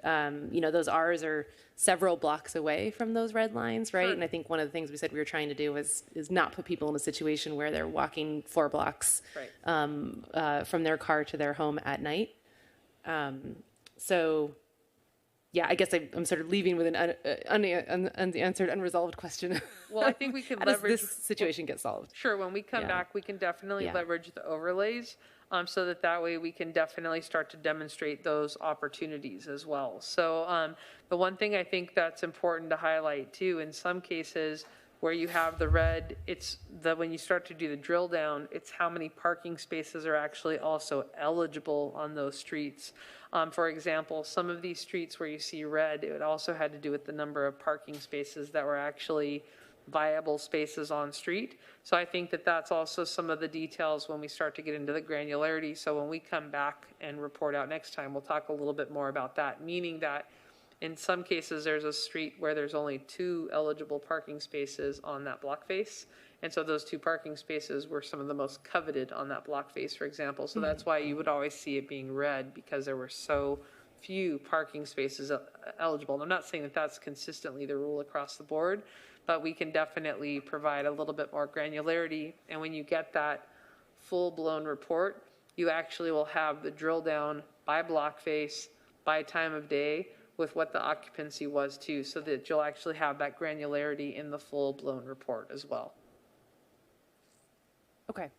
G: those Rs are several blocks away from those red lines, right? Sure. And I think one of the things we said we were trying to do is not put people in a situation where they're walking 4 blocks from their car to their home at night. So, yeah, I guess I'm sort of leaving with an unanswered, unresolved question.
E: Well, I think we can leverage.
G: How does this situation get solved?
E: Sure, when we come back, we can definitely leverage the overlays so that way we can definitely start to demonstrate those opportunities as well. So the one thing I think that's important to highlight too, in some cases where you have the red, it's when you start to do the drill down, it's how many parking spaces are actually also eligible on those streets. For example, some of these streets where you see red, it also had to do with the number of parking spaces that were actually viable spaces on street. So I think that that's also some of the details when we start to get into the granularity. So when we come back and report out next time, we'll talk a little bit more about that, meaning that in some cases there's a street where there's only 2 eligible parking spaces on that block face. And so those 2 parking spaces were some of the most coveted on that block face, for example. So that's why you would always see it being red, because there were so few parking spaces eligible. And I'm not saying that that's consistently the rule across the board, but we can definitely provide a little bit more granularity. And when you get that full-blown report, you actually will have the drill down by block face, by time of day, with what the occupancy was too, so that you'll actually have that granularity in the full-blown report as well.
G: Okay,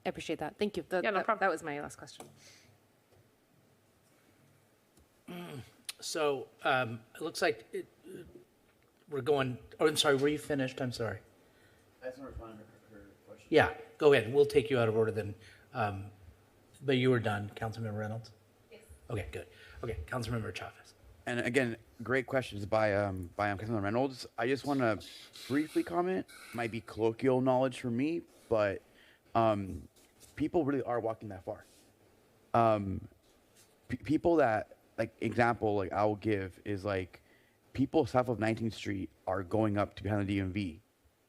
G: I appreciate that. Thank you.
E: No problem.
G: That was my last question.
A: So it looks like we're going, oh, I'm sorry, were you finished? I'm sorry.
K: I just want to respond to her question.
A: Yeah, go ahead. We'll take you out of order then. But you were done, Councilmember Reynolds? Yes. Okay, good. Okay, Councilmember Chavez.
K: And again, great questions by Councilmember Reynolds. I just want to briefly comment. Might be colloquial knowledge for me, but people really are walking that far. People that, like, example, like I'll give is like people south of 19th Street are going up to behind the DMV,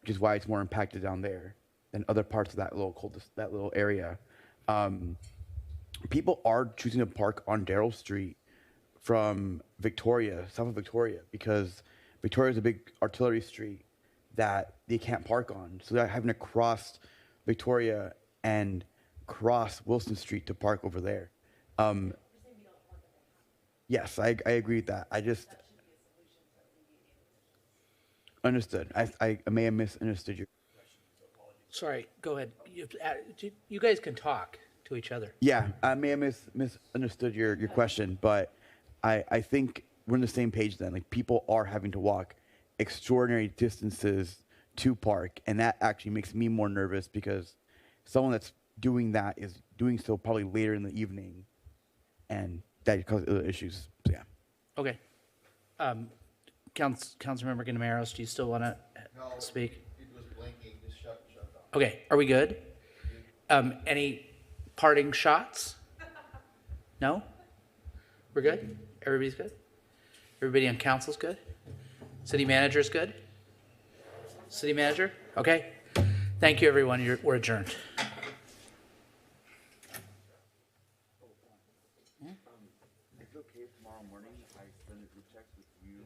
K: which is why it's more impacted down there than other parts of that little area. People are choosing to park on Darrell Street from Victoria, south of Victoria, because Victoria is a big artillery street that they can't park on. So they're having to cross Victoria and cross Wilson Street to park over there. Yes, I agree with that. I just understood. I may have misunderstood your question.
A: Sorry, go ahead. You guys can talk to each other.
K: Yeah, I may have misunderstood your question, but I think we're on the same page then. Like people are having to walk extraordinary distances to park, and that actually makes me more nervous because someone that's doing that is doing so probably later in the evening, and that causes other issues. So yeah.
A: Okay. Councilmember Ganameros, do you still want to speak?
O: It was blinking, just shut off.
A: Okay, are we good? Any parting shots? No? We're good? Everybody's good? Everybody on council's good? City manager's good? City manager? Okay. Thank you, everyone. We're adjourned.
K: It's okay if tomorrow morning I send a group text with you.